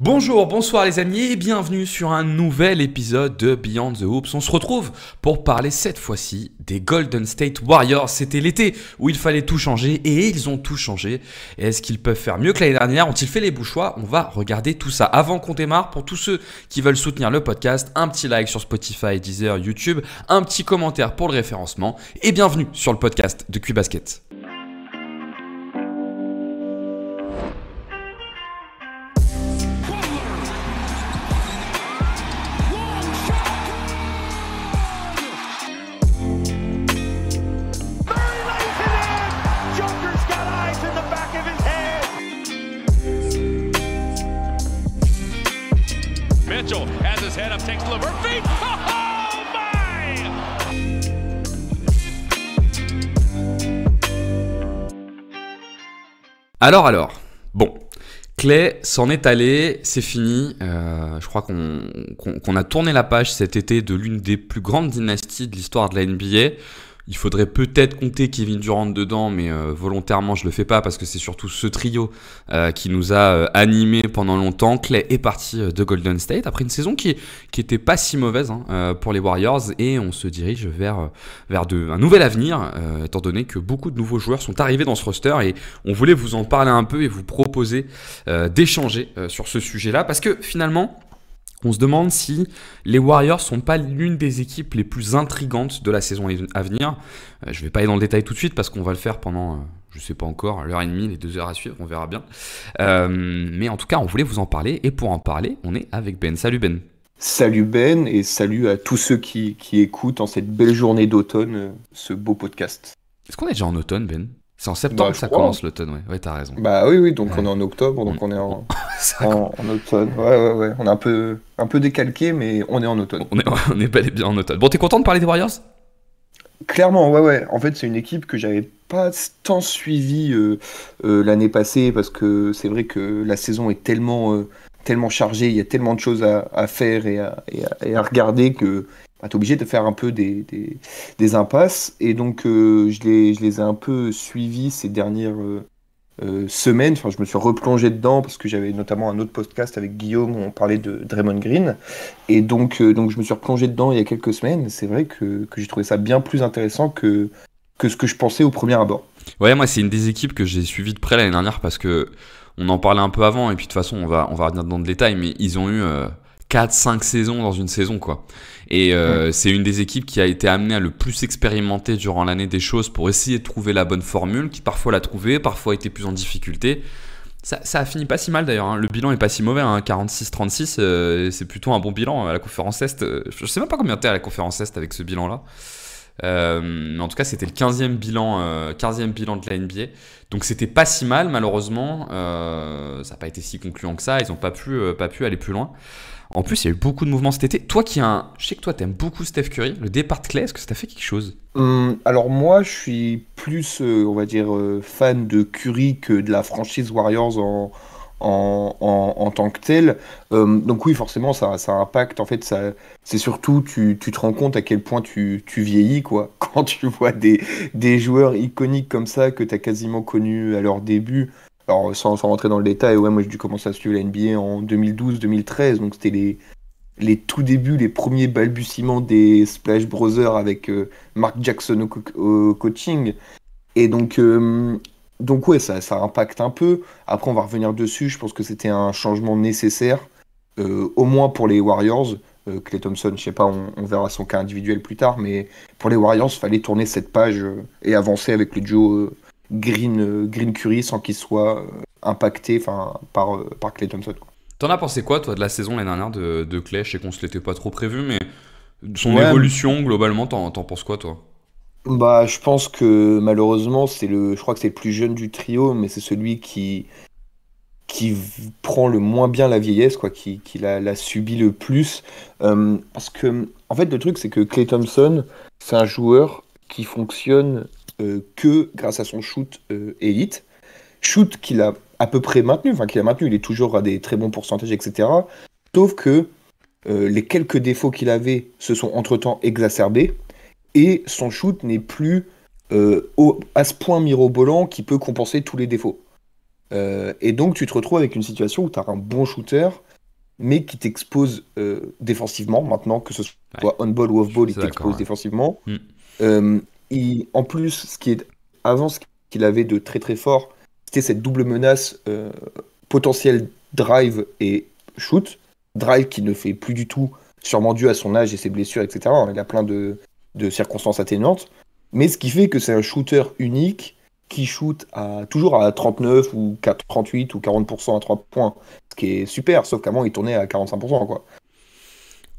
Bonjour, bonsoir les amis et bienvenue sur un nouvel épisode de Beyond the Hoops. On se retrouve pour parler cette fois-ci des Golden State Warriors. C'était l'été où il fallait tout changer et ils ont tout changé. Et est-ce qu'ils peuvent faire mieux que l'année dernière? Ont-ils fait les bons choix? On va regarder tout ça. Avant qu'on démarre, pour tous ceux qui veulent soutenir le podcast, un petit like sur Spotify, Deezer, YouTube, un petit commentaire pour le référencement et bienvenue sur le podcast de Cubasket. Mitchell has his head up, takes the Levert feed. Oh my! Alors, bon, Clay s'en est allé, c'est fini. Je crois qu'on a tourné la page cet été de l'une des plus grandes dynasties de l'histoire de la NBA. Il faudrait peut-être compter Kevin Durant dedans, mais volontairement je le fais pas parce que c'est surtout ce trio qui nous a animés pendant longtemps. Clay est parti de Golden State après une saison qui était pas si mauvaise pour les Warriors et on se dirige vers un nouvel avenir étant donné que beaucoup de nouveaux joueurs sont arrivés dans ce roster et on voulait vous en parler un peu et vous proposer d'échanger sur ce sujet-là parce que finalement on se demande si les Warriors sont pas l'une des équipes les plus intrigantes de la saison à venir. Je vais pas aller dans le détail tout de suite parce qu'on va le faire pendant, je sais pas encore, l'heure et demie, les 2 heures à suivre, on verra bien. Mais en tout cas, on voulait vous en parler et pour en parler, on est avec Ben. Salut Ben. Salut Ben et salut à tous ceux qui écoutent en cette belle journée d'automne ce beau podcast. Est-ce qu'on est déjà en automne, Ben? C'est en septembre que ça commence l'automne, ouais. Ouais, t'as raison. Bah oui, donc on est en octobre, donc on est en automne. Ouais. On est un peu décalqué, mais on est en automne. On est bel et bien en automne. Bon, t'es content de parler des Warriors? Clairement, ouais. En fait, c'est une équipe que j'avais pas tant suivie l'année passée, parce que c'est vrai que la saison est tellement chargée, il y a tellement de choses à faire et à regarder que t'es obligé de faire un peu des impasses. Et donc, je les ai un peu suivis ces dernières semaines. Enfin, je me suis replongé dedans parce que j'avais notamment un autre podcast avec Guillaume où on parlait de Draymond Green. Et donc je me suis replongé dedans il y a quelques semaines. C'est vrai que j'ai trouvé ça bien plus intéressant que ce que je pensais au premier abord. Ouais, moi, c'est une des équipes que j'ai suivies de près l'année dernière parce que on en parlait un peu avant et puis de toute façon, on va revenir dans le détail, mais ils ont eu 4-5 saisons dans une saison, quoi. Et c'est une des équipes qui a été amenée à le plus expérimenter durant l'année des choses pour essayer de trouver la bonne formule, qui parfois l'a trouvée, parfois était plus en difficulté. Ça a fini pas si mal d'ailleurs, le bilan est pas si mauvais, 46-36, c'est plutôt un bon bilan à la conférence Est. Je sais même pas combien t'es à la conférence Est avec ce bilan-là. Mais en tout cas, c'était le 15e bilan de la NBA. Donc c'était pas si mal, malheureusement. Ça n'a pas été si concluant que ça, ils n'ont pas pu aller plus loin. En plus, il y a eu beaucoup de mouvements cet été. Toi je sais que toi, t'aimes beaucoup Steph Curry. Le départ de Clay, est-ce que ça t'a fait quelque chose? Alors moi, je suis plus, on va dire, fan de Curry que de la franchise Warriors en tant que telle. Donc oui, forcément, ça impacte. En fait, c'est surtout, tu te rends compte à quel point tu vieillis, quoi. Quand tu vois des joueurs iconiques comme ça que tu as quasiment connus à leur début. Alors, sans rentrer dans le détail, ouais, moi j'ai dû commencer à suivre la NBA en 2012-2013, donc c'était les tout débuts, les premiers balbutiements des Splash Brothers avec Mark Jackson au coaching. Et donc ouais, ça impacte un peu. Après, on va revenir dessus, je pense que c'était un changement nécessaire, au moins pour les Warriors. Klay Thompson, je sais pas, on verra son cas individuel plus tard, mais pour les Warriors, il fallait tourner cette page et avancer avec le duo Green Curry sans qu'il soit impacté par Klay Thompson, quoi. T'en as pensé quoi, toi, de la saison l'année dernière de Clay? Je sais qu'on se l'était pas trop prévu, mais son évolution, globalement, t'en penses quoi, toi? Bah, je pense que malheureusement, je crois que c'est le plus jeune du trio, mais c'est celui qui prend le moins bien la vieillesse, quoi, qui l'a subi le plus. Parce que, en fait, le truc, c'est que Klay Thompson, c'est un joueur qui fonctionne que grâce à son shoot élite. Shoot qu'il a à peu près maintenu, il est toujours à des très bons pourcentages, etc. Sauf que les quelques défauts qu'il avait se sont entre-temps exacerbés, et son shoot n'est plus à ce point mirobolant qui peut compenser tous les défauts. Et donc tu te retrouves avec une situation où tu as un bon shooter, mais qui t'expose défensivement maintenant, que ce Ouais, soit on-ball ou je suis off-ball, il assez d'accord. t'expose Ouais. défensivement. Mm. En plus, avant, ce qu'il avait de très très fort, c'était cette double menace potentielle drive et shoot. Drive qui ne fait plus du tout, sûrement dû à son âge et ses blessures, etc. Il a plein de circonstances atténuantes. Mais ce qui fait que c'est un shooter unique qui shoot toujours à 39 ou 38 ou 40% à 3 points. Ce qui est super, sauf qu'avant il tournait à 45%, quoi.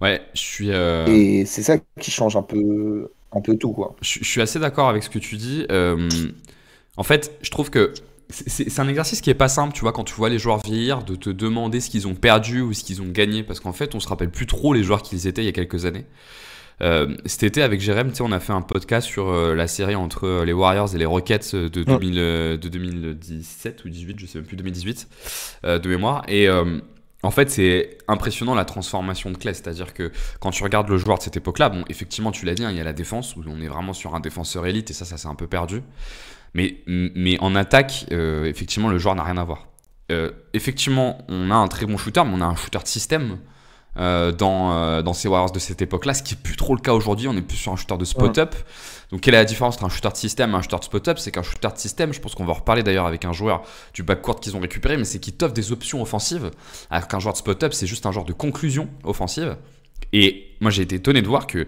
Ouais, je suis, Et c'est ça qui change un peu tout, quoi. je suis assez d'accord avec ce que tu dis. En fait, je trouve que c'est un exercice qui est pas simple, tu vois, quand tu vois les joueurs vieillir, de te demander ce qu'ils ont perdu ou ce qu'ils ont gagné, parce qu'en fait, on se rappelle plus trop les joueurs qu'ils étaient il y a quelques années. Cet été, avec Jérém, tu sais, on a fait un podcast sur la série entre les Warriors et les Rockets Mm. de 2017 ou 18, je sais même plus, 2018 de mémoire. Et en fait, c'est impressionnant la transformation de Klay. C'est-à-dire que quand tu regardes le joueur de cette époque-là, bon, effectivement, tu l'as dit, hein, il y a la défense, où on est vraiment sur un défenseur élite, et ça s'est un peu perdu. Mais en attaque, effectivement, le joueur n'a rien à voir. Effectivement, on a un très bon shooter, mais on a un shooter de système dans ces Warriors de cette époque-là, ce qui est plus trop le cas aujourd'hui. On est plus sur un shooter de Mm. spot-up. Donc, quelle est la différence entre un shooter de système et un shooter de spot-up? C'est qu'un shooter de système, je pense qu'on va en reparler d'ailleurs avec un joueur du backcourt qu'ils ont récupéré, mais c'est qu'il t'offre des options offensives, alors qu'un joueur de spot-up, c'est juste un genre de conclusion offensive. Et moi, j'ai été étonné de voir que,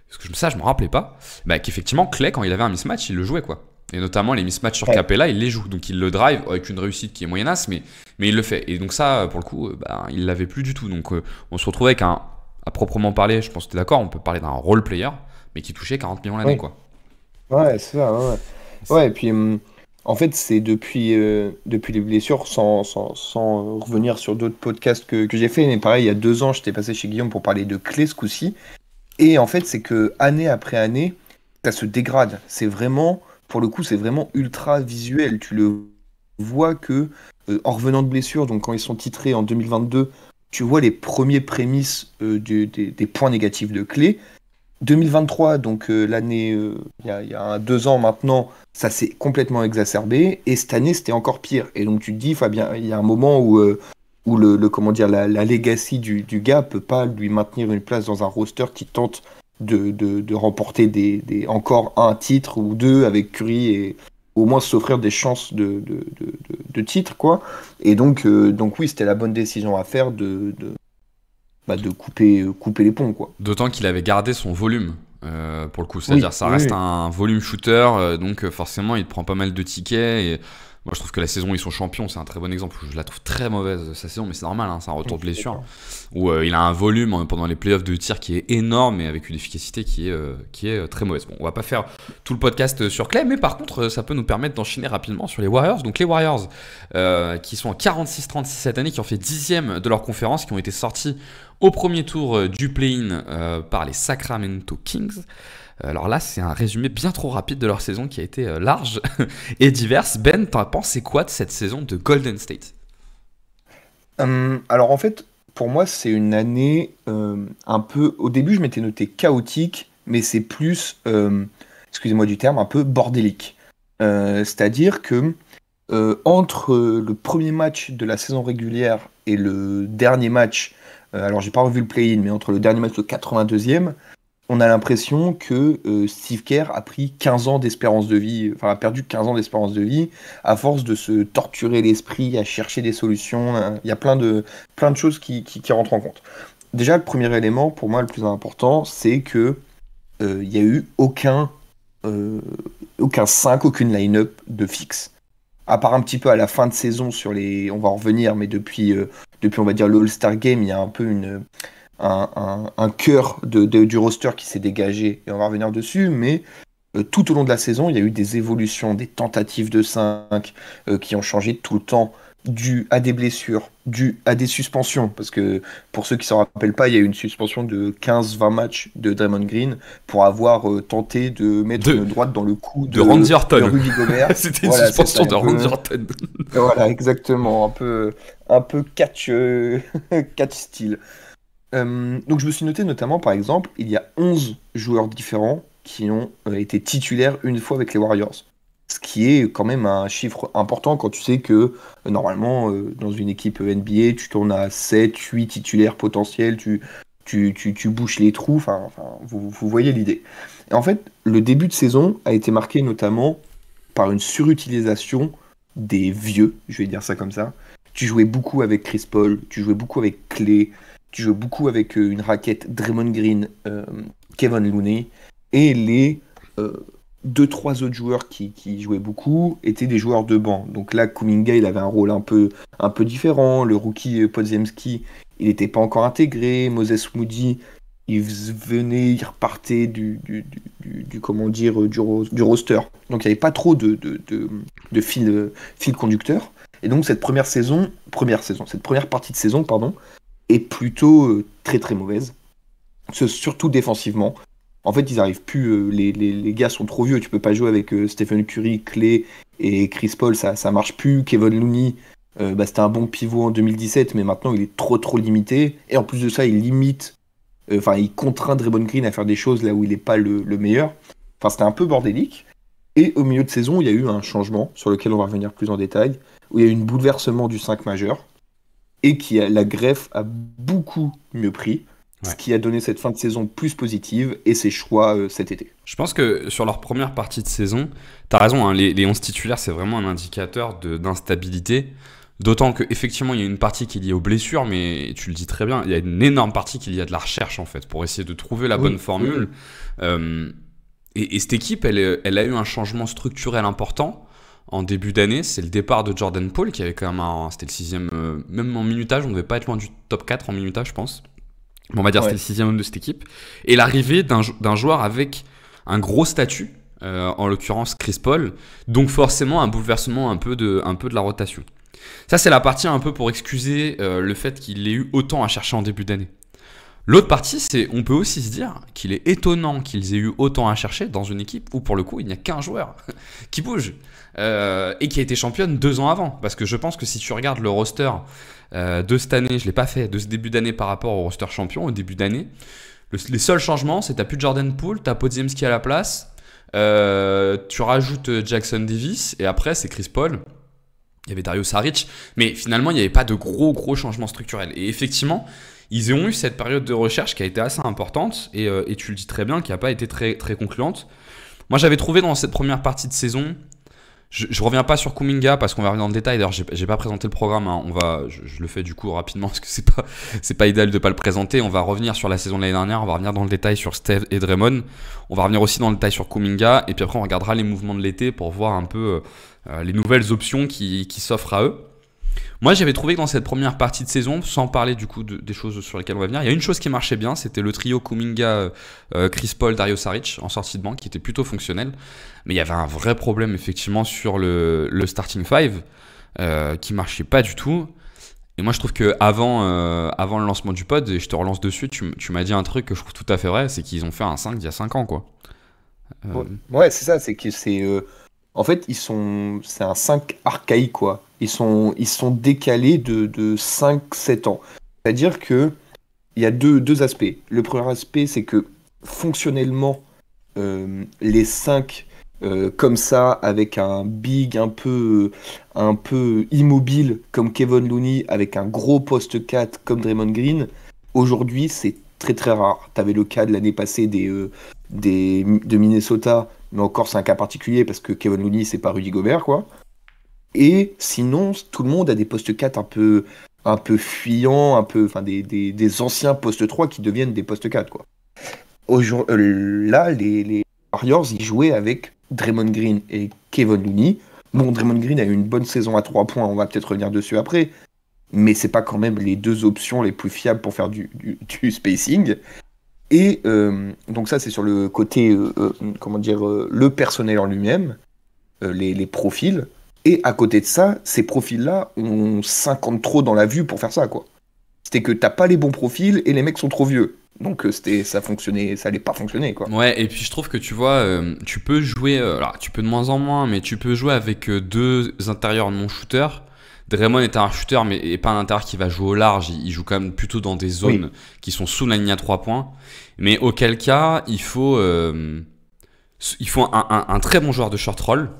parce que ça, je me rappelais pas, bah, qu'effectivement, Clay, quand il avait un mismatch, il le jouait, quoi. Et notamment les mismatchs sur Ouais. Capella, il les joue. Donc il le drive avec une réussite qui est moyennasse, mais il le fait. Et donc ça, pour le coup, bah, il l'avait plus du tout. Donc on se retrouvait avec un, à proprement parler, je pense que tu es d'accord, on peut parler d'un role player, mais qui touchait 40 millions l'année, Oui. quoi. Ouais, c'est ça. Ouais, ouais. Ouais, et puis en fait, c'est depuis les blessures, sans revenir sur d'autres podcasts que j'ai fait, mais pareil, il y a 2 ans, j'étais passé chez Guillaume pour parler de clés ce coup-ci. Et en fait, c'est que année après année, ça se dégrade. C'est vraiment, pour le coup, c'est vraiment ultra visuel. Tu le vois que en revenant de blessure, donc quand ils sont titrés en 2022, tu vois les premiers prémices des points négatifs de clés. 2023, donc l'année, il y a 2 ans maintenant, ça s'est complètement exacerbé. Et cette année, c'était encore pire. Et donc tu te dis, Fabien, il y a un moment où comment dire, la legacy du gars peut pas lui maintenir une place dans un roster qui tente de remporter encore un titre ou deux avec Curry et au moins s'offrir des chances de titre, quoi. Et donc oui, c'était la bonne décision à faire de couper les ponts, quoi. D'autant qu'il avait gardé son volume, pour le coup. C'est-à-dire, Oui, ça oui, reste oui. un volume shooter, donc forcément, il te prend pas mal de tickets. Et moi, je trouve que la saison où ils sont champions, c'est un très bon exemple. Je la trouve très mauvaise, sa saison, mais c'est normal, hein, c'est un retour de Je suis blessure. d'accord. Où il a un volume pendant les playoffs de tir qui est énorme et avec une efficacité qui est très mauvaise. Bon, on va pas faire tout le podcast sur Clay, mais par contre, ça peut nous permettre d'enchaîner rapidement sur les Warriors. Donc les Warriors, qui sont en 46-36 cette année, qui ont fait 10e de leur conférence, qui ont été sortis au premier tour du play-in par les Sacramento Kings. Alors là, c'est un résumé bien trop rapide de leur saison qui a été large et diverse. Ben, t'en as pensé quoi de cette saison de Golden State? Alors en fait, pour moi, c'est une année un peu. Au début, je m'étais noté chaotique, mais c'est plus, excusez-moi du terme, un peu bordélique. C'est-à-dire que entre le premier match de la saison régulière et le dernier match, alors j'ai pas revu le play-in, mais entre le dernier match, le 82e, on a l'impression que Steve Kerr a pris 15 ans d'espérance de vie, enfin a perdu 15 ans d'espérance de vie à force de se torturer l'esprit, à chercher des solutions. Hein. Il y a plein de choses qui rentrent en compte. Déjà, le premier élément, pour moi, le plus important, c'est que il n'y a eu euh, aucun 5, aucune line-up de fixe. À part un petit peu à la fin de saison sur les. On va en revenir, mais depuis on va dire, le All-Star Game, il y a un peu un cœur du roster qui s'est dégagé, et on va revenir dessus, mais tout au long de la saison, il y a eu des évolutions, des tentatives de 5 qui ont changé tout le temps, dû à des blessures, dû à des suspensions, parce que pour ceux qui ne s'en rappellent pas, il y a eu une suspension de 15-20 matchs de Draymond Green pour avoir tenté de mettre De, une droite dans le cou de Randy de Orton. Rudy Gobert. C'était une Voilà, c'est ça, suspension de un Randy peu. Orton. Voilà, exactement, un peu catch, catch style. Donc je me suis noté notamment, par exemple, il y a 11 joueurs différents qui ont été titulaires une fois avec les Warriors. Ce qui est quand même un chiffre important quand tu sais que normalement, dans une équipe NBA, tu tournes à 7, 8 titulaires potentiels, tu bouches les trous, vous voyez l'idée. Et en fait, le début de saison a été marqué notamment par une surutilisation des vieux, je vais dire ça comme ça. Tu jouais beaucoup avec Chris Paul, tu jouais beaucoup avec Clay, tu jouais beaucoup avec une raquette Draymond Green, Kevin Looney, et les 2-3 autres joueurs qui jouaient beaucoup étaient des joueurs de banc. Donc là, Kuminga, il avait un rôle un peu différent. Le rookie Podziemski, il n'était pas encore intégré. Moses Moody, il venait, il repartait du roster. Donc il n'y avait pas trop de fil conducteur. Et donc cette première partie de saison, est plutôt très très mauvaise. Surtout défensivement. En fait, ils n'arrivent plus, les gars sont trop vieux, tu peux pas jouer avec Stephen Curry, Clay et Chris Paul, ça marche plus. Kevin Looney, c'était un bon pivot en 2017, mais maintenant il est trop limité. Et en plus de ça, il contraint Draymond Green à faire des choses là où il n'est pas le meilleur. Enfin, c'était un peu bordélique. Et au milieu de saison, il y a eu un changement, sur lequel on va revenir plus en détail, où il y a eu un bouleversement du 5 majeur, et la greffe a beaucoup mieux pris. Ce qui a donné cette fin de saison plus positive et ses choix cet été. Je pense que sur leur première partie de saison, t'as raison, hein, les 11 titulaires, c'est vraiment un indicateur d'instabilité. D'autant qu'effectivement, il y a une partie qui est liée aux blessures, mais tu le dis très bien, il y a une énorme partie qui est liée à de la recherche, en fait, pour essayer de trouver la bonne formule. Et cette équipe, elle a eu un changement structurel important en début d'année. C'est le départ de Jordan Poole, qui avait quand même c'était le 6e, même en minutage, on ne devait pas être loin du top 4 en minutage, je pense. Bon, on va dire que c'était le 6e homme de cette équipe. Et l'arrivée d'un joueur avec un gros statut, en l'occurrence Chris Paul, donc forcément un bouleversement un peu de la rotation. Ça, c'est la partie un peu pour excuser le fait qu'il ait eu autant à chercher en début d'année. L'autre partie, c'est on peut aussi se dire qu'il est étonnant qu'ils aient eu autant à chercher dans une équipe où pour le coup il n'y a qu'un joueur qui bouge et qui a été championne 2 ans avant. Parce que je pense que si tu regardes le roster de cette année, je ne l'ai pas fait, de ce début d'année par rapport au roster champion, au début d'année, les seuls changements, c'est que tu n'as plus Jordan Poole, tu as Podziemski à la place, tu rajoutes Jackson Davis et après c'est Chris Paul. Il y avait Dario Saric, mais finalement il n'y avait pas de gros changements structurels. Et effectivement, ils ont eu cette période de recherche qui a été assez importante et tu le dis très bien, qui n'a pas été très, très concluante. Moi, j'avais trouvé dans cette première partie de saison, je reviens pas sur Kuminga parce qu'on va revenir dans le détail. D'ailleurs, j'ai pas présenté le programme. Hein. Je le fais du coup rapidement parce que c'est pas idéal de pas le présenter. On va revenir sur la saison de l'année dernière. On va revenir dans le détail sur Steph et Draymond. On va revenir aussi dans le détail sur Kuminga et puis après on regardera les mouvements de l'été pour voir un peu les nouvelles options qui s'offrent à eux. Moi, j'avais trouvé que dans cette première partie de saison, sans parler du coup des choses sur lesquelles on va venir, il y a une chose qui marchait bien, c'était le trio Kuminga, Chris Paul, Dario Saric en sortie de banc, qui était plutôt fonctionnel. Mais il y avait un vrai problème effectivement sur le starting five qui marchait pas du tout. Et moi, je trouve que avant le lancement du pod, et je te relance dessus, tu m'as dit un truc que je trouve tout à fait vrai, c'est qu'ils ont fait un 5 il y a 5 ans, quoi. Ouais, c'est ça, c'est que en fait, c'est un 5 archaïque, quoi. Ils sont décalés de 5-7 ans. C'est-à-dire que il y a deux aspects. Le premier aspect, c'est que fonctionnellement, les 5 comme ça, avec un big un peu immobile comme Kevin Looney, avec un gros poste 4 comme Draymond Green, aujourd'hui, c'est très très rare. Tu avais le cas de l'année passée de Minnesota, mais encore c'est un cas particulier parce que Kevin Looney, c'est pas Rudy Gobert, quoi. Et sinon, tout le monde a des postes 4 un peu fuyants, des anciens postes 3 qui deviennent des postes 4, quoi. Là, les Warriors, ils jouaient avec Draymond Green et Kevin Looney. Bon, Draymond Green a eu une bonne saison à 3 points, on va peut-être revenir dessus après, mais c'est pas quand même les deux options les plus fiables pour faire du spacing. Et donc ça, c'est sur le côté, le personnel en lui-même, les profils. Et à côté de ça, ces profils-là ont 50 trop dans la vue pour faire ça, quoi. C'était que t'as pas les bons profils et les mecs sont trop vieux. Donc ça allait pas fonctionner, quoi. Ouais, et puis je trouve que tu vois, tu peux jouer, alors tu peux de moins en moins, mais tu peux jouer avec 2 intérieurs non-shooters. Draymond est un shooter, mais pas un intérieur qui va jouer au large. Il joue quand même plutôt dans des zones qui sont sous la ligne à 3 points. Mais auquel cas, il faut un très bon joueur de short roll.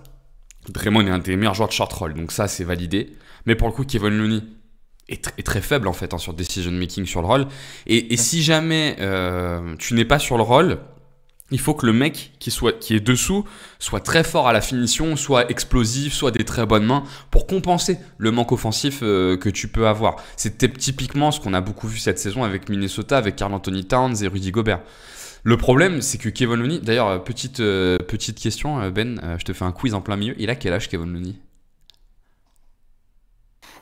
Draymond est un des meilleurs joueurs de short roll, donc ça c'est validé. Mais pour le coup, Kevon Looney est très faible en fait sur decision making sur le roll. Et si jamais tu n'es pas sur le roll, il faut que le mec qui est dessous soit très fort à la finition, soit explosif, soit des très bonnes mains pour compenser le manque offensif que tu peux avoir. C'était typiquement ce qu'on a beaucoup vu cette saison avec Minnesota, avec Karl Anthony Towns et Rudy Gobert. Le problème, c'est que Kevon Looney, d'ailleurs, petite question, Ben, je te fais un quiz en plein milieu. Il a quel âge, Kevon Looney?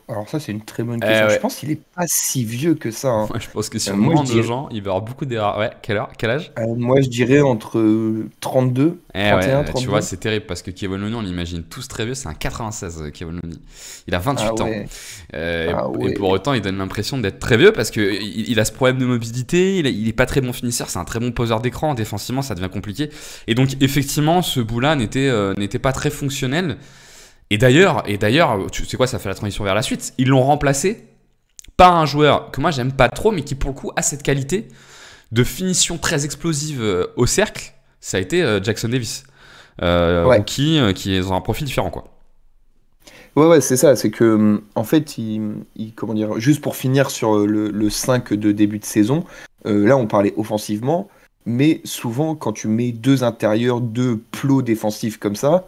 Alors ça, c'est une très bonne question. Je Ouais. pense qu'il est pas si vieux que ça, hein. Moi, je pense que sur Moi, moins je de dirais, gens, il va y avoir beaucoup d'erreurs. Ouais, quel âge? moi, je dirais entre 32, Eh 31, ouais, tu vois, 32. c'est terrible parce que Kevon Looney, on l'imagine tous très vieux. C'est un 96, Kevon Looney. Il a Ah 28 ans. ouais, Et ah et pour ouais. autant, il donne l'impression d'être très vieux parce qu'il a ce problème de mobilité. Il est pas très bon finisseur. C'est un très bon poseur d'écran. Défensivement, ça devient compliqué. Et donc, effectivement, ce bout-là n'était pas très fonctionnel. Et d'ailleurs, tu sais quoi, ça fait la transition vers la suite. Ils l'ont remplacé par un joueur que moi j'aime pas trop, mais qui pour le coup a cette qualité de finition très explosive au cercle. Ça a été Jackson Davis, Ouais. rookie, qui est dans un profil différent, quoi. Ouais, c'est ça. C'est que, en fait, comment dire, juste pour finir sur le 5 de début de saison, là, on parlait offensivement, mais souvent, quand tu mets deux intérieurs, deux plots défensifs comme ça,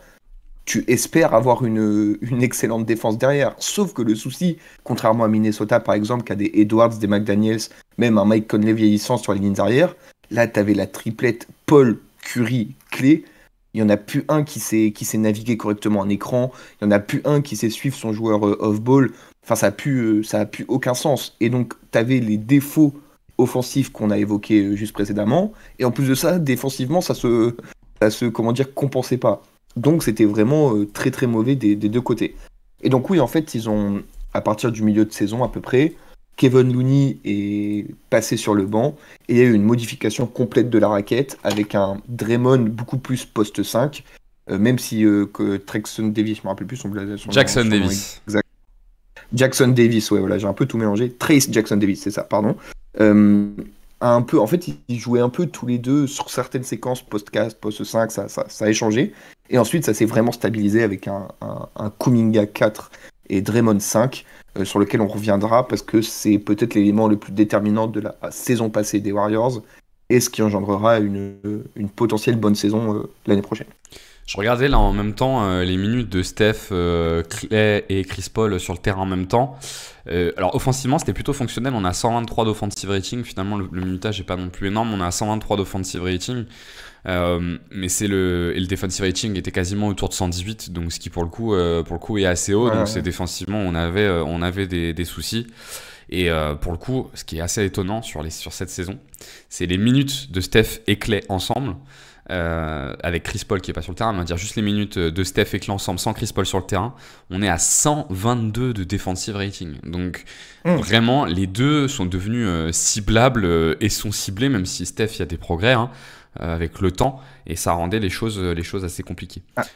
tu espères avoir une excellente défense derrière. Sauf que le souci, contrairement à Minnesota par exemple, qui a des Edwards, des McDaniels, même un Mike Conley vieillissant sur les lignes arrière, là tu avais la triplette Paul, Curry, Clay. Il n'y en a plus un qui sait naviguer correctement en écran. Il n'y en a plus un qui sait suivre son joueur off-ball. Enfin, ça a plus aucun sens. Et donc, tu avais les défauts offensifs qu'on a évoqués juste précédemment. Et en plus de ça, défensivement, ça se comment dire, compensait pas. Donc c'était vraiment très très mauvais des deux côtés. Et donc oui, en fait, ils ont, à partir du milieu de saison à peu près, Kevon Looney est passé sur le banc et il y a eu une modification complète de la raquette avec un Draymond beaucoup plus poste 5, même si que Jackson Davis, je me rappelle plus Jackson son nom Davis. exact. Jackson Davis, ouais, voilà, j'ai un peu tout mélangé. Trace Jackson Davis, c'est ça, pardon. Euh, un peu, en fait, ils jouaient un peu tous les deux sur certaines séquences post 4, post 5, ça a échangé. Et ensuite, ça s'est vraiment stabilisé avec un Kuminga 4 et Draymond 5, sur lequel on reviendra parce que c'est peut-être l'élément le plus déterminant de la saison passée des Warriors et ce qui engendrera une potentielle bonne saison l'année prochaine. Je regardais là en même temps les minutes de Steph, Clay et Chris Paul sur le terrain en même temps. Alors offensivement, c'était plutôt fonctionnel. On a 123 d'offensive rating. Finalement, le minutage n'est pas non plus énorme. On a 123 d'offensive rating. Mais et le defensive rating était quasiment autour de 118, donc ce qui pour le coup est assez haut. Ouais, Donc ouais. c'est défensivement, on avait des soucis. Et pour le coup, ce qui est assez étonnant sur cette saison, c'est les minutes de Steph et Clay ensemble. Avec Chris Paul qui est pas sur le terrain, on va dire juste les minutes de Steph et Clay ensemble sans Chris Paul sur le terrain, on est à 122 de defensive rating. Donc vraiment, les deux sont devenus ciblables et sont ciblés, même si Steph, il y a des progrès avec le temps, et ça rendait les choses assez compliquées. Ah,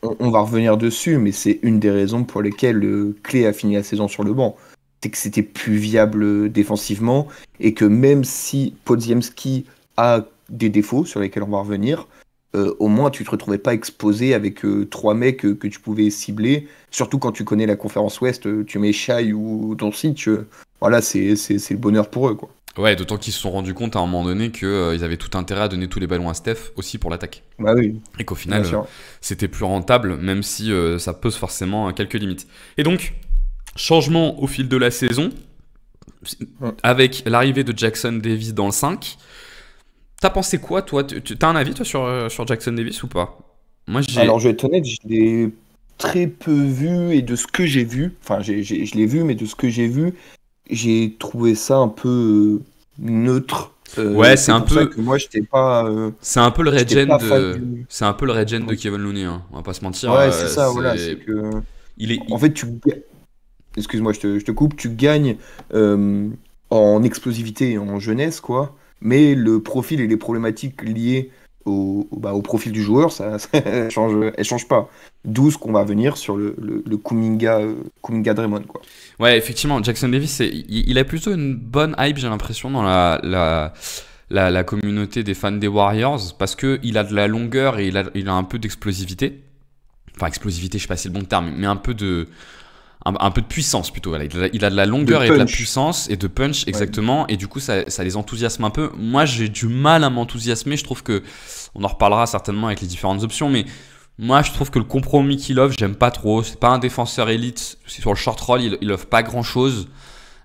on va revenir dessus, mais c'est une des raisons pour lesquelles Clay a fini la saison sur le banc. C'est que c'était plus viable défensivement et que même si Podziemski a des défauts sur lesquels on va revenir, au moins tu te retrouvais pas exposé avec trois mecs que tu pouvais cibler. Surtout quand tu connais la conférence Ouest, tu mets Shai ou Doncic, voilà, c'est le bonheur pour eux, quoi. Ouais, d'autant qu'ils se sont rendus compte à un moment donné qu'ils avaient tout intérêt à donner tous les ballons à Steph aussi pour l'attaque. Bah oui, Et qu'au bien final, sûr. c'était plus rentable, même si ça pose forcément quelques limites. Et donc, changement au fil de la saison, avec l'arrivée de Jackson Davis dans le 5. T'as pensé quoi, toi? T'as un avis, toi, sur Jackson Davis ou pas? Moi, Alors je vais être honnête, je l'ai très peu vu et de ce que j'ai vu, enfin je l'ai vu, mais de ce que j'ai vu, j'ai trouvé ça un peu neutre. Ouais, C'est pour ça que moi c'est un peu le j'étais regen pas fan de, du. c'est un peu le regen de Kevon Looney, hein. On va pas se mentir. Ouais, c'est ça, voilà, c'est que Il est, en fait excuse-moi, je te coupe, tu gagnes en explosivité et en jeunesse, quoi, mais le profil et les problématiques liées au profil du joueur, elles changent pas. D'où ce qu'on va venir sur le Kuminga Draymond, quoi. Ouais, effectivement, Jackson Davis, il a plutôt une bonne hype, j'ai l'impression, dans la communauté des fans des Warriors, parce qu'il a de la longueur et il a un peu d'explosivité. enfin explosivité, je sais pas si c'est le bon terme, mais un peu de puissance plutôt. Voilà. Il a de la longueur et de la puissance et de punch, exactement. Ouais. Et du coup, ça les enthousiasme un peu. Moi, j'ai du mal à m'enthousiasmer. Je trouve que, on en reparlera certainement avec les différentes options, mais moi, je trouve que le compromis qu'il offre, j'aime pas trop. C'est pas un défenseur élite. Sur le short roll, il offre pas grand chose.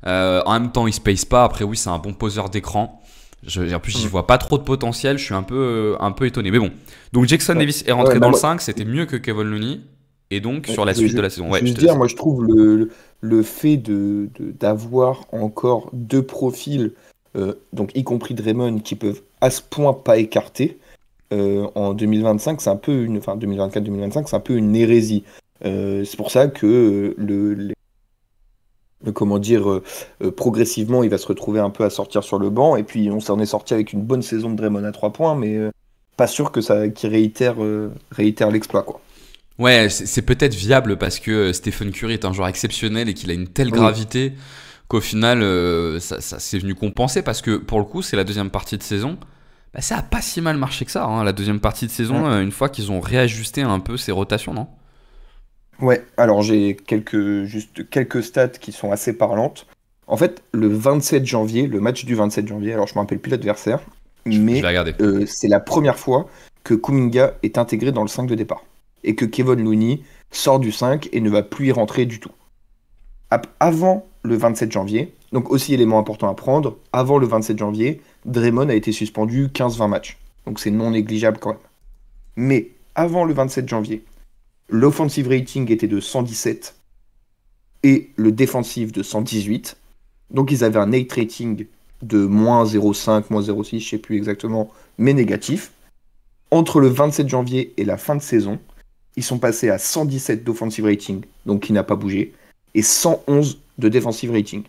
En même temps, il space pas. Après, oui, c'est un bon poseur d'écran. En plus, j'y vois pas trop de potentiel. Je suis un peu étonné. Mais bon. Donc, Jackson Davis est rentré dans le 5. C'était mieux que Kevon Looney. Et donc, sur la suite de la saison. Ouais, moi, je trouve le fait d'avoir encore deux profils, donc y compris Draymond, qui peuvent à ce point pas écarter, en 2025, c'est un peu 2024-2025, c'est un peu une hérésie. C'est pour ça que progressivement, il va se retrouver un peu à sortir sur le banc. Et puis, on s'en est sorti avec une bonne saison de Draymond à 3 points, mais pas sûr que qu'il réitère l'exploit, quoi. Ouais, c'est peut-être viable parce que Stephen Curry est un joueur exceptionnel et qu'il a une telle gravité qu'au final, ça c'est venu compenser parce que pour le coup, c'est la deuxième partie de saison. Bah, ça a pas si mal marché que ça, hein, la deuxième partie de saison, une fois qu'ils ont réajusté un peu ces rotations, non ? Ouais, alors j'ai quelques stats qui sont assez parlantes. En fait, le 27 janvier, le match du 27 janvier, alors je me rappelle plus l'adversaire, mais c'est la première fois que Kuminga est intégré dans le 5 de départ. Et que Kevon Looney sort du 5 et ne va plus y rentrer du tout. Avant le 27 janvier, donc aussi élément important à prendre, avant le 27 janvier, Draymond a été suspendu 15-20 matchs. Donc c'est non négligeable quand même. Mais avant le 27 janvier, l'offensive rating était de 117 et le défensif de 118. Donc ils avaient un net rating de moins 0,5, moins 0,6, je sais plus exactement, mais négatif. Entre le 27 janvier et la fin de saison, ils sont passés à 117 d'offensive rating, donc qui n'a pas bougé, et 111 de defensive rating.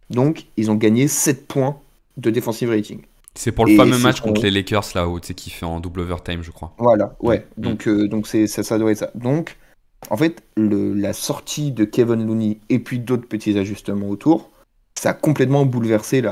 Donc, ils ont gagné 7 points de defensive rating. C'est pour le fameux match contre les Lakers, là, où tu sais, qui fait en double overtime, je crois. Voilà, ouais. Donc ça doit être ça. Donc, en fait, la sortie de Kevon Looney et puis d'autres petits ajustements autour, ça a complètement bouleversé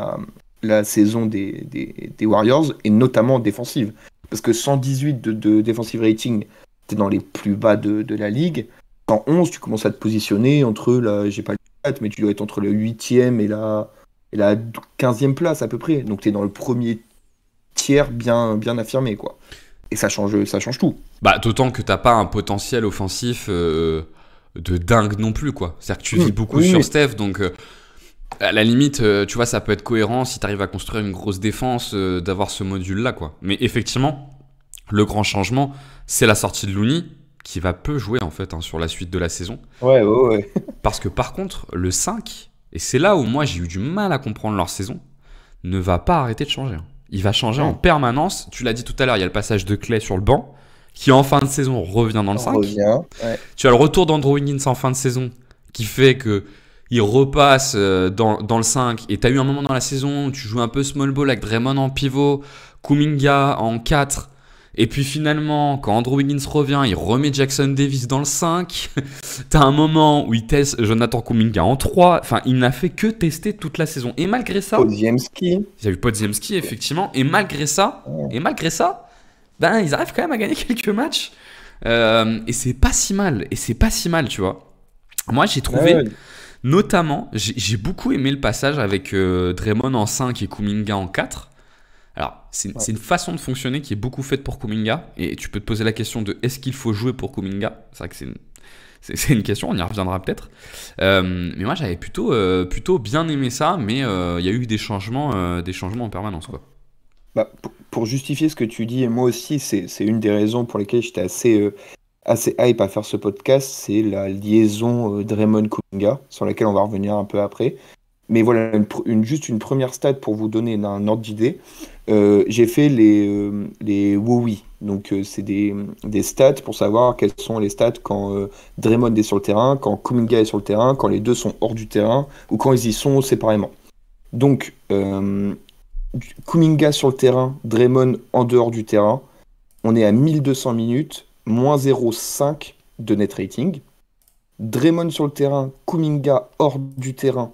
la saison des Warriors, et notamment défensive. Parce que 118 de defensive rating, t'es dans les plus bas de la ligue. 111, tu commences à te positionner entre j'ai pas le 4, mais tu dois être entre le 8e et la 15e place à peu près. Donc t'es dans le premier tiers bien affirmé, quoi. Et ça change tout. Bah, d'autant que t'as pas un potentiel offensif de dingue non plus, quoi. C'est-à-dire que tu vis beaucoup sur Steph, donc à la limite, tu vois, ça peut être cohérent si t'arrives à construire une grosse défense, d'avoir ce module-là, quoi. Mais effectivement, le grand changement, c'est la sortie de Looney, qui va peu jouer en fait sur la suite de la saison. Ouais. Parce que par contre, le 5, et c'est là où moi j'ai eu du mal à comprendre leur saison, ne va pas arrêter de changer. Il va changer en permanence. Tu l'as dit tout à l'heure, il y a le passage de Clay sur le banc, qui en fin de saison revient dans le 5. Tu as le retour d'Andrew Wiggins en fin de saison, qui fait que il repasse dans le 5. Et tu as eu un moment dans la saison où tu joues un peu small ball avec Draymond en pivot, Kuminga en 4. Et puis finalement, quand Andrew Wiggins revient, il remet Jackson Davis dans le 5. T'as un moment où il teste Jonathan Kuminga en 3. Enfin, il n'a fait que tester toute la saison. Et malgré ça... Podziemski. Il y a eu Podziemski, effectivement. Et malgré ça, ben, ils arrivent quand même à gagner quelques matchs. Et c'est pas si mal. Tu vois. Moi, j'ai trouvé... Notamment, j'ai beaucoup aimé le passage avec Draymond en 5 et Kuminga en 4. Alors, c'est une façon de fonctionner qui est beaucoup faite pour Kuminga. Et tu peux te poser la question de est-ce qu'il faut jouer pour Kuminga ? C'est vrai que c'est une question, on y reviendra peut-être. Mais moi, j'avais plutôt bien aimé ça, mais il y a eu des changements en permanence, quoi. Bah, pour justifier ce que tu dis, et moi aussi, c'est une des raisons pour lesquelles j'étais assez hype à faire ce podcast, c'est la liaison Draymond-Kuminga, sur laquelle on va revenir un peu après. Mais voilà, juste une première stat pour vous donner un ordre d'idée. J'ai fait les WOWI. Donc, c'est des stats pour savoir quelles sont les stats quand Draymond est sur le terrain, quand Kuminga est sur le terrain, quand les deux sont hors du terrain ou quand ils y sont séparément. Donc, Kuminga sur le terrain, Draymond en dehors du terrain. On est à 1200 minutes, moins 0,5 de net rating. Draymond sur le terrain, Kuminga hors du terrain,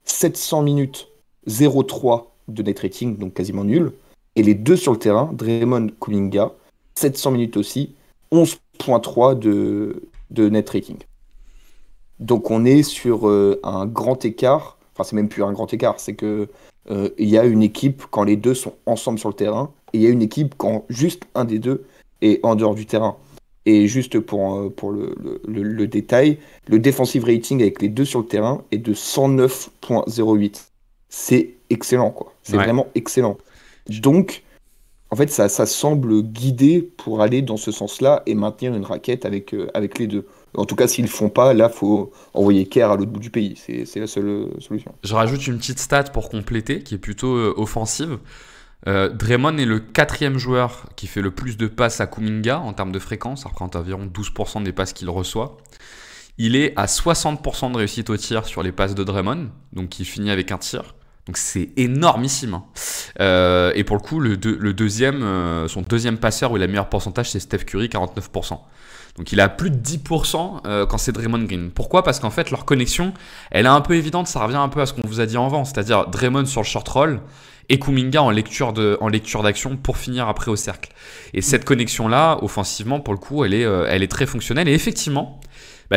700 minutes, 0,3 de net rating, donc quasiment nul. Et les deux sur le terrain, Draymond, Kuminga, 700 minutes aussi, 11,3 de net rating. Donc on est sur un grand écart, enfin c'est même plus un grand écart, c'est que il y a une équipe quand les deux sont ensemble sur le terrain, et il y a une équipe quand juste un des deux est en dehors du terrain. Et juste pour le détail, le defensive rating avec les deux sur le terrain est de 109,08. C'est excellent, quoi. C'est vraiment excellent. Donc, en fait, ça semble guider pour aller dans ce sens-là et maintenir une raquette avec les deux. En tout cas, s'ils le font pas, là, faut envoyer Kerr à l'autre bout du pays. C'est la seule solution. Je rajoute une petite stat pour compléter, qui est plutôt offensive. Draymond est le 4e joueur qui fait le plus de passes à Kuminga en termes de fréquence, ça représente environ 12% des passes qu'il reçoit. Il est à 60% de réussite au tir sur les passes de Draymond, donc il finit avec un tir. Donc c'est énormissime. Et pour le coup, son deuxième passeur où il a le meilleur pourcentage, c'est Steph Curry, 49%. Donc il a plus de 10% quand c'est Draymond Green. Pourquoi ? Parce qu'en fait, leur connexion, elle est un peu évidente. Ça revient un peu à ce qu'on vous a dit avant, c'est-à-dire Draymond sur le short roll et Kuminga en lecture d'action pour finir après au cercle. Et cette connexion-là, offensivement, pour le coup, elle est très fonctionnelle. Et effectivement,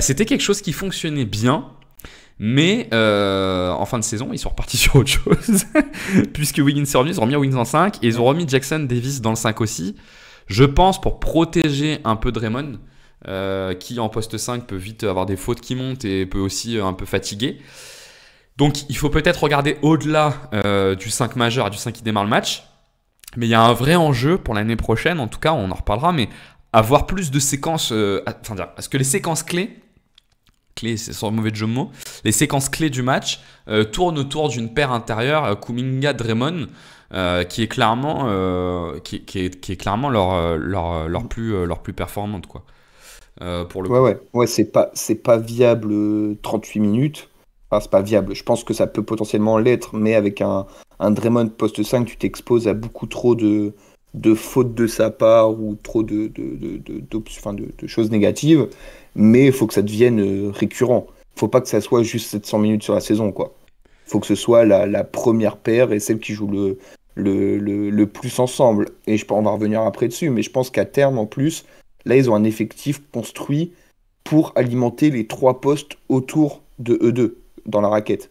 c'était quelque chose qui fonctionnait bien. Mais en fin de saison, ils sont repartis sur autre chose. Puisque Wiggins est revenu, ils ont remis Wiggins en 5 et ils ont remis Jackson Davis dans le 5 aussi. Je pense pour protéger un peu Draymond, qui en poste 5 peut vite avoir des fautes qui montent et peut aussi un peu fatiguer. Donc il faut peut-être regarder au-delà du 5 majeur et du 5 qui démarre le match. Mais il y a un vrai enjeu pour l'année prochaine, en tout cas on en reparlera, mais avoir plus de séquences, est-ce que les séquences clés, c'est sans mauvais jeu de mots, les séquences clés du match tournent autour d'une paire intérieure Kuminga-Draymond qui est clairement, leur plus performante, quoi. Pour le coup. Ouais, c'est pas viable 38 minutes. Enfin, c'est pas viable. Je pense que ça peut potentiellement l'être, mais avec un Draymond poste 5, tu t'exposes à beaucoup trop de fautes de sa part ou trop de choses négatives. Mais il faut que ça devienne récurrent. Il faut pas que ça soit juste 700 minutes sur la saison, quoi. Il faut que ce soit la première paire et celle qui joue le plus ensemble. Et on va revenir après dessus, mais je pense qu'à terme, en plus, là, ils ont un effectif construit pour alimenter les 3 postes autour de eux2 dans la raquette.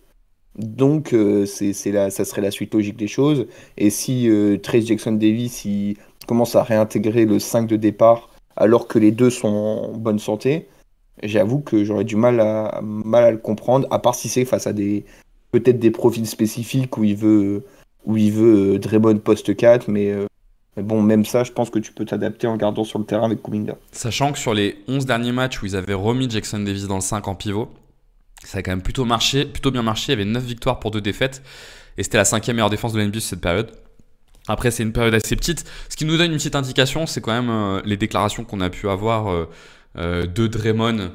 Donc, ça serait la suite logique des choses. Et si Trayce Jackson-Davis il commence à réintégrer le 5 de départ alors que les deux sont en bonne santé, j'avoue que j'aurais du mal à le comprendre, à part si c'est face à peut-être des profils spécifiques où il veut Draymond poste 4, mais bon, même ça, je pense que tu peux t'adapter en gardant sur le terrain avec Kuminga. Sachant que sur les 11 derniers matchs où ils avaient remis Jackson Davis dans le 5 en pivot, ça a quand même plutôt bien marché. Il y avait 9 victoires pour 2 défaites. Et c'était la 5e meilleure défense de l'NBA sur cette période. Après, c'est une période assez petite. Ce qui nous donne une petite indication, c'est quand même les déclarations qu'on a pu avoir de Draymond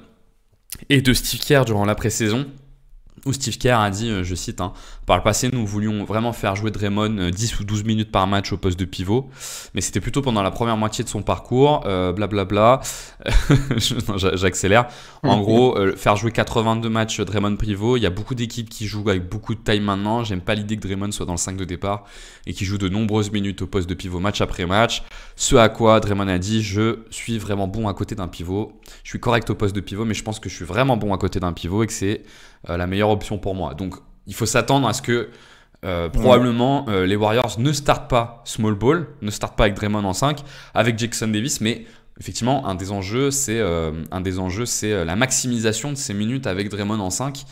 et de Steve Kerr durant la pré-saison. Où Steve Kerr a dit, je cite, par le passé, nous voulions vraiment faire jouer Draymond 10 ou 12 minutes par match au poste de pivot. Mais c'était plutôt pendant la première moitié de son parcours, blablabla. J'accélère. En gros, faire jouer 82 matchs Draymond pivot. Il y a beaucoup d'équipes qui jouent avec beaucoup de taille maintenant. J'aime pas l'idée que Draymond soit dans le 5 de départ et qui joue de nombreuses minutes au poste de pivot match après match. Ce à quoi Draymond a dit, je suis vraiment bon à côté d'un pivot. Je suis correct au poste de pivot, mais je pense que je suis vraiment bon à côté d'un pivot et que c'est la meilleure option pour moi. Donc il faut s'attendre à ce que probablement les Warriors ne startent pas small ball, ne startent pas avec Draymond en 5, avec Jackson Davis, mais effectivement un des enjeux c'est la maximisation de ces minutes avec Draymond en 5,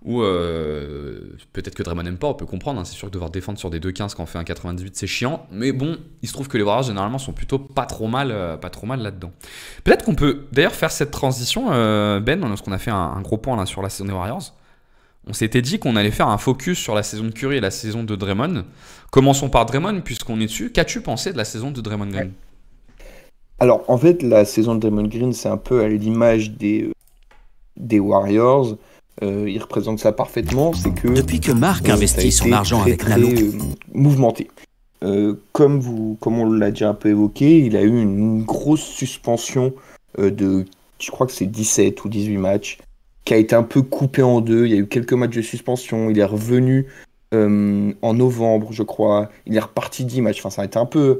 ou peut-être que Draymond n'aime pas, on peut comprendre, c'est sûr que devoir défendre sur des 2-15 quand on fait un 98 c'est chiant, mais bon, il se trouve que les Warriors généralement sont plutôt pas trop mal là-dedans. Peut-être qu'on peut d'ailleurs faire cette transition, Ben, parce qu'on a fait un gros point là sur la saison des Warriors. On s'était dit qu'on allait faire un focus sur la saison de Curry et la saison de Draymond. Commençons par Draymond puisqu'on est dessus. Qu'as-tu pensé de la saison de Draymond Green ? Alors en fait la saison de Draymond Green c'est un peu à l'image des Warriors. Il représente ça parfaitement, c'est que depuis que Marc investit son argent avec Nalo, mouvementé. Comme on l'a déjà un peu évoqué, il a eu une grosse suspension de, je crois que c'est 17 ou 18 matchs, qui a été un peu coupé en deux. Il y a eu quelques matchs de suspension. Il est revenu en novembre, je crois. Il est reparti 10 matchs. Enfin, ça a été un peu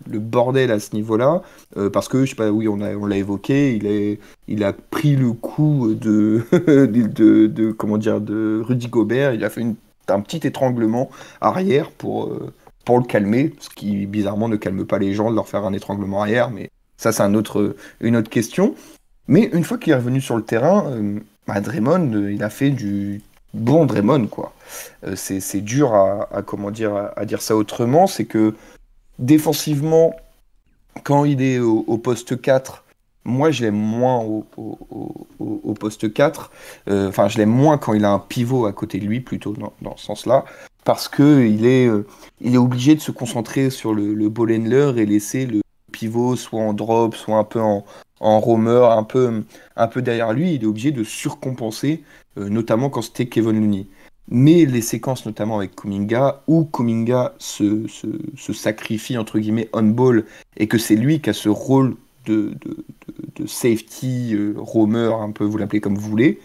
le bordel à ce niveau-là, parce que, je sais pas, oui, on l'a évoqué, il a pris le coup comment dire, de Rudy Gobert, il a fait un petit étranglement arrière pour le calmer, ce qui, bizarrement, ne calme pas les gens de leur faire un étranglement arrière, mais ça, c'est une autre question. Mais une fois qu'il est revenu sur le terrain, Draymond, il a fait du bon Draymond, quoi. C'est dur comment dire, à dire ça autrement, c'est que défensivement, quand il est au poste 4, moi je l'aime moins au poste 4, enfin je l'aime moins quand il a un pivot à côté de lui, plutôt dans ce sens-là, parce que il est obligé de se concentrer sur le ball handler et laisser le pivot soit en drop, soit un peu en roamer, un peu derrière lui. Il est obligé de surcompenser, notamment quand c'était Kevon Looney. Mais les séquences, notamment avec Kuminga, où Kuminga se sacrifie, entre guillemets, on-ball, et que c'est lui qui a ce rôle de safety, roamer, un peu, vous l'appelez comme vous voulez.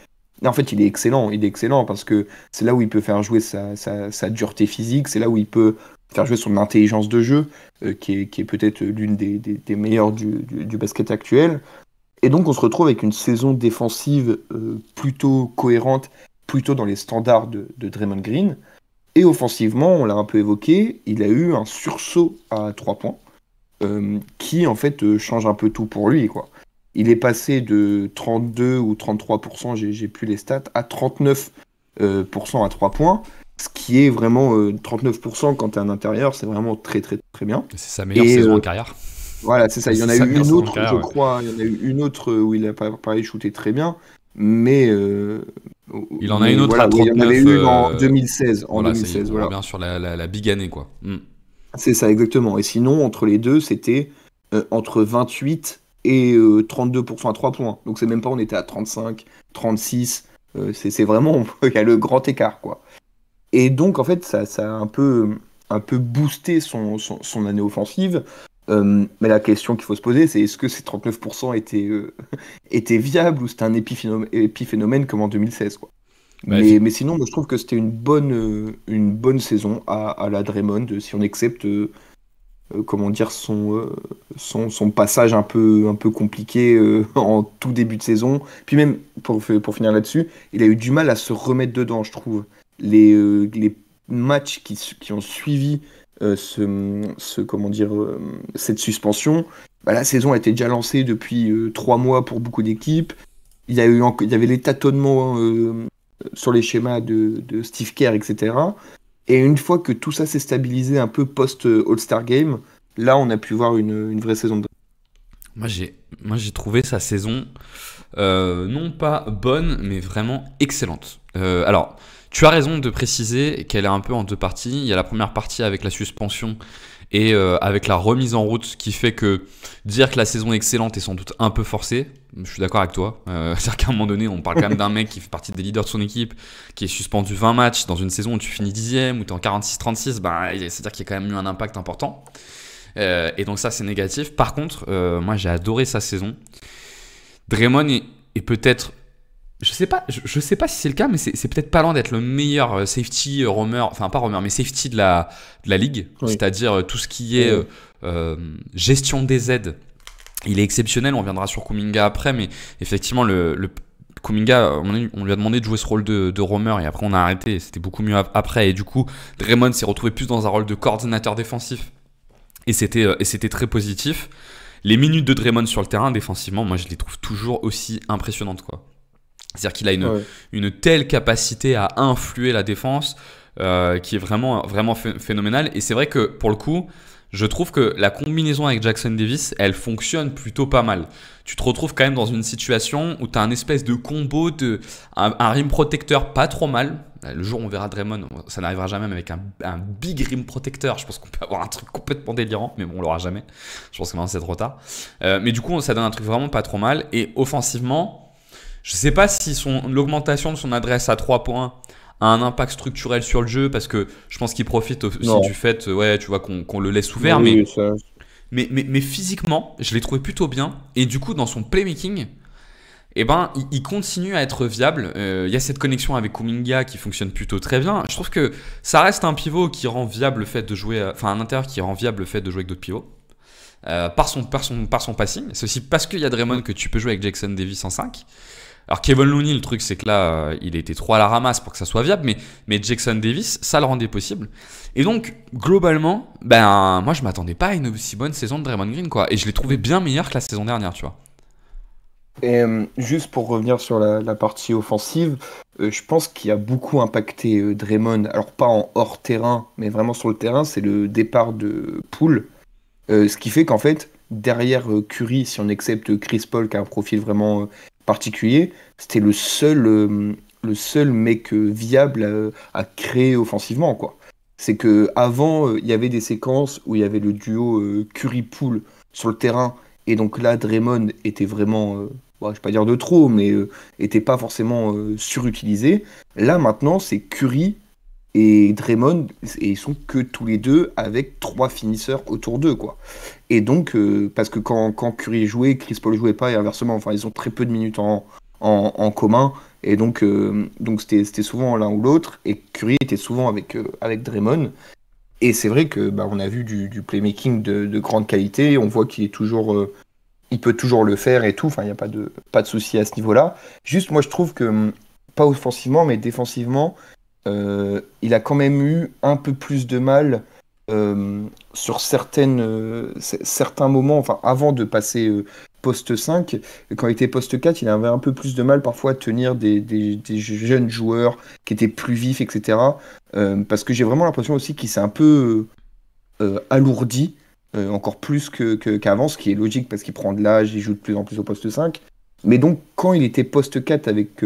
En fait, il est excellent parce que c'est là où il peut faire jouer sa dureté physique, c'est là où il peut faire jouer son intelligence de jeu, qui est peut-être l'une des meilleures du basket actuel. Et donc, on se retrouve avec une saison défensive plutôt cohérente, plutôt dans les standards de Draymond Green. Et offensivement, on l'a un peu évoqué, il a eu un sursaut à 3 points qui, en fait, change un peu tout pour lui, quoi. Il est passé de 32 ou 33%, j'ai plus les stats, à 39% à 3 points. Ce qui est vraiment 39% quand tu es à l'intérieur, c'est vraiment très très très bien. C'est sa meilleure saison en carrière. Voilà, c'est ça. Il y en a eu une autre, je crois. Il y en a eu une autre où il a pareil shooté très bien, mais il en a une autre à 39. Il y en avait une en 2016. On revient bien sur la big année, quoi. C'est ça, exactement. Et sinon, entre les deux, c'était entre 28 et 32% à 3 points. Donc c'est même pas, on était à 35, 36. C'est vraiment, il y a le grand écart, quoi. Et donc, en fait, ça a un peu boosté son année offensive. Mais la question qu'il faut se poser, c'est est-ce que ces 39% étaient viables ou c'était un épiphénomène comme en 2016, quoi. Mais sinon, moi, je trouve que c'était une bonne saison à la Draymond, si on accepte comment dire, son passage un peu compliqué en tout début de saison. Puis même, pour finir là-dessus, il a eu du mal à se remettre dedans, je trouve. Les matchs qui ont suivi comment dire, cette suspension, la saison a été déjà lancée depuis 3 mois pour beaucoup d'équipes. Il y avait les tâtonnements sur les schémas de Steve Kerr, etc. Et une fois que tout ça s'est stabilisé un peu post-All-Star Game, là on a pu voir une vraie saison de... Moi j'ai trouvé sa saison non pas bonne, mais vraiment excellente. Alors, tu as raison de préciser qu'elle est un peu en 2 parties. Il y a la première partie avec la suspension et avec la remise en route qui fait que dire que la saison est excellente est sans doute un peu forcé. Je suis d'accord avec toi. C'est-à-dire qu'à un moment donné, on parle quand même d'un mec qui fait partie des leaders de son équipe, qui est suspendu 20 matchs dans une saison où tu finis 10e, où tu es en 46-36, c'est-à-dire qu'il y a quand même eu un impact important. Et donc ça, c'est négatif. Par contre, moi, j'ai adoré sa saison. Draymond est peut-être... Je sais pas si c'est le cas, mais c'est peut-être pas loin d'être le meilleur safety roamer, enfin pas roamer, mais safety de la ligue. Oui. C'est-à-dire tout ce qui est gestion des aides. Il est exceptionnel, on reviendra sur Kuminga après, mais effectivement, le Kuminga, on lui a demandé de jouer ce rôle de roamer et après on a arrêté, c'était beaucoup mieux après. Et du coup, Draymond s'est retrouvé plus dans un rôle de coordinateur défensif et c'était très positif. Les minutes de Draymond sur le terrain, défensivement, moi je les trouve toujours aussi impressionnantes, quoi. C'est-à-dire qu'il a une telle capacité à influer la défense qui est vraiment, vraiment phénoménale. Et c'est vrai que pour le coup, je trouve que la combinaison avec Jackson Davis, elle fonctionne plutôt pas mal. Tu te retrouves quand même dans une situation où tu as un espèce de combo un rim protecteur pas trop mal. Le jour où on verra Draymond, ça n'arrivera jamais, mais avec un big rim protecteur, je pense qu'on peut avoir un truc complètement délirant, mais bon, on l'aura jamais. Je pense que maintenant c'est trop tard. Mais du coup, ça donne un truc vraiment pas trop mal. Et offensivement, je ne sais pas si l'augmentation de son adresse à 3 points a un impact structurel sur le jeu, parce que je pense qu'il profite aussi du fait tu vois, qu'on le laisse ouvert. Oui, mais physiquement, je l'ai trouvé plutôt bien. Et du coup, dans son playmaking, il continue à être viable. Il y a cette connexion avec Kuminga qui fonctionne plutôt très bien. Je trouve que ça reste un pivot qui rend viable le fait de jouer, un intérieur qui rend viable le fait de jouer avec d'autres pivots. par son passing. C'est aussi parce qu'il y a Draymond que tu peux jouer avec Jackson Davis en 5. Alors Kevin Looney, le truc c'est que là, il était trop à la ramasse pour que ça soit viable, mais Jackson Davis, ça le rendait possible. Et donc, globalement, moi je m'attendais pas à une aussi bonne saison de Draymond Green, quoi. Et je l'ai trouvé bien meilleur que la saison dernière, tu vois. Et juste pour revenir sur la partie offensive, je pense qu'il a beaucoup impacté Draymond, alors pas en hors terrain, mais vraiment sur le terrain, c'est le départ de Poole. Ce qui fait qu'en fait, derrière Curry, si on accepte Chris Paul qui a un profil vraiment particulier, c'était le seul mec viable à créer offensivement, quoi. C'est que avant, il y avait des séquences où il y avait le duo Curry-Poole sur le terrain, et donc là, Draymond était vraiment, je vais pas dire de trop, mais était pas forcément surutilisé. Là, maintenant, c'est Curry et Draymond, et ils sont que tous les deux avec 3 finisseurs autour d'eux, quoi. Et donc, parce que quand Curry jouait, Chris Paul jouait pas, et inversement, enfin, ils ont très peu de minutes en commun, et donc c'était souvent l'un ou l'autre, et Curry était souvent avec Draymond. Et c'est vrai que on a vu du playmaking de grande qualité, on voit qu'il est toujours, il peut toujours le faire et tout, enfin, il n'y a pas de souci à ce niveau-là. Juste, moi, je trouve que, pas offensivement, mais défensivement, il a quand même eu un peu plus de mal sur certains moments, enfin avant de passer poste 5, quand il était poste 4, il avait un peu plus de mal parfois à tenir des jeunes joueurs qui étaient plus vifs, etc. Parce que j'ai vraiment l'impression aussi qu'il s'est un peu alourdi, encore plus qu'avant, ce qui est logique parce qu'il prend de l'âge, il joue de plus en plus au poste 5. Mais donc quand il était poste 4 avec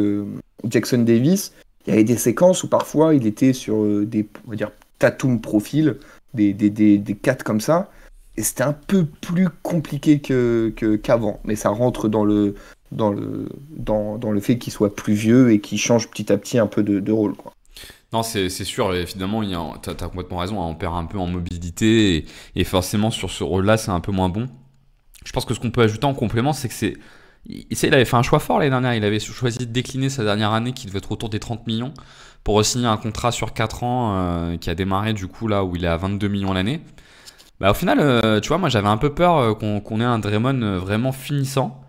Jackson Davis, il y avait des séquences où parfois il était sur des, on va dire, Tatum profil, des 4 comme ça, et c'était un peu plus compliqué qu'avant. Mais ça rentre dans le fait qu'il soit plus vieux et qu'il change petit à petit un peu de rôle, quoi. Non, c'est sûr, évidemment, t'as complètement raison, on perd un peu en mobilité, et forcément sur ce rôle-là, c'est un peu moins bon. Je pense que ce qu'on peut ajouter en complément, c'est que il avait fait un choix fort l'année dernière. Il avait choisi de décliner sa dernière année qui devait être autour des 30 millions pour signer un contrat sur 4 ans qui a démarré du coup là où il est à 22 millions l'année. Au final, tu vois, moi j'avais un peu peur qu'on ait un Draymond vraiment finissant.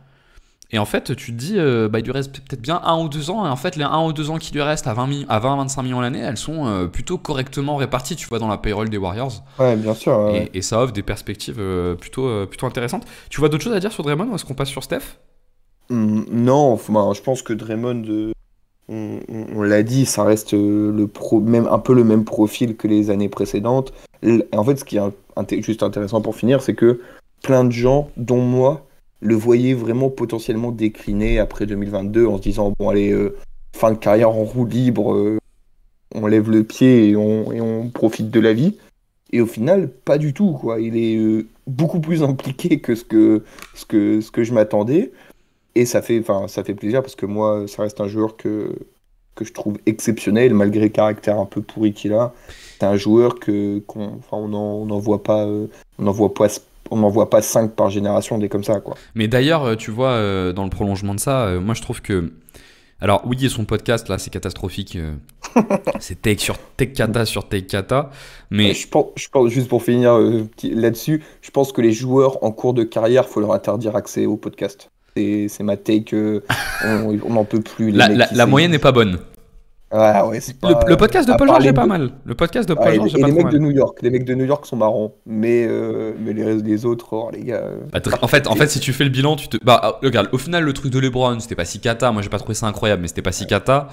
Et en fait, tu te dis, il lui reste peut-être bien 1 ou 2 ans. Et en fait, les 1 ou 2 ans qui lui restent à 20-25 millions l'année, elles sont plutôt correctement réparties, tu vois, dans la payroll des Warriors. Ouais, bien sûr. Ouais. Et ça offre des perspectives plutôt intéressantes. Tu vois d'autres choses à dire sur Draymond ou est-ce qu'on passe sur Steph ? Non, je pense que Draymond, on l'a dit, ça reste même un peu le même profil que les années précédentes. En fait, ce qui est juste intéressant pour finir, c'est que plein de gens, dont moi, le voyaient vraiment potentiellement décliner après 2022 en se disant, bon allez, fin de carrière en roue libre, on lève le pied et on profite de la vie. Et au final, pas du tout, quoi. Il est beaucoup plus impliqué que ce que je m'attendais. Et ça fait plaisir parce que moi, ça reste un joueur que je trouve exceptionnel, malgré le caractère un peu pourri qu'il a. C'est un joueur on n'en voit pas, on n'en voit pas 5 par génération, des comme ça, quoi. Mais d'ailleurs, tu vois, dans le prolongement de ça, moi je trouve que... Alors oui, et son podcast, là, c'est catastrophique. C'est Take Kata sur Take Kata. Mais... Je pense, juste pour finir là-dessus, je pense que les joueurs en cours de carrière, il faut leur interdire accès au podcast. C'est ma take, on n'en peut plus. La moyenne n'est pas bonne. Ouais, c'est pas... Le podcast de Paul George est pas mal. Le podcast de Paul George est pas trop mal. Les mecs de New York sont marrants, mais les autres, les gars... en fait, si tu fais le bilan, regarde, au final, le truc de LeBron, c'était pas si cata. Moi, j'ai pas trouvé ça incroyable, mais c'était pas si cata.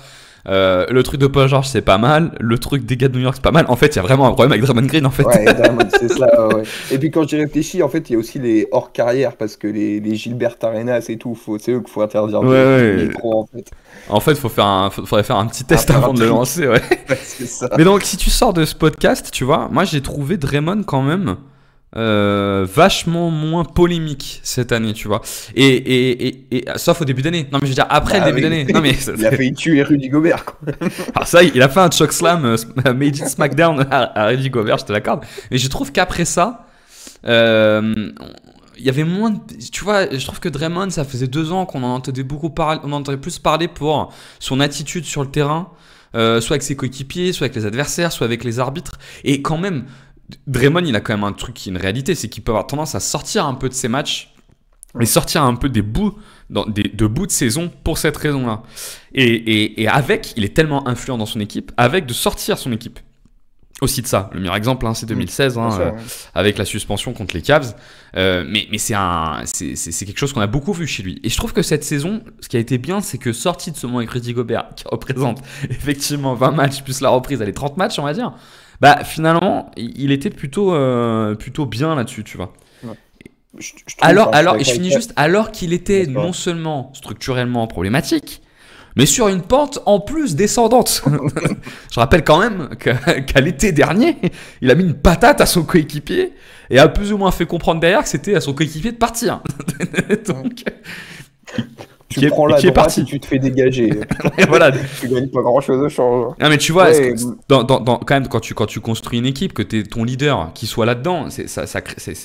Le truc de Paul George, c'est pas mal. Le truc des gars de New York, c'est pas mal. En fait, il y a vraiment un problème avec Draymond Green, en fait. Ouais, Draymond, c'est ça, ouais. Et puis quand j'y réfléchis, en fait, il y a aussi les hors-carrière, parce que les Gilbert Arenas et tout, c'est eux qu'il faut interdire de micro, en fait. En fait, faudrait faire un petit test avant de le lancer, ouais. C'est ça. Mais donc, si tu sors de ce podcast, tu vois, moi, j'ai trouvé Draymond quand même vachement moins polémique cette année, tu vois. Et sauf au début d'année. Non, mais je veux dire, après le début d'année. Non, mais il a failli tuer Rudy Gobert, quoi. Alors ça, il a fait un chokeslam Made in SmackDown à Rudy Gobert, je te l'accorde. Mais je trouve qu'après ça, il y avait moins de... Tu vois, je trouve que Draymond, ça faisait 2 ans qu'on en entendait beaucoup parler, on en entendait plus parler pour son attitude sur le terrain, soit avec ses coéquipiers, soit avec les adversaires, soit avec les arbitres. Et quand même, Draymond, il a quand même un truc qui est une réalité, c'est qu'il peut avoir tendance à sortir un peu de ses matchs et sortir un peu des bouts de saison pour cette raison-là. Et avec, il est tellement influent dans son équipe, avec de sortir son équipe. Aussi de ça. Le meilleur exemple, c'est 2016, avec la suspension contre les Cavs. Mais c'est quelque chose qu'on a beaucoup vu chez lui. Et je trouve que cette saison, ce qui a été bien, c'est que sorti de ce moment avec Rudy Gobert, qui représente effectivement 20 matchs, plus la reprise, allez, 30 matchs, on va dire, bah finalement, il était plutôt bien là-dessus, tu vois. Ouais. Alors qu'il était non seulement structurellement problématique, mais sur une pente en plus descendante. Je rappelle quand même qu'à l'été dernier, il a mis une patate à son coéquipier et a plus ou moins fait comprendre derrière que c'était à son coéquipier de partir. Donc, tu prends la droite et tu te fais dégager. Voilà. Tu gagnes pas grand-chose de change. Non, mais tu vois, quand même, quand tu construis une équipe, que t'es ton leader qui soit là-dedans, ça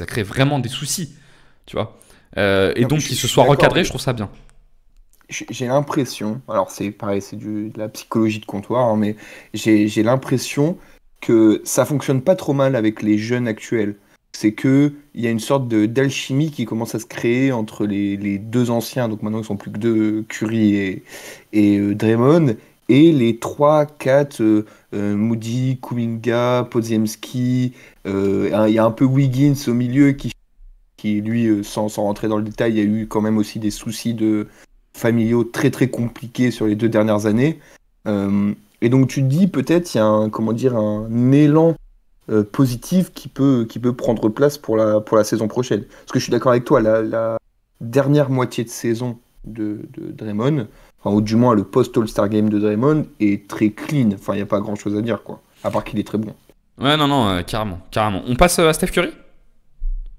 crée vraiment des soucis. Tu vois. Et donc, qu'il se soit recadré, je trouve ça bien. J'ai l'impression, alors c'est pareil, c'est de la psychologie de comptoir, mais j'ai l'impression que ça fonctionne pas trop mal avec les jeunes actuels. C'est qu'il y a une sorte d'alchimie qui commence à se créer entre les deux anciens, donc maintenant ils sont plus que deux, Curry et Draymond, et les 3-4, Moody, Kuminga, Podziemski, il y a un peu Wiggins au milieu qui lui, sans rentrer dans le détail, il y a eu quand même aussi des soucis familiaux très très compliqués sur les 2 dernières années. Et donc tu te dis peut-être il y a un élan positif qui peut prendre place pour la saison prochaine. Parce que je suis d'accord avec toi, la dernière moitié de saison de Draymond, ou du moins le post-All-Star Game de Draymond, est très clean. Enfin, il n'y a pas grand-chose à dire, quoi. À part qu'il est très bon. Ouais, non, carrément. On passe à Steph Curry ?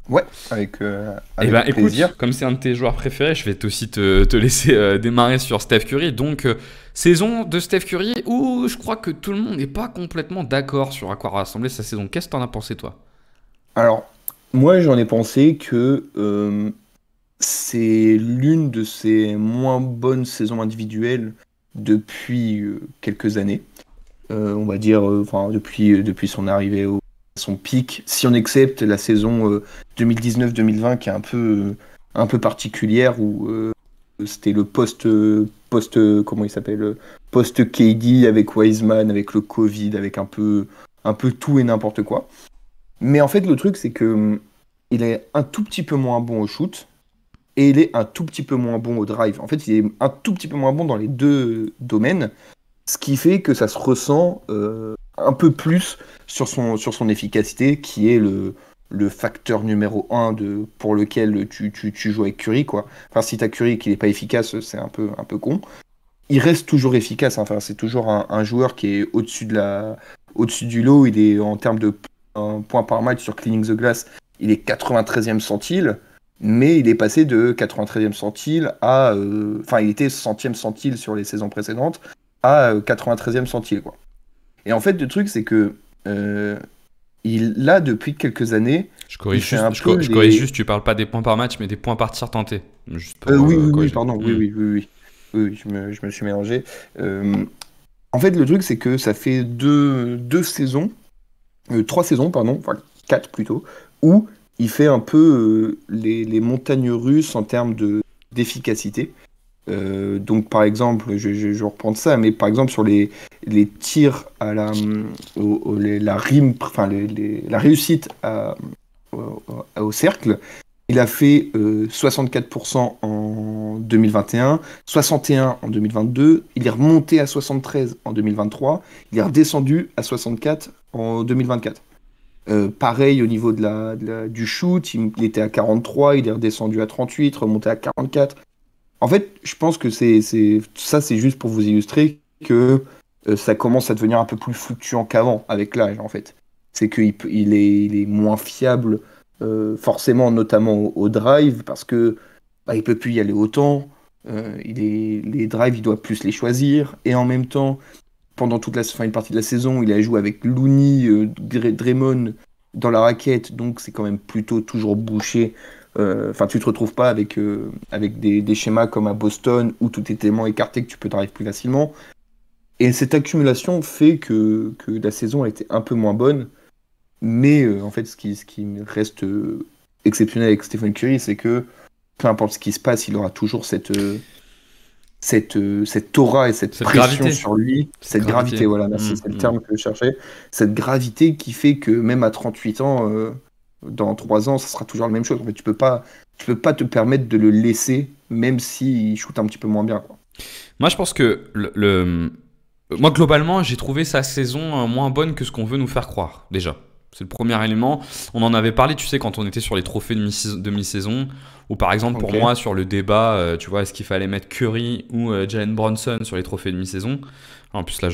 Ouais, avec plaisir. Écoute, comme c'est un de tes joueurs préférés, je vais aussi te laisser démarrer sur Steph Curry. Donc, saison de Steph Curry où je crois que tout le monde n'est pas complètement d'accord sur à quoi rassembler sa saison. Qu'est-ce que t'en as pensé, toi ? Alors, moi, j'en ai pensé que c'est l'une de ses moins bonnes saisons individuelles depuis quelques années. On va dire, depuis son arrivée son pic, si on accepte la saison 2019-2020 qui est un peu particulière où c'était le post comment il s'appelle, post KD avec Wiseman, avec le Covid, avec un peu tout et n'importe quoi. Mais en fait le truc c'est que il est un tout petit peu moins bon au shoot et il est un tout petit peu moins bon au drive. En fait il est un tout petit peu moins bon dans les deux domaines, ce qui fait que ça se ressent un peu plus sur son efficacité, qui est le facteur numéro 1 pour lequel tu joues avec Curry, quoi. Enfin, si t'as Curry et qu'il n'est pas efficace, c'est un peu con. Il reste toujours efficace, hein. Enfin, c'est toujours un joueur qui est au-dessus du lot. Il est, en termes de points par match sur Cleaning the Glass, il est 93e centile, mais il est passé de 93e centile à... il était 100e centile sur les saisons précédentes, à 93e centile, quoi. Et en fait, le truc, c'est que il a, depuis quelques années... Je corrige juste, tu parles pas des points par match, mais des points par tir tenté. Oui, pardon, oui, je me suis mélangé. En fait, le truc, c'est que ça fait 3 saisons, pardon, enfin 4 plutôt, où il fait un peu les montagnes russes en termes d'efficacité. Donc par exemple, je vais reprendre ça, mais par exemple sur les tirs à la réussite au cercle, il a fait 64% en 2021, 61% en 2022, il est remonté à 73% en 2023, il est redescendu à 64% en 2024. Pareil au niveau du shoot, il était à 43%, il est redescendu à 38%, remonté à 44%. En fait, je pense que c'est juste pour vous illustrer que ça commence à devenir un peu plus fluctuant qu'avant avec l'âge, en fait. C'est qu'il est moins fiable, forcément, notamment au drive, parce que il peut plus y aller autant. Les drives, il doit plus les choisir, et en même temps, pendant une partie de la saison, il a joué avec Looney, Draymond dans la raquette, donc c'est quand même plutôt toujours bouché. Tu te retrouves pas avec des schémas comme à Boston où tout est tellement écarté que tu peux drive plus facilement. Et cette accumulation fait que la saison a été un peu moins bonne. Mais en fait, ce qui reste exceptionnel avec Stephen Curry, c'est que peu importe ce qui se passe, il aura toujours cette aura et cette pression gravité. sur lui, cette gravité, voilà, merci, c'est le terme que je cherchais, cette gravité qui fait que même à 38 ans, dans 3 ans, ça sera toujours la même chose. En fait, tu peux pas te permettre de le laisser, même s'il shoot un petit peu moins bien, quoi. Moi, je pense que moi, globalement, j'ai trouvé sa saison moins bonne que ce qu'on veut nous faire croire, déjà. C'est le premier élément. On en avait parlé, tu sais, quand on était sur les trophées de mi-saison, ou par exemple, pour Ok. moi, sur le débat, tu vois, est-ce qu'il fallait mettre Curry ou Jalen Brunson sur les trophées de mi-saison. En plus, là,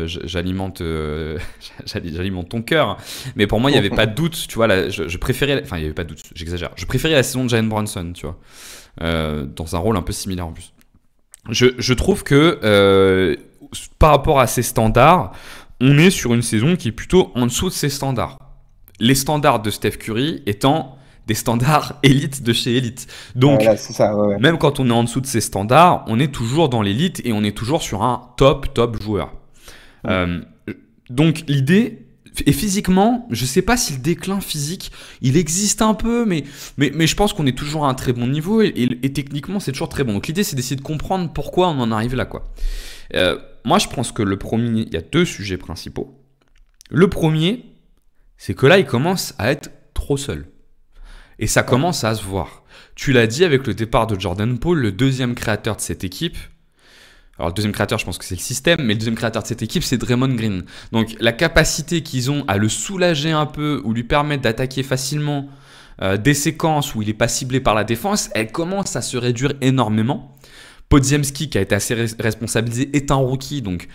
j'alimente j'alimente ton cœur. Mais pour moi, il n'y avait pas de doute, tu vois. Là, je préférais, enfin, il n'y avait pas de doute, j'exagère. Je préférais la saison de Jalen Brunson, tu vois, dans un rôle un peu similaire en plus. Je trouve que par rapport à ses standards, on est sur une saison qui est plutôt en dessous de ses standards. Les standards de Steph Curry étant des standards élites de chez élite. Donc, Voilà, c'est ça, ouais. même quand on est en dessous de ces standards, on est toujours dans l'élite et on est toujours sur un top joueur. Donc l'idée, et physiquement, je sais pas si le déclin physique, il existe un peu, mais je pense qu'on est toujours à un très bon niveau et techniquement c'est toujours très bon. Donc l'idée c'est d'essayer de comprendre pourquoi on en arrive là, quoi. Moi je pense que il y a 2 sujets principaux. Le premier, c'est que là il commence à être trop seul. Et ça commence à se voir. Tu l'as dit avec le départ de Jordan Poole, le deuxième créateur de cette équipe. Alors le deuxième créateur, je pense que c'est le système, mais le deuxième créateur de cette équipe, c'est Draymond Green. Donc la capacité qu'ils ont à le soulager un peu ou lui permettre d'attaquer facilement des séquences où il n'est pas ciblé par la défense, elle commence à se réduire énormément. Podziemski, qui a été assez responsabilisé, est un rookie, donc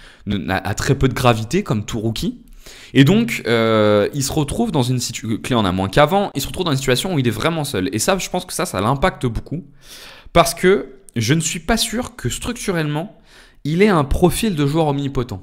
a très peu de gravité comme tout rookie. Et donc, il se retrouve dans une situation, Clay en a moins qu'avant, il se retrouve dans une situation où il est vraiment seul. Et ça, je pense que ça l'impacte beaucoup. Parce que je ne suis pas sûr que structurellement, il ait un profil de joueur omnipotent.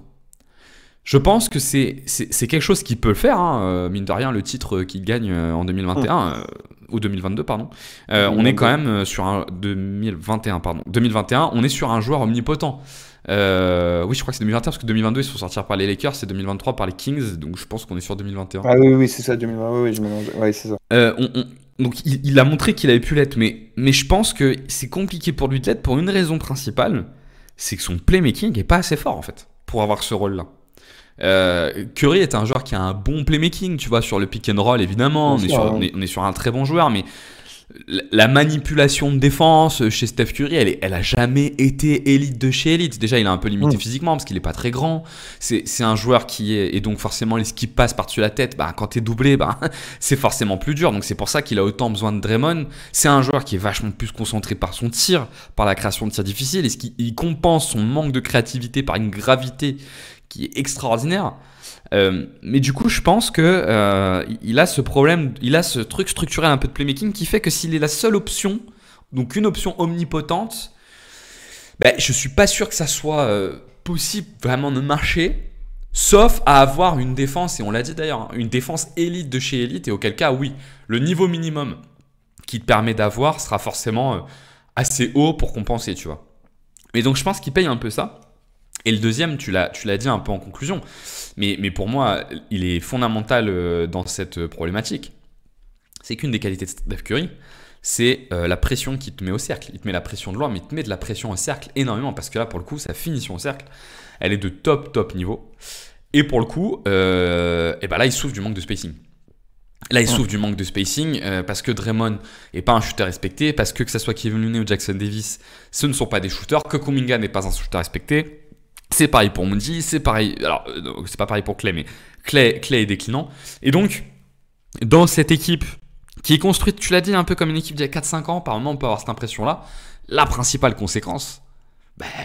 Je pense que c'est quelque chose qui peut le faire, hein. Mine de rien, le titre qu'il gagne en 2021, ou 2022, pardon. On est quand même sur un 2021, pardon. 2021, on est sur un joueur omnipotent. Oui, je crois que c'est 2021 parce que 2022 ils se sont sortis par les Lakers, c'est 2023 par les Kings, donc je pense qu'on est sur 2021. Ah oui, c'est ça, 2020, oui, je mélange. Ouais, c'est ça. Donc il a montré qu'il avait pu l'être, mais je pense que c'est compliqué pour lui de l'être pour une raison principale, c'est que son playmaking est pas assez fort en fait pour avoir ce rôle-là. Curry est un joueur qui a un bon playmaking, tu vois, sur le pick and roll évidemment, on est sur un très bon joueur, mais la manipulation de défense chez Steph Curry, elle a jamais été élite de chez élite. Déjà, il est un peu limité physiquement parce qu'il est pas très grand. C'est un joueur et donc forcément les skips passent par-dessus la tête. Bah, quand t'es doublé, c'est forcément plus dur. Donc c'est pour ça qu'il a autant besoin de Draymond. C'est un joueur qui est vachement plus concentré par son tir, par la création de tirs difficiles, et il compense son manque de créativité par une gravité qui est extraordinaire. Mais du coup, je pense que il a ce problème, il a ce truc structurel un peu de playmaking qui fait que s'il est la seule option, donc une option omnipotente, je suis pas sûr que ça soit possible vraiment de marcher, sauf à avoir une défense, et on l'a dit d'ailleurs, hein, une défense élite de chez élite, et auquel cas, oui, le niveau minimum qui te permet d'avoir sera forcément assez haut pour compenser, tu vois. Mais donc, je pense qu'il paye un peu ça. Et le deuxième, tu l'as dit un peu en conclusion, mais pour moi, il est fondamental dans cette problématique. C'est qu'une des qualités de Steph Curry, c'est la pression qu'il te met au cercle. Il te met la pression de loin, mais il te met de la pression au cercle énormément, parce que là, pour le coup, sa finition au cercle, elle est de top niveau. Et pour le coup, là, il souffre du manque de spacing. Là, il souffre du manque de spacing parce que Draymond n'est pas un shooter respecté, parce que ce soit Kevin Looney ou Jackson Davis, ce ne sont pas des shooters, que Kuminga n'est pas un shooter respecté. C'est pareil pour Moody, c'est pareil. Alors, c'est pas pareil pour Clay, mais Clay est déclinant. Et donc, dans cette équipe qui est construite, tu l'as dit, un peu comme une équipe d'il y a 4-5 ans, par moment, on peut avoir cette impression-là. La principale conséquence,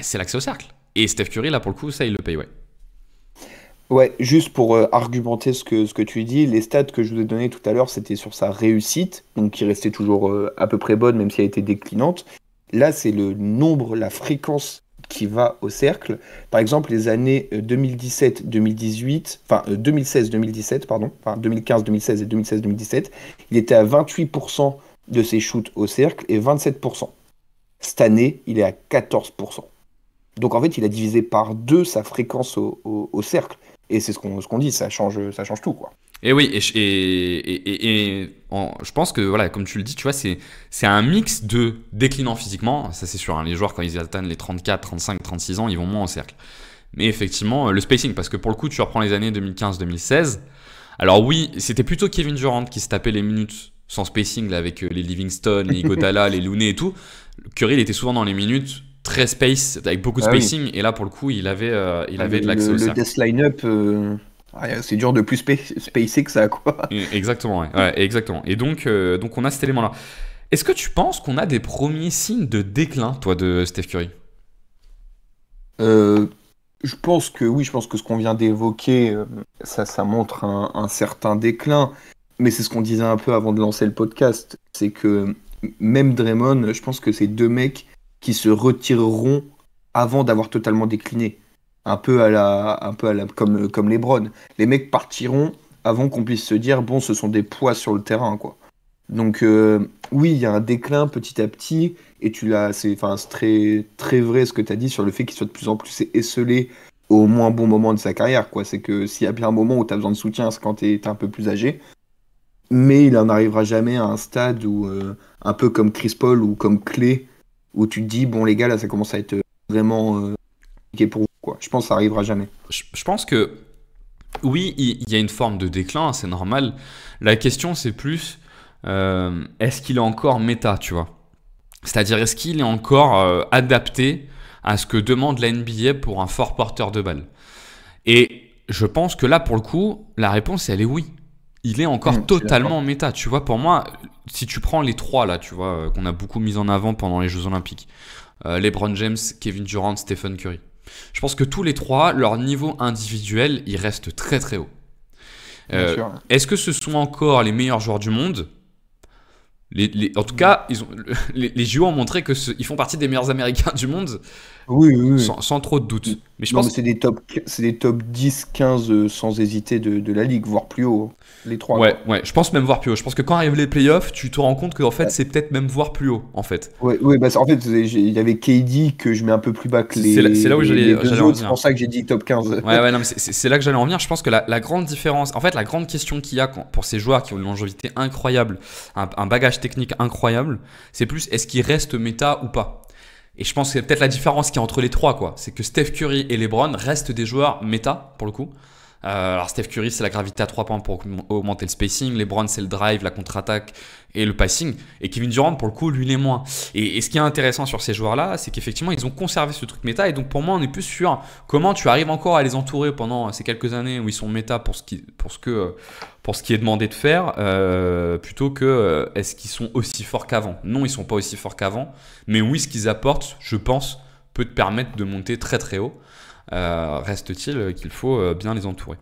c'est l'accès au cercle. Et Steph Curry, là, pour le coup, ça, il le paye, ouais. Ouais, juste pour argumenter ce que tu dis, les stats que je vous ai donné tout à l'heure, c'était sur sa réussite, donc qui restait toujours à peu près bonne, même si elle était déclinante. Là, c'est le nombre, la fréquence qui va au cercle. Par exemple, les années 2017-2018, enfin 2016-2017, pardon, enfin 2015-2016 et 2016-2017, il était à 28% de ses shoots au cercle et 27%. Cette année, il est à 14%. Donc en fait, il a divisé par 2 sa fréquence au cercle. Et c'est ce qu'on dit, ça change tout, quoi. Et oui, je pense que, voilà, comme tu le dis, tu vois, c'est un mix de déclinant physiquement, ça c'est sûr, hein, les joueurs quand ils atteignent les 34, 35, 36 ans, ils vont moins en cercle. Mais effectivement, le spacing, parce que pour le coup, tu reprends les années 2015-2016, alors oui, c'était plutôt Kevin Durant qui se tapait les minutes sans spacing, là, avec les Livingston, les Iguodala, les Looney et tout. Curry, il était souvent dans les minutes très space, avec beaucoup de spacing, et là, pour le coup, il avait de l'accès au cercle. Le death line-up... c'est dur de plus spacer que ça, quoi. Exactement, ouais, exactement. Et donc on a cet élément-là. Est-ce que tu penses qu'on a des premiers signes de déclin, toi, de Steph Curry? Je pense que oui, je pense que ce qu'on vient d'évoquer, ça montre un certain déclin. Mais c'est ce qu'on disait un peu avant de lancer le podcast. C'est que même Draymond, je pense que c'est deux mecs qui se retireront avant d'avoir totalement décliné. Un peu à la comme LeBron. Les mecs partiront avant qu'on puisse se dire bon, ce sont des poids sur le terrain, quoi. Donc oui, il y a un déclin petit à petit, et c'est très très vrai ce que tu as dit sur le fait qu'il soit de plus en plus esselé au moins bon moment de sa carrière, quoi. C'est que s'il y a bien un moment où tu as besoin de soutien, c'est quand tu es un peu plus âgé. Mais il n'en arrivera jamais à un stade où un peu comme Chris Paul ou comme Clay, où tu te dis bon les gars, là ça commence à être vraiment compliqué pour vous, quoi. Je pense que ça arrivera jamais. Je pense que oui, il y a une forme de déclin, c'est normal. La question, c'est plus est-ce qu'il est encore méta, tu vois? C'est-à-dire, est-ce qu'il est encore adapté à ce que demande la NBA pour un fort porteur de balle? Et je pense que là, pour le coup, la réponse, elle est oui. Il est encore totalement méta. Tu vois, pour moi, si tu prends les trois, là, tu vois, qu'on a beaucoup mis en avant pendant les Jeux Olympiques, LeBron James, Kevin Durant, Stephen Curry. Je pense que tous les trois, leur niveau individuel, il reste très très haut. Est-ce que ce sont encore les meilleurs joueurs du monde? En tout cas, les JO ont montré qu'ils font partie des meilleurs Américains du monde, oui. sans trop de doute. Mais je Non, pense mais c'est des top 10, 15 sans hésiter de la ligue, voire plus haut, les trois. Ouais, je pense même voir plus haut. Je pense que quand arrivent les playoffs, tu te rends compte que en fait, c'est peut-être même voir plus haut, en fait. Ouais, bah, en fait, il y avait KD que je mets un peu plus bas que c'est là où j'allais deux autres, c'est pour ça que j'ai dit top 15. Ouais, non, mais c'est là que j'allais en venir. Je pense que la grande différence, en fait, la grande question qu'il y a pour ces joueurs qui ont une longévité incroyable, un bagage technique incroyable, c'est plus est-ce qu'ils restent méta ou pas? Et je pense que c'est peut-être la différence qu'il y a entre les trois, quoi. C'est que Steph Curry et LeBron restent des joueurs méta, pour le coup. Alors Steph Curry, c'est la gravité à 3 points pour augmenter le spacing. LeBron, c'est le drive, la contre-attaque et le passing. Et Kevin Durant, pour le coup, lui, l'est moins. Et ce qui est intéressant sur ces joueurs-là, c'est qu'effectivement, ils ont conservé ce truc méta. Et donc, pour moi, on est plus sur comment tu arrives encore à les entourer pendant ces quelques années où ils sont méta pour ce qui est demandé de faire, plutôt que est-ce qu'ils sont aussi forts qu'avant? Non, ils sont pas aussi forts qu'avant. Mais oui, ce qu'ils apportent, je pense, peut te permettre de monter très très haut. Reste-t-il qu'il faut bien les entourer.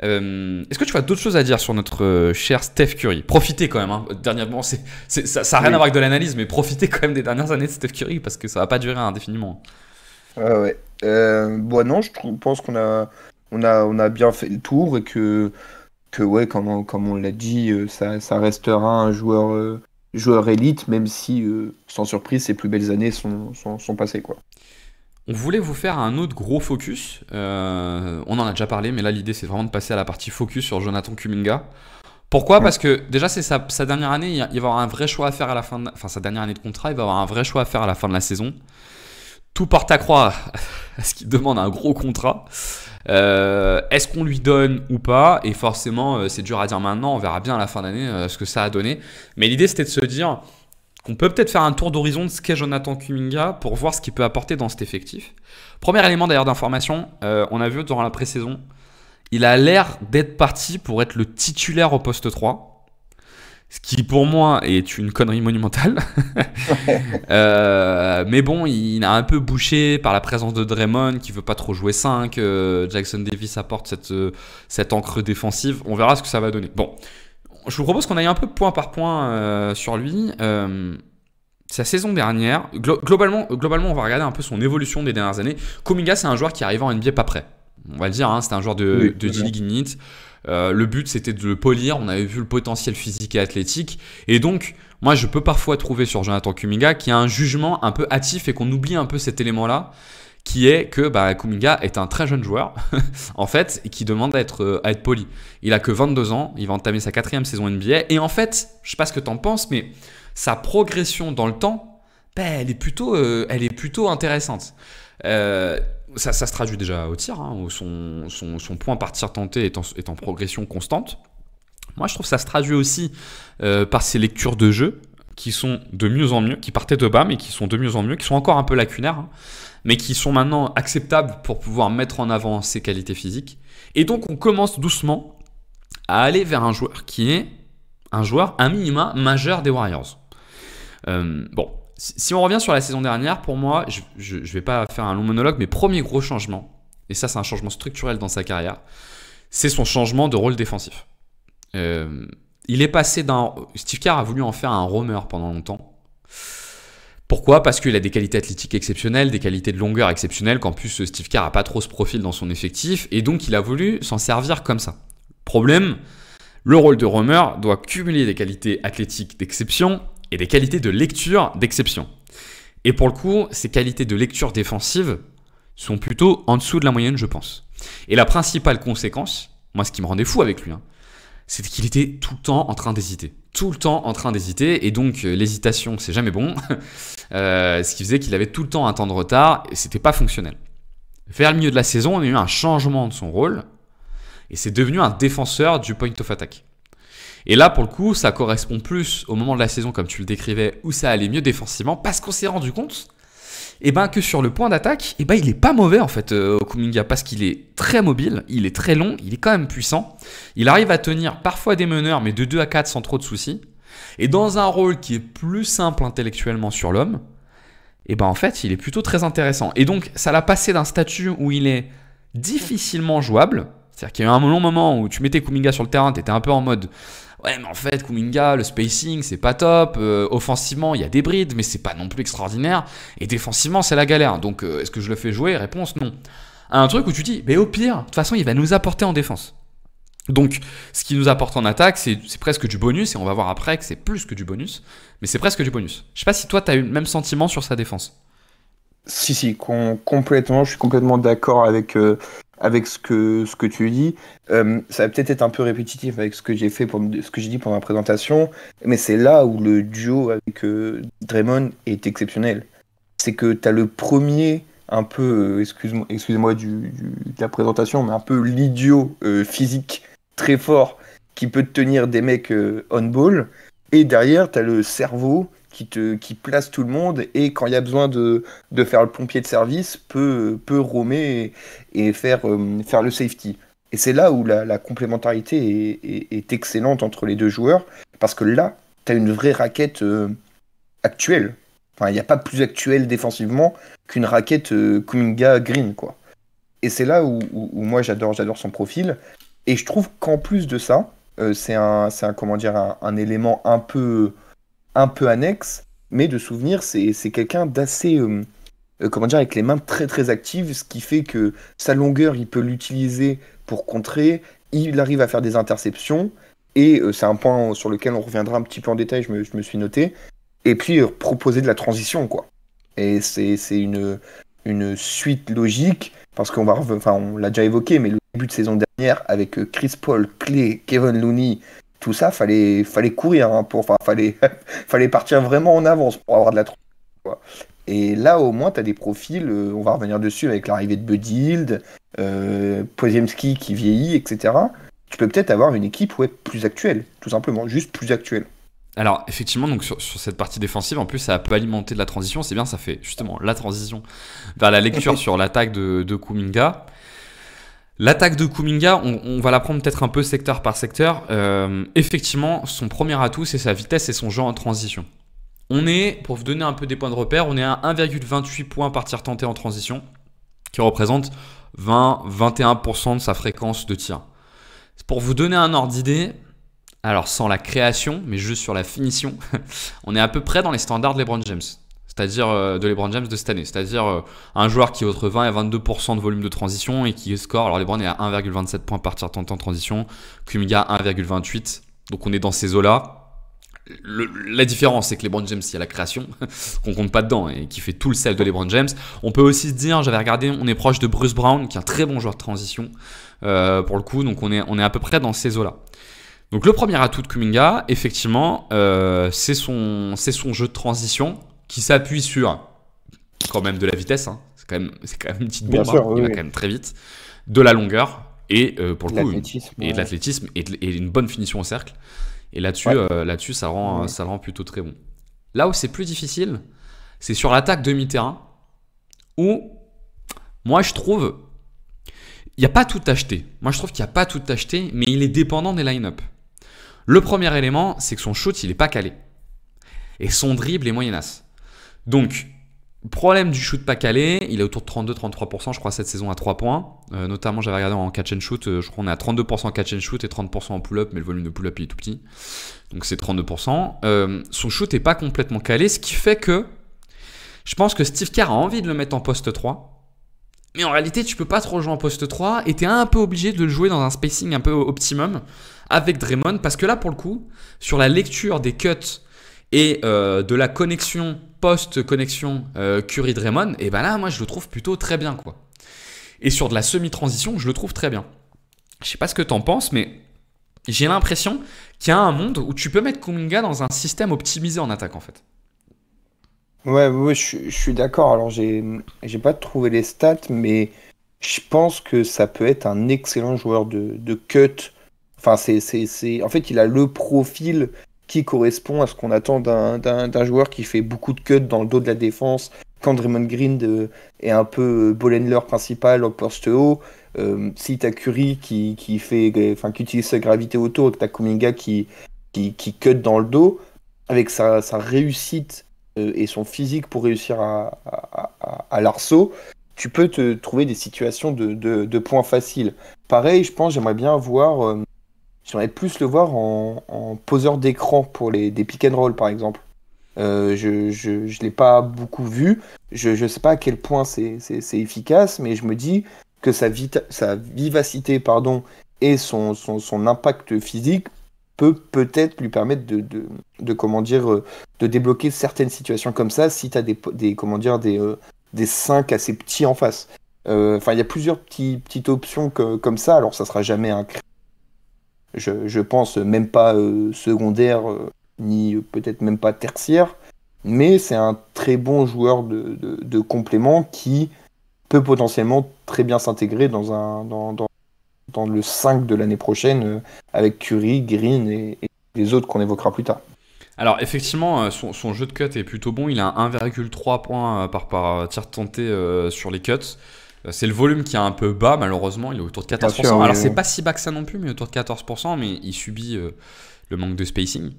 Est-ce que tu as d'autres choses à dire sur notre cher Steph Curry? Profitez quand même, hein. Dernièrement, ça n'a rien à voir avec de l'analyse, mais profitez quand même des dernières années de Steph Curry parce que ça va pas durer indéfiniment. Ouais. Non, pense qu'on a bien fait le tour et que ouais, comme on l'a dit, ça restera un joueur élite, même si, sans surprise, ses plus belles années sont passées, quoi. On voulait vous faire un autre gros focus. On en a déjà parlé, mais là, l'idée, c'est vraiment de passer à la partie focus sur Jonathan Kuminga. Pourquoi ? Parce que déjà, c'est sa dernière année. Il va y avoir un vrai choix à faire à la fin sa dernière année de contrat. Il va avoir un vrai choix à faire à la fin de la saison. Tout porte à croire à ce qu'il demande un gros contrat. Est-ce qu'on lui donne ou pas ? Et forcément, c'est dur à dire maintenant. On verra bien à la fin d'année ce que ça a donné. Mais l'idée, c'était de se dire qu'on peut peut-être faire un tour d'horizon de ce qu'est Jonathan Kuminga pour voir ce qu'il peut apporter dans cet effectif. Premier élément d'ailleurs d'information, on a vu durant la pré-saison, il a l'air d'être parti pour être le titulaire au poste 3. Ce qui pour moi est une connerie monumentale. Mais bon, il a un peu bouché par la présence de Draymond qui veut pas trop jouer 5. Jackson Davis apporte cette encre défensive. On verra ce que ça va donner. Bon, je vous propose qu'on aille un peu point par point sur lui. Sa saison dernière, globalement, on va regarder un peu son évolution des dernières années. Kuminga, c'est un joueur qui arrive en NBA pas prêt. On va le dire, hein, c'était un joueur de D-League Ignite. Le but, c'était de le polir. On avait vu le potentiel physique et athlétique. Et donc, moi, je peux parfois trouver sur Jonathan Kuminga qu'il y a un jugement un peu hâtif et qu'on oublie un peu cet élément-là, qui est que Kuminga est un très jeune joueur, en fait, et qui demande à être poli. Il a que 22 ans, il va entamer sa 4e saison NBA, et en fait, je sais pas ce que t'en penses, mais sa progression dans le temps, elle est plutôt intéressante. Ça se traduit déjà au tir, où son point par tir tenté est en progression constante. Moi, je trouve que ça se traduit aussi par ses lectures de jeu, qui sont de mieux en mieux, qui partaient de bas, mais qui sont de mieux en mieux, qui sont encore un peu lacunaires, mais qui sont maintenant acceptables pour pouvoir mettre en avant ses qualités physiques. Et donc, on commence doucement à aller vers un joueur qui est un joueur, un minima majeur des Warriors. Si on revient sur la saison dernière, pour moi, je vais pas faire un long monologue, mais premier gros changement, et ça c'est un changement structurel dans sa carrière, c'est son changement de rôle défensif. Il est passé Steve Kerr a voulu en faire un roamer pendant longtemps. Pourquoi ? Parce qu'il a des qualités athlétiques exceptionnelles, des qualités de longueur exceptionnelles, qu'en plus Steve Kerr n'a pas trop ce profil dans son effectif, et donc il a voulu s'en servir comme ça. Problème, le rôle de roamer doit cumuler des qualités athlétiques d'exception et des qualités de lecture d'exception. Et pour le coup, ces qualités de lecture défensive sont plutôt en dessous de la moyenne, je pense. Et la principale conséquence, moi ce qui me rendait fou avec lui, c'est qu'il était tout le temps en train d'hésiter. Tout le temps en train d'hésiter, et donc l'hésitation, c'est jamais bon. Ce qui faisait qu'il avait tout le temps un temps de retard, et c'était pas fonctionnel. Vers le milieu de la saison, on a eu un changement de son rôle, et c'est devenu un défenseur du point of attack. Et là, pour le coup, ça correspond plus au moment de la saison, comme tu le décrivais, où ça allait mieux défensivement, parce qu'on s'est rendu compte que sur le point d'attaque, il est pas mauvais en fait, Kuminga, parce qu'il est très mobile, il est très long, il est quand même puissant. Il arrive à tenir parfois des meneurs, mais de 2 à 4 sans trop de soucis. Et dans un rôle qui est plus simple intellectuellement sur l'homme, en fait, il est plutôt très intéressant. Et donc, ça l'a passé d'un statut où il est difficilement jouable. C'est-à-dire qu'il y a eu un long moment où tu mettais Kuminga sur le terrain, tu étais un peu en mode ouais, mais en fait, Kuminga, le spacing, c'est pas top. Offensivement, il y a des brides, mais c'est pas non plus extraordinaire. Et défensivement, c'est la galère. Donc, est-ce que je le fais jouer ? Réponse, non. Un truc où tu dis, mais au pire, de toute façon, il va nous apporter en défense. Donc, ce qui nous apporte en attaque, c'est presque du bonus. Et on va voir après que c'est plus que du bonus. Mais c'est presque du bonus. Je sais pas si toi, tu as eu le même sentiment sur sa défense. Si, complètement. Je suis complètement d'accord avec ce que tu dis. Ça va peut-être être un peu répétitif avec ce que j'ai dit pendant la présentation, mais c'est là où le duo avec Draymond est exceptionnel. C'est que tu as le premier, un peu, excusez-moi de la présentation, mais un peu l'idiot physique très fort qui peut te tenir des mecs on-ball, et derrière tu as le cerveau qui place tout le monde, et quand il y a besoin de faire le pompier de service, peut roamer et faire le safety. Et c'est là où la complémentarité est excellente entre les deux joueurs, parce que là, tu as une vraie raquette actuelle. Enfin, il n'y a pas plus actuel défensivement qu'une raquette Kuminga-Green, quoi. Et c'est là où moi j'adore son profil, et je trouve qu'en plus de ça, c'est un élément un peu annexe, mais de souvenir, c'est quelqu'un d'assez, avec les mains très très actives, ce qui fait que sa longueur, il peut l'utiliser pour contrer, il arrive à faire des interceptions, et c'est un point sur lequel on reviendra un petit peu en détail, je me suis noté, et puis proposer de la transition, quoi. Et c'est une suite logique, parce qu'on l'a déjà évoqué, mais le début de saison dernière, avec Chris Paul, Klay, Kevin Looney, tout ça, fallait courir, fallait partir vraiment en avance pour avoir de la transition. Et là, au moins, tu as des profils, on va revenir dessus avec l'arrivée de Buddy Hield, Podziemski qui vieillit, etc. Tu peux peut-être avoir une équipe plus actuelle, tout simplement, juste plus actuelle. Alors, effectivement, donc sur cette partie défensive, en plus, ça peut alimenter de la transition. C'est bien, ça fait justement la transition vers la lecture sur l'attaque de Kuminga. L'attaque de Kuminga, on va la prendre peut-être un peu secteur par secteur. Effectivement, son premier atout, c'est sa vitesse et son jeu en transition. Pour vous donner un peu des points de repère, on est à 1,28 points par tir tenté en transition, qui représente 20-21% de sa fréquence de tir. Pour vous donner un ordre d'idée, alors sans la création, mais juste sur la finition, on est à peu près dans les standards de LeBron James. C'est-à-dire de LeBron James de cette année. C'est-à-dire un joueur qui a entre 20 et 22% de volume de transition et qui score. Alors LeBron est à 1,27 points par tir tenté en transition, Kuminga 1,28. Donc on est dans ces eaux-là. La différence, c'est que LeBron James, il y a la création, qu'on compte pas dedans et qui fait tout le sel de LeBron James. On peut aussi se dire, j'avais regardé, on est proche de Bruce Brown, qui est un très bon joueur de transition pour le coup, donc on est à peu près dans ces eaux-là. Donc le premier atout de Kuminga, effectivement, c'est son jeu de transition qui s'appuie sur quand même de la vitesse, hein. C'est quand même une petite bombe, sûr, hein. Il va quand même très vite, de la longueur et pour le coup et de l'athlétisme et une bonne finition au cercle. Et là-dessus, ça le rend plutôt très bon. Là où c'est plus difficile, c'est sur l'attaque demi-terrain, où moi je trouve il n'y a pas tout acheté. Moi je trouve qu'il n'y a pas tout acheté, mais il est dépendant des line-up. Le premier élément, c'est que son shoot, il n'est pas calé. Et son dribble est moyenasse. Donc, problème du shoot pas calé, il est autour de 32-33%, je crois, cette saison à 3 points. Notamment, j'avais regardé en catch and shoot, je crois qu'on est à 32% en catch and shoot et 30% en pull-up, mais le volume de pull-up il est tout petit. Donc c'est 32%. Son shoot n'est pas complètement calé, ce qui fait que je pense que Steve Kerr a envie de le mettre en poste 3. Mais en réalité, tu peux pas trop jouer en poste 3 et tu es un peu obligé de le jouer dans un spacing un peu optimum avec Draymond. Parce que là, pour le coup, sur la lecture des cuts et de la connexion post-connexion Curry-Draymond, et ben là, moi, je le trouve plutôt très bien, quoi. Et sur de la semi-transition, je le trouve très bien. Je sais pas ce que tu en penses, mais j'ai l'impression qu'il y a un monde où tu peux mettre Kuminga dans un système optimisé en attaque, en fait. Ouais, je suis d'accord. Alors, j'ai pas trouvé les stats, mais je pense que ça peut être un excellent joueur de cut. Enfin, en fait, il a le profil qui correspond à ce qu'on attend d'un joueur qui fait beaucoup de cuts dans le dos de la défense. Quand Draymond Green est un peu ball handler principal au poste haut, si t'as Curry qui utilise sa gravité autour, et que t'as Kuminga qui cut dans le dos, avec sa réussite et son physique pour réussir à l'arceau, tu peux te trouver des situations de points faciles. Pareil, je pense, j'aimerais plus le voir en poseur d'écran pour des pick and roll, par exemple. Je l'ai pas beaucoup vu. Je sais pas à quel point c'est efficace, mais je me dis que sa vivacité, et son impact physique peut-être lui permettre de débloquer certaines situations comme ça si tu as des 5 assez petits en face. Enfin, il y a plusieurs petites options comme ça. Alors, ça sera jamais je pense même pas secondaire, ni peut-être même pas tertiaire, mais c'est un très bon joueur de complément qui peut potentiellement très bien s'intégrer dans le 5 de l'année prochaine avec Curry, Green et les autres qu'on évoquera plus tard. Alors effectivement, son jeu de cut est plutôt bon. Il a 1,3 points par tir tenté sur les cuts. C'est le volume qui est un peu bas, malheureusement. Il est autour de 14%. Sûr, alors c'est pas si bas que ça non plus, mais autour de 14%. Mais il subit le manque de spacing.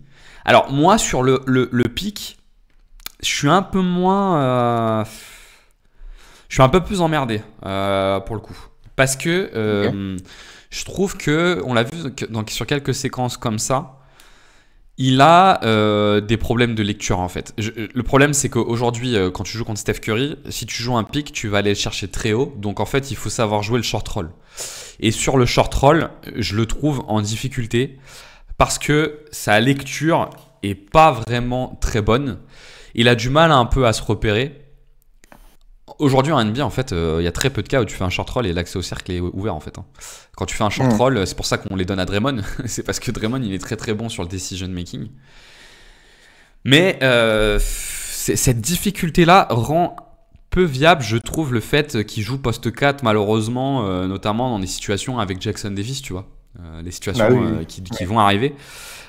Alors moi, sur le pic, je suis un peu moins... je suis un peu plus emmerdé pour le coup. Parce que je trouve que, on l'a vu sur quelques séquences comme ça, il a des problèmes de lecture en fait. Le problème c'est qu'aujourd'hui, quand tu joues contre Steph Curry, si tu joues un pick, tu vas aller le chercher très haut. Donc en fait, il faut savoir jouer le short roll. Et sur le short roll, je le trouve en difficulté parce que sa lecture est pas vraiment très bonne. Il a du mal un peu à se repérer. Aujourd'hui en NBA, en fait, il y a très peu de cas où tu fais un short roll et l'accès au cercle est ouvert en fait. Quand tu fais un short roll, c'est pour ça qu'on les donne à Draymond. C'est parce que Draymond, il est très très bon sur le decision making. Mais cette difficulté-là rend peu viable, je trouve, le fait qu'il joue poste 4, malheureusement, notamment dans des situations avec Jackson Davis, tu vois. Les situations qui vont arriver.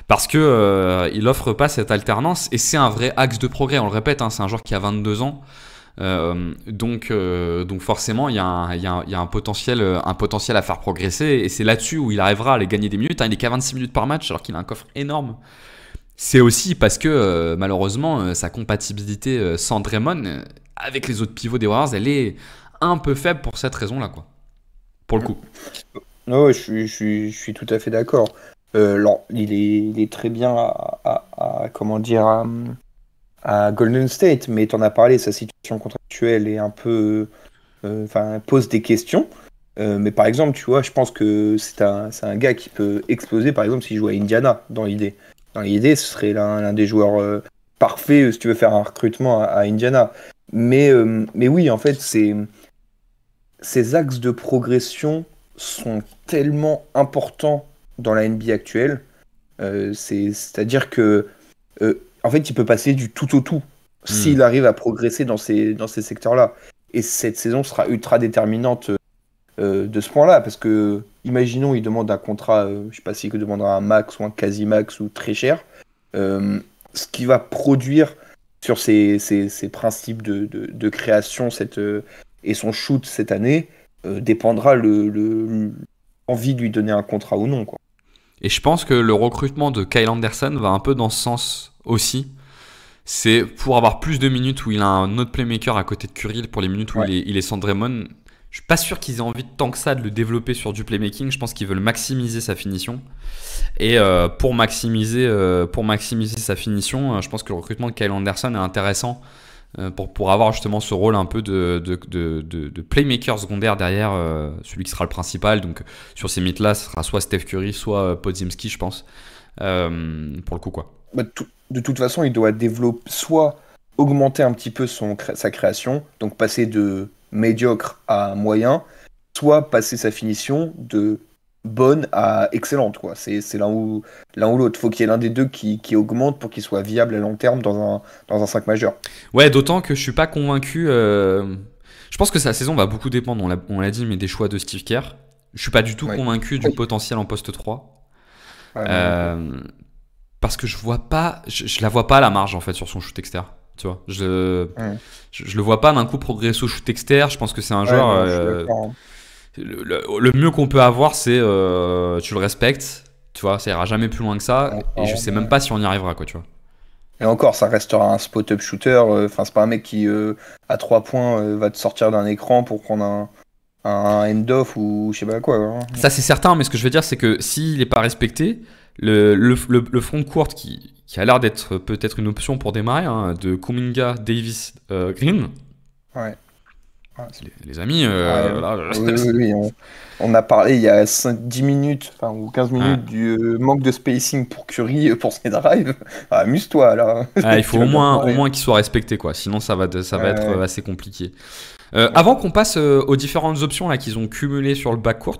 Parce que il offre pas cette alternance et c'est un vrai axe de progrès. On le répète, hein, c'est un joueur qui a 22 ans. Donc forcément il y a un potentiel à faire progresser et c'est là-dessus où il arrivera à aller gagner des minutes. Il n'est qu'à 26 minutes par match alors qu'il a un coffre énorme. C'est aussi parce que malheureusement sa compatibilité sans Draymond avec les autres pivots des Warriors, elle est un peu faible pour cette raison-là, quoi. Pour le coup. Non, je suis tout à fait d'accord. Il est très bien à Golden State, mais t'en as parlé, sa situation contractuelle est un peu... pose des questions. Mais par exemple, tu vois, je pense que c'est un gars qui peut exploser, par exemple, s'il joue à Indiana, dans l'idée. dans l'idée, ce serait l'un des joueurs parfaits si tu veux faire un recrutement à Indiana. Mais oui, en fait, ces axes de progression sont tellement importants dans la NBA actuelle. C'est-à-dire que en fait, il peut passer du tout au tout s'il arrive à progresser dans ces secteurs-là. Et cette saison sera ultra déterminante de ce point-là, parce que imaginons il demande un contrat, je sais pas s'il demandera un max ou un quasi-max ou très cher, ce qu'il va produire sur ses principes de création et son shoot cette année dépendra l'envie de lui donner un contrat ou non, quoi. Et je pense que le recrutement de Kyle Anderson va un peu dans ce sens aussi. C'est pour avoir plus de minutes où il a un autre playmaker à côté de Curry pour les minutes où il est sans Draymond. Je suis pas sûr qu'ils aient envie tant que ça de le développer sur du playmaking. Je pense qu'ils veulent maximiser sa finition. Et pour maximiser sa finition, je pense que le recrutement de Kyle Anderson est intéressant pour avoir justement ce rôle un peu de playmaker secondaire derrière celui qui sera le principal. Donc sur ces mythes-là, ce sera soit Steph Curry, soit Podziemski, je pense, pour le coup, quoi. De toute façon, il doit développer, soit augmenter un petit peu sa création, donc passer de médiocre à moyen, soit passer sa finition de bonne à excellente, quoi. C'est l'un ou l'autre. Faut qu'il y ait l'un des deux qui augmente pour qu'il soit viable à long terme dans un 5 majeur. Ouais, d'autant que je suis pas convaincu. Je pense que sa saison va beaucoup dépendre, on l'a dit, mais des choix de Steve Kerr. Je suis pas du tout convaincu du potentiel en poste 3. Parce que je la vois pas la marge en fait sur son shoot extérieur. Tu vois, je le vois pas d'un coup progresser au shoot extérieur. Je pense que c'est un joueur. Le mieux qu'on peut avoir, c'est tu le respectes. Tu vois, ça ira jamais plus loin que ça. Et je sais même pas si on y arrivera, quoi. Tu vois. Et encore, ça restera un spot-up shooter. Enfin, c'est pas un mec qui à 3 points va te sortir d'un écran pour prendre un end-off ou je sais pas quoi. Hein. Ça c'est certain, mais ce que je veux dire, c'est que s'il est pas respecté, le front court qui a l'air d'être peut-être une option pour démarrer, hein, de Kuminga, Davis, Green. Ouais. Les amis, oui, on a parlé il y a 10 minutes ou 15 minutes du manque de spacing pour Curry pour ses drives. Amuse-toi là. Il faut au moins qu'il soit respecté, quoi. Sinon ça va être assez compliqué. Avant qu'on passe aux différentes options là qu'ils ont cumulées sur le backcourt,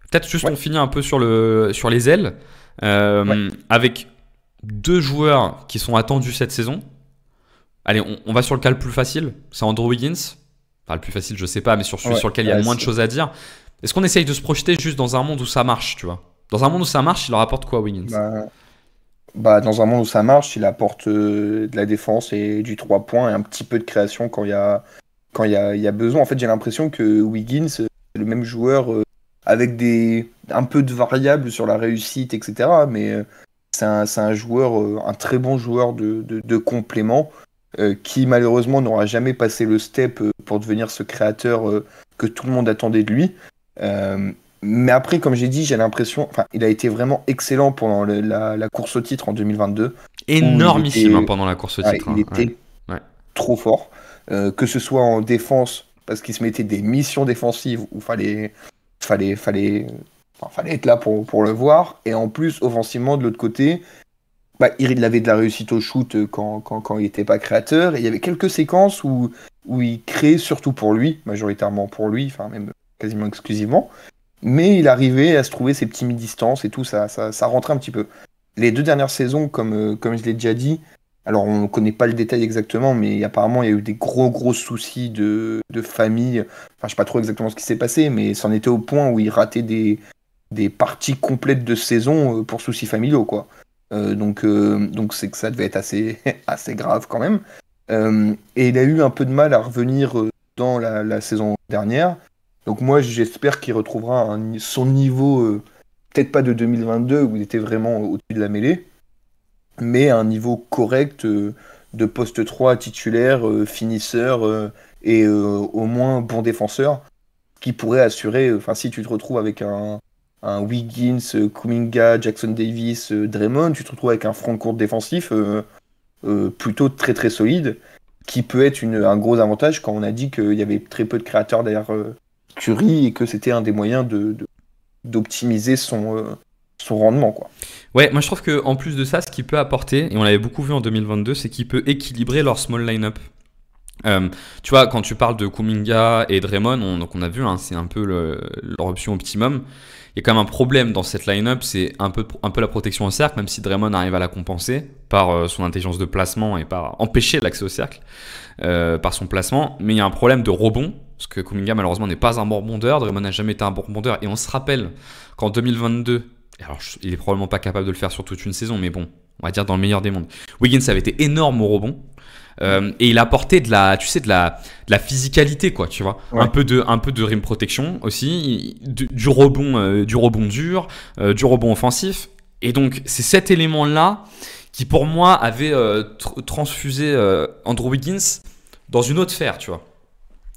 peut-être juste on finit un peu sur les ailes. Avec 2 joueurs qui sont attendus cette saison. Allez, on va sur le cas le plus facile, c'est Andrew Wiggins. Enfin, le plus facile, je sais pas, mais sur celui sur lequel il y a moins de choses à dire. Est-ce qu'on essaye de se projeter juste dans un monde où ça marche, tu vois ? Dans un monde où ça marche, il leur apporte quoi, Wiggins ? Dans un monde où ça marche, il apporte de la défense et du 3 points et un petit peu de création quand il y a besoin. En fait, j'ai l'impression que Wiggins, c'est le même joueur avec un peu de variables sur la réussite, etc. Mais c'est un joueur, un très bon joueur de complément qui malheureusement n'aura jamais passé le step pour devenir ce créateur que tout le monde attendait de lui. Mais après, comme j'ai dit, j'ai l'impression... il a été vraiment excellent pendant la course au titre en 2022. Énormissime pendant la course au titre. Il était trop fort. Que ce soit en défense, parce qu'il se mettait des missions défensives où fallait être là pour le voir. Et en plus, offensivement, de l'autre côté, il avait de la réussite au shoot quand il n'était pas créateur. Et il y avait quelques séquences où il créait surtout pour lui, majoritairement pour lui, même quasiment exclusivement. Mais il arrivait à se trouver ses petits mi-distances et tout, ça rentrait un petit peu. Les 2 dernières saisons, comme je l'ai déjà dit, alors on ne connaît pas le détail exactement, mais apparemment il y a eu des gros soucis de famille. Je ne sais pas trop exactement ce qui s'est passé, mais c'en était au point où il ratait des parties complètes de saison pour soucis familiaux, quoi. Donc c'est que ça devait être assez grave quand même. Et il a eu un peu de mal à revenir dans la saison dernière. Donc moi j'espère qu'il retrouvera son niveau, peut-être pas de 2022 où il était vraiment au-dessus de la mêlée, mais un niveau correct de poste 3 titulaire, finisseur et au moins bon défenseur, qui pourrait assurer, si tu te retrouves avec un Wiggins, Kuminga, Jackson Davis, Draymond, tu te retrouves avec un front de court défensif plutôt très très solide, qui peut être un gros avantage quand on a dit qu'il y avait très peu de créateurs derrière Curry et que c'était un des moyens d'optimiser son rendement, quoi. Ouais, moi je trouve qu'en plus de ça, ce qu'il peut apporter, et on l'avait beaucoup vu en 2022, c'est qu'il peut équilibrer leur small line-up. Tu vois, quand tu parles de Kuminga et Draymond, donc on a vu, hein, c'est un peu leur option optimum. Il y a quand même un problème dans cette line-up, c'est un peu la protection au cercle, même si Draymond arrive à la compenser par son intelligence de placement et par empêcher l'accès au cercle par son placement. Mais il y a un problème de rebond, parce que Kuminga malheureusement n'est pas un bon rebondeur, Draymond n'a jamais été un bon rebondeur, et on se rappelle qu'en 2022, alors il est probablement pas capable de le faire sur toute une saison, mais bon, on va dire dans le meilleur des mondes, Wiggins avait été énorme au rebond. Et il a apporté de la physicalité, quoi, tu vois. Ouais. Un peu de rim protection aussi, du rebond dur, du rebond offensif. Et donc, c'est cet élément-là qui, pour moi, avait transfusé Andrew Wiggins dans une autre sphère, tu vois.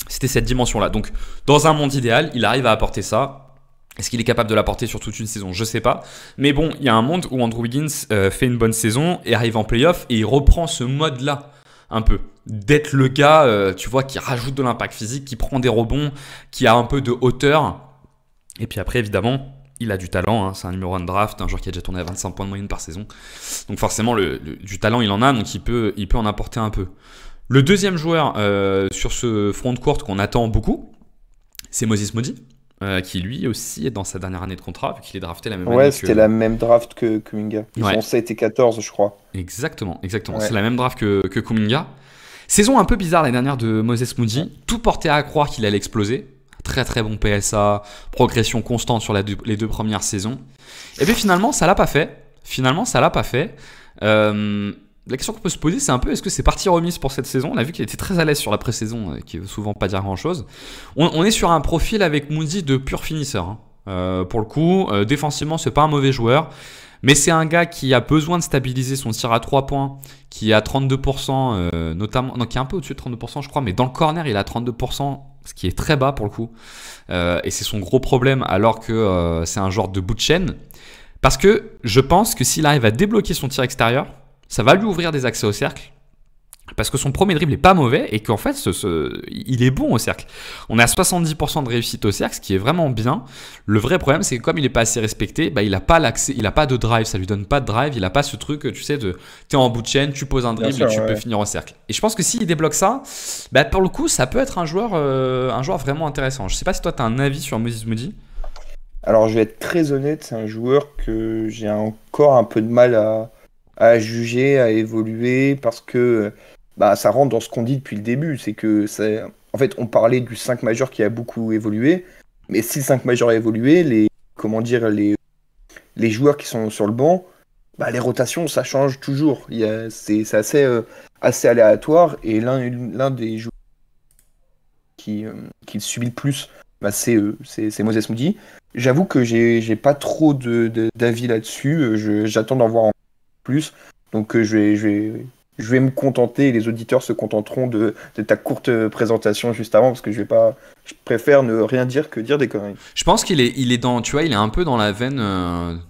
C'était cette dimension-là. Donc, dans un monde idéal, il arrive à apporter ça. Est-ce qu'il est capable de l'apporter sur toute une saison? Je sais pas. Mais bon, il y a un monde où Andrew Wiggins fait une bonne saison et arrive en playoff et il reprend ce mode-là. Un peu, d'être le gars, tu vois, qui rajoute de l'impact physique, qui prend des rebonds, qui a un peu de hauteur. Et puis après, évidemment, il a du talent, hein, c'est un numéro 1 de draft, un joueur qui a déjà tourné à 25 points de moyenne par saison. Donc forcément, du talent, il en a, donc il peut en apporter un peu. Le deuxième joueur sur ce front de court qu'on attend beaucoup, c'est Moses Moody, qui lui aussi est dans sa dernière année de contrat, vu qu'il est drafté la même année. Ouais, c'était la même draft que Kuminga. Ils sont 7 et 14, je crois. Exactement. Ouais. C'est la même draft que Kuminga. Saison un peu bizarre l'année dernière de Moses Moody. Tout portait à croire qu'il allait exploser. Très très bon PSA, progression constante sur les 2 premières saisons. Et puis finalement, ça l'a pas fait. La question qu'on peut se poser, c'est un peu, est-ce que c'est partie remise pour cette saison? On a vu qu'il était très à l'aise sur la pré-saison, qui veut souvent pas dire grand-chose. On est sur un profil avec Moody de pur finisseur. Hein. Pour le coup, défensivement, c'est pas un mauvais joueur, mais c'est un gars qui a besoin de stabiliser son tir à 3 points, qui est à 32%, notamment, non, qui est un peu au-dessus de 32%, je crois, mais dans le corner, il est à 32%, ce qui est très bas pour le coup. Et c'est son gros problème, alors que c'est un genre de bout de chaîne. Parce que je pense que s'il arrive à débloquer son tir extérieur, ça va lui ouvrir des accès au cercle, parce que son premier dribble n'est pas mauvais et qu'en fait, il est bon au cercle. On est à 70% de réussite au cercle, ce qui est vraiment bien. Le vrai problème, c'est que comme il n'est pas assez respecté, il n'a pas l'accès, il n'a pas de drive, ça lui donne pas de drive, il n'a pas ce truc, tu sais, t'es en bout de chaîne, tu poses un dribble et tu peux finir au cercle. Et je pense que s'il débloque ça, pour le coup, ça peut être un joueur vraiment intéressant. Je sais pas si toi, tu as un avis sur Moses Moody. Alors, je vais être très honnête, c'est un joueur que j'ai encore un peu de mal à juger, à évoluer, parce que ça rentre dans ce qu'on dit depuis le début. C'est que en fait, on parlait du 5 majeur qui a beaucoup évolué, mais si le 5 majeur a évolué, les joueurs qui sont sur le banc, les rotations, ça change toujours. C'est assez aléatoire, et l'un des joueurs qui subit le plus, c'est Moses Moody. J'avoue que j'ai pas trop d'avis là-dessus. J'attends d'en voir plus, donc je vais me contenter, et les auditeurs se contenteront de ta courte présentation juste avant, parce que je préfère ne rien dire que dire des conneries. Je pense qu'il est dans, tu vois, il est un peu dans la veine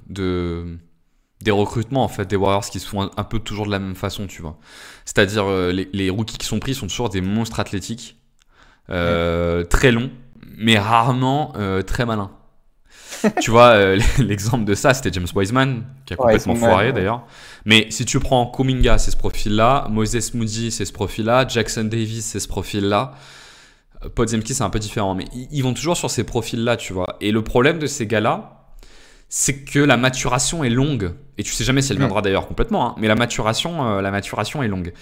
des recrutements en fait des Warriors, qui se font un peu toujours de la même façon, tu vois. C'est-à-dire les rookies qui sont pris sont toujours des monstres athlétiques, très longs, mais rarement très malins. Tu vois, l'exemple de ça, c'était James Wiseman, qui a complètement foiré d'ailleurs. Mais si tu prends Kuminga, c'est ce profil-là. Moses Moody, c'est ce profil-là. Jackson Davis, c'est ce profil-là. Podziemski, c'est un peu différent. Mais ils vont toujours sur ces profils-là, tu vois. Et le problème de ces gars-là, c'est que la maturation est longue. Et tu sais jamais si elle viendra d'ailleurs complètement. Hein, mais la maturation est longue.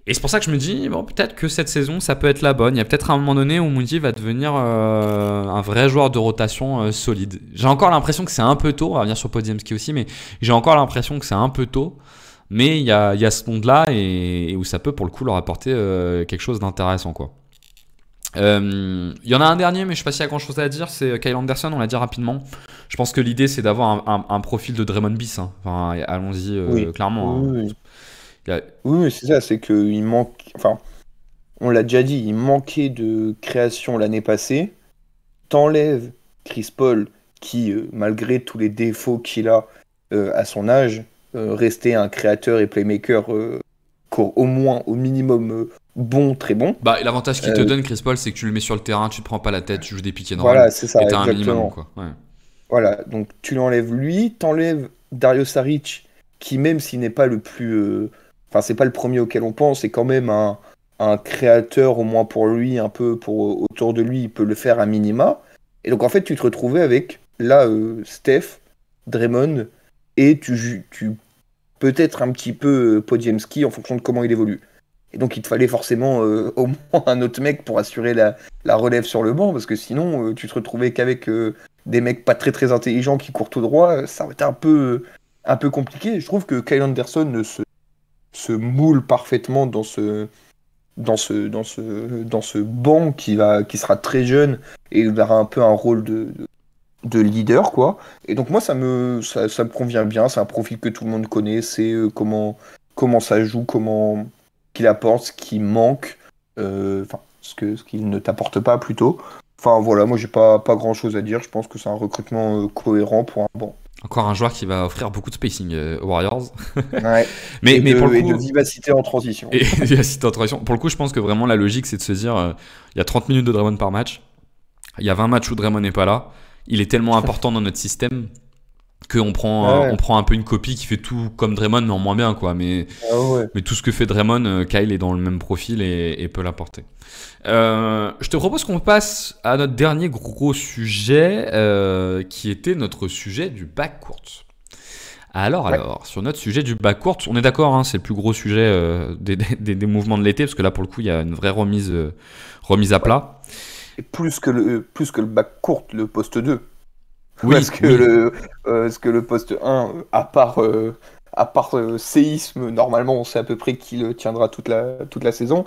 Et c'est pour ça que je me dis, peut-être que cette saison, ça peut être la bonne. Il y a peut-être un moment donné où Moody va devenir un vrai joueur de rotation solide. J'ai encore l'impression que c'est un peu tôt. On va revenir sur Podziemski aussi, mais j'ai encore l'impression que c'est un peu tôt. Mais il y a ce monde-là et où ça peut, pour le coup, leur apporter quelque chose d'intéressant, quoi. Il y en a un dernier, mais je ne sais pas s'il y a grand-chose à dire. C'est Kyle Anderson, on l'a dit rapidement. Je pense que l'idée, c'est d'avoir un profil de Draymond Bis. Hein. Enfin, allons-y clairement. Oui. Oui, c'est ça, c'est qu'il manque, enfin, on l'a déjà dit, il manquait de création l'année passée. T'enlèves Chris Paul, qui, malgré tous les défauts qu'il a à son âge, restait un créateur et playmaker au moins, au minimum, très bon. L'avantage qu'il te donne, Chris Paul, c'est que tu le mets sur le terrain, tu te prends pas la tête, tu joues des pick and roll. Voilà, c'est ça, et t'as exactement. un minimum, quoi. Ouais. Voilà, donc tu l'enlèves lui, t'enlèves Dario Saric, qui même s'il n'est pas le plus... Enfin, c'est pas le premier auquel on pense, c'est quand même un créateur, au moins pour lui, un peu autour de lui, il peut le faire à minima. Et donc, en fait, tu te retrouvais avec, là, Steph, Draymond, et tu peut-être un petit peu Podziemski en fonction de comment il évolue. Et donc, il te fallait forcément au moins un autre mec pour assurer la relève sur le banc, parce que sinon, tu te retrouvais qu'avec des mecs pas très très intelligents qui courent tout droit, ça aurait été un peu compliqué. Je trouve que Kyle Anderson se moule parfaitement dans ce banc qui sera très jeune et il aura un peu un rôle de leader, quoi. Et donc moi ça me convient bien, c'est un profil que tout le monde connaît, c'est comment ça joue, comment qu'il apporte, ce qui manque, enfin ce qu'il ne t'apporte pas plutôt. Enfin voilà, moi j'ai pas grand chose à dire, je pense que c'est un recrutement cohérent pour un banc. Encore un joueur qui va offrir beaucoup de spacing aux Warriors. Ouais. mais pour le et coup, de vivacité en transition. Et vivacité en transition. Pour le coup, je pense que vraiment la logique, c'est de se dire, il y a 30 minutes de Draymond par match, il y a 20 matchs où Draymond n'est pas là, il est tellement important dans notre système qu'on prend, on prend un peu une copie qui fait tout comme Draymond, mais en moins bien, quoi. Mais tout ce que fait Draymond, Kyle est dans le même profil et peut l'apporter. Je te propose qu'on passe à notre dernier gros sujet, qui était notre sujet du backcourt. Alors, sur notre sujet du backcourt, on est d'accord, hein, c'est le plus gros sujet des mouvements de l'été, parce que là, pour le coup, il y a une vraie remise à plat. Et plus que le backcourt, le poste 2. Oui, parce que le poste 1, à part séisme, normalement, on sait à peu près qui le tiendra toute la saison.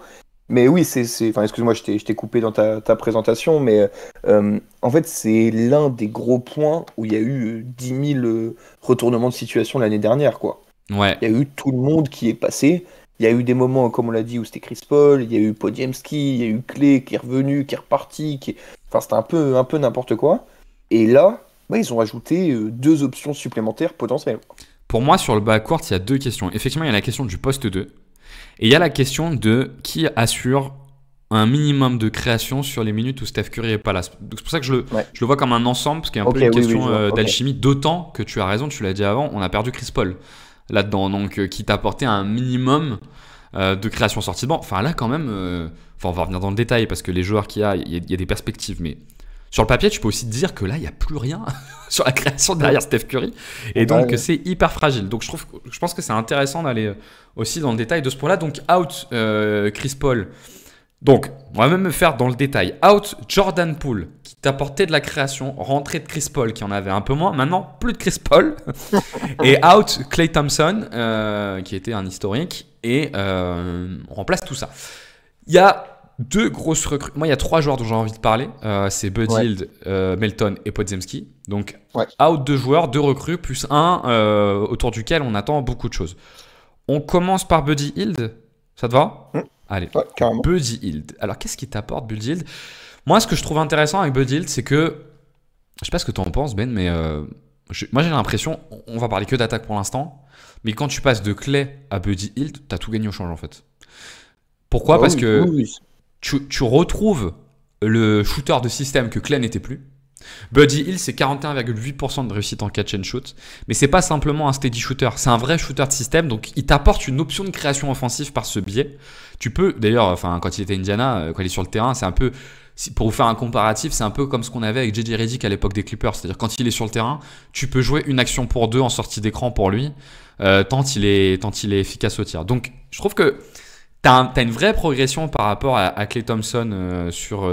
Mais oui, enfin, excuse-moi, je t'ai coupé dans ta présentation, mais en fait, c'est l'un des gros points où il y a eu 10 000 retournements de situation l'année dernière, quoi. Ouais. Il y a eu tout le monde qui est passé. Il y a eu des moments, comme on l'a dit, où c'était Chris Paul, il y a eu Podziemski, il y a eu Klay qui est revenu, qui est reparti, enfin, c'était un peu n'importe quoi. Et là, ils ont ajouté 2 options supplémentaires potentielles. Pour moi, sur le backcourt, il y a 2 questions. Effectivement, il y a la question du poste 2. Et il y a la question de qui assure un minimum de création sur les minutes où Steph Curry n'est pas là. Donc c'est pour ça que je le vois comme un ensemble, parce qu'il y a un peu une question d'alchimie. D'autant que tu as raison, tu l'as dit avant, on a perdu Chris Paul là-dedans, donc qui t'apportait un minimum de création sortie de banc. Enfin là quand même, on va revenir dans le détail parce que les joueurs qu'il y a, il y a des perspectives, mais sur le papier, tu peux aussi te dire que là, il n'y a plus rien sur la création derrière Steph Curry. Et donc, c'est hyper fragile. Donc, je pense que c'est intéressant d'aller aussi dans le détail de ce point-là. Donc, out Chris Paul. Donc, on va même me faire dans le détail. Out Jordan Poole, qui t'apportait de la création. Rentrée de Chris Paul, qui en avait un peu moins. Maintenant, plus de Chris Paul. Et out Klay Thompson, qui était un historique. Et on remplace tout ça. Il y a 2 grosses recrues. Moi, il y a 3 joueurs dont j'ai envie de parler. C'est Buddy Hield, Melton et Podziemski. Donc, out 2 joueurs, 2 recrues, plus 1 autour duquel on attend beaucoup de choses. On commence par Buddy Hield. Ça te va ? Allez, Buddy Hield. Alors, qu'est-ce qui t'apporte, Buddy Hield ? Moi, ce que je trouve intéressant avec Buddy Hield, c'est que... Je sais pas ce que tu en penses, Ben, mais moi, j'ai l'impression... On va parler que d'attaque pour l'instant. Mais quand tu passes de Klay à Buddy Hield, tu as tout gagné au change, en fait. Pourquoi ? Parce que... Tu retrouves le shooter de système que Klay n'était plus. Buddy Hield, c'est 41,8% de réussite en catch and shoot. Mais c'est pas simplement un steady shooter, c'est un vrai shooter de système. Donc il t'apporte une option de création offensive par ce biais. Tu peux, d'ailleurs, quand il était à Indiana, quand il est sur le terrain, c'est un peu, pour vous faire un comparatif, c'est un peu comme ce qu'on avait avec JJ Redick à l'époque des Clippers. C'est-à-dire quand il est sur le terrain, tu peux jouer une action pour 2 en sortie d'écran pour lui, tant il est efficace au tir. Donc je trouve que T'as une vraie progression par rapport à Klay Thompson sur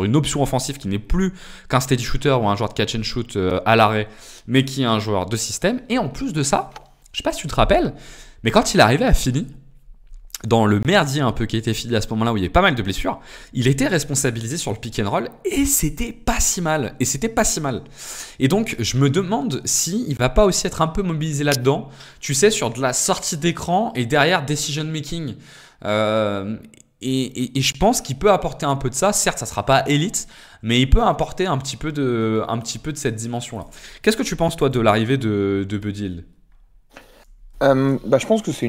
une option offensive qui n'est plus qu'un steady shooter ou un joueur de catch and shoot à l'arrêt, mais qui est un joueur de système. Et en plus de ça, je sais pas si tu te rappelles, mais quand il est arrivé à Philly, dans le merdier un peu qui était Philly à ce moment-là où il y avait pas mal de blessures, il était responsabilisé sur le pick and roll et c'était pas si mal. Et donc, je me demande s'il va pas aussi être un peu mobilisé là-dedans, tu sais, sur de la sortie d'écran et derrière decision making. Et je pense qu'il peut apporter un peu de ça. Certes, ça sera pas élite, mais il peut apporter un petit peu de cette dimension-là. Qu'est-ce que tu penses, toi, de l'arrivée de Buddy Hield ? Je pense que c'est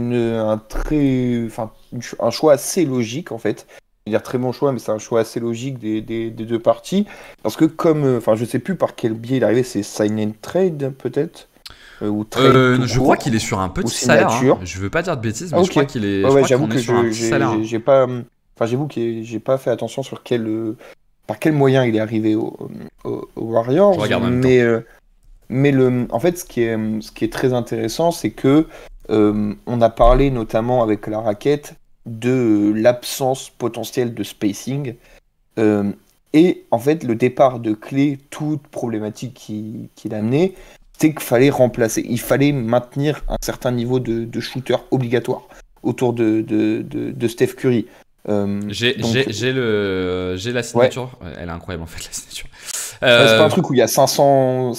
un choix assez logique, en fait. Je veux dire très bon choix, mais c'est un choix assez logique des 2 parties. Parce que je sais plus par quel biais il est arrivé, c'est sign and trade, peut-être ? ou trade tout Je crois court, qu'il est sur un ou petit salaire. signature. Je veux pas dire de bêtises, Ah mais je ok. crois qu'il est. Ouais, Je ouais, crois j'avoue qu'on est que sur un petit salaire. j'ai pas, enfin j'avoue que j'ai pas fait attention sur par quel moyen il est arrivé aux Je Warriors, regarde en même temps. mais en fait ce qui est très intéressant, c'est que on a parlé notamment avec la raquette de l'absence potentielle de spacing. Euh, et en fait, le départ de Klay, toute problématique qu'il a amené, c'est qu'il fallait remplacer. Il fallait maintenir un certain niveau de shooter obligatoire autour de Steph Curry. Donc, J'ai la ouais. signature. Elle est incroyable en fait la signature. C'est pas un truc où il y a 500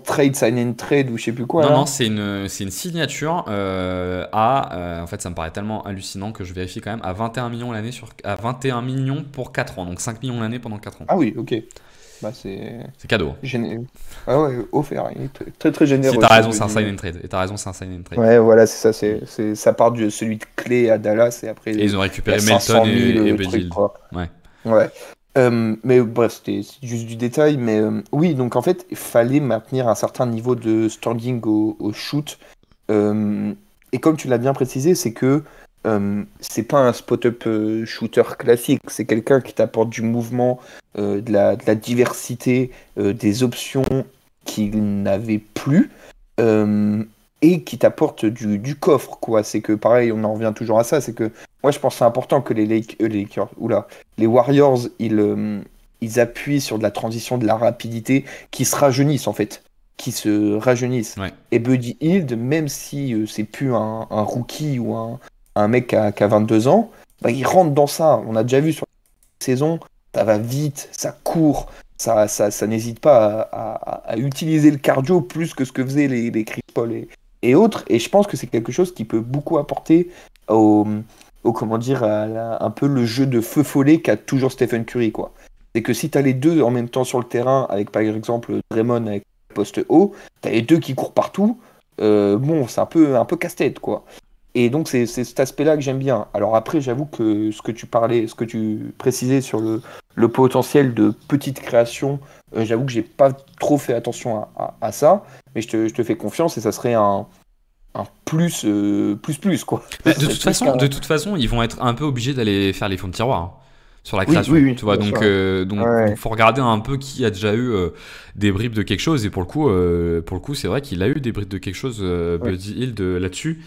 trades, sign and trade ou je sais plus quoi Non, là. non, c'est une signature en fait, ça me paraît tellement hallucinant que je vérifie quand même à 21 millions l'année à 21 millions pour 4 ans, donc 5 millions l'année pendant 4 ans. Ah oui, ok. Bah c'est cadeau. Ah ouais, offert. Il est très très généreux. Si t'as raison, c'est un sign and trade. Et t'as raison, c'est un sign and trade. Ouais, voilà, c'est ça. Ça part de celui de Klay à Dallas et après. Et ils ont récupéré il y a 500 Melton 000 et trucs, Buddy. quoi. Ouais. Ouais. Mais bref, c'est juste du détail. Mais oui, donc en fait, il fallait maintenir un certain niveau de standing au shoot. Et comme tu l'as bien précisé, c'est que c'est pas un spot-up shooter classique. C'est quelqu'un qui t'apporte du mouvement, de la diversité, des options qu'il n'avait plus. Et qui t'apporte du coffre, quoi. C'est que, pareil, on en revient toujours à ça, c'est que, moi, je pense que c'est important que les Warriors, ils appuient sur de la transition, de la rapidité, qui se rajeunissent, en fait. Qui se rajeunissent. Ouais. Et Buddy Hield, même si c'est plus un rookie ou un mec qui a 22 ans, bah, il rentre dans ça. On a déjà vu sur la saison, ça va vite, ça court, ça n'hésite pas à utiliser le cardio plus que ce que faisaient les Chris Paul et autres. Et je pense que c'est quelque chose qui peut beaucoup apporter au comment dire, un peu le jeu de feu follet qu'a toujours Stephen Curry, quoi. C'est que si tu as les deux en même temps sur le terrain, avec par exemple Draymond avec le poste haut, tu as les deux qui courent partout, bon, c'est un peu casse-tête, quoi. Et donc c'est cet aspect-là que j'aime bien. Alors après, j'avoue que ce que tu précisais sur le potentiel de petite création, j'avoue que j'ai pas trop fait attention à ça, mais je te fais confiance et ça serait un plus quoi. Bah, de toute façon, ils vont être un peu obligés d'aller faire les fonds de tiroir hein, sur la création. Oui, tu vois, donc ouais. faut regarder un peu qui a déjà eu des bribes de quelque chose. Et pour le coup, c'est vrai qu'il a eu des bribes de quelque chose, Buddy Hield là-dessus.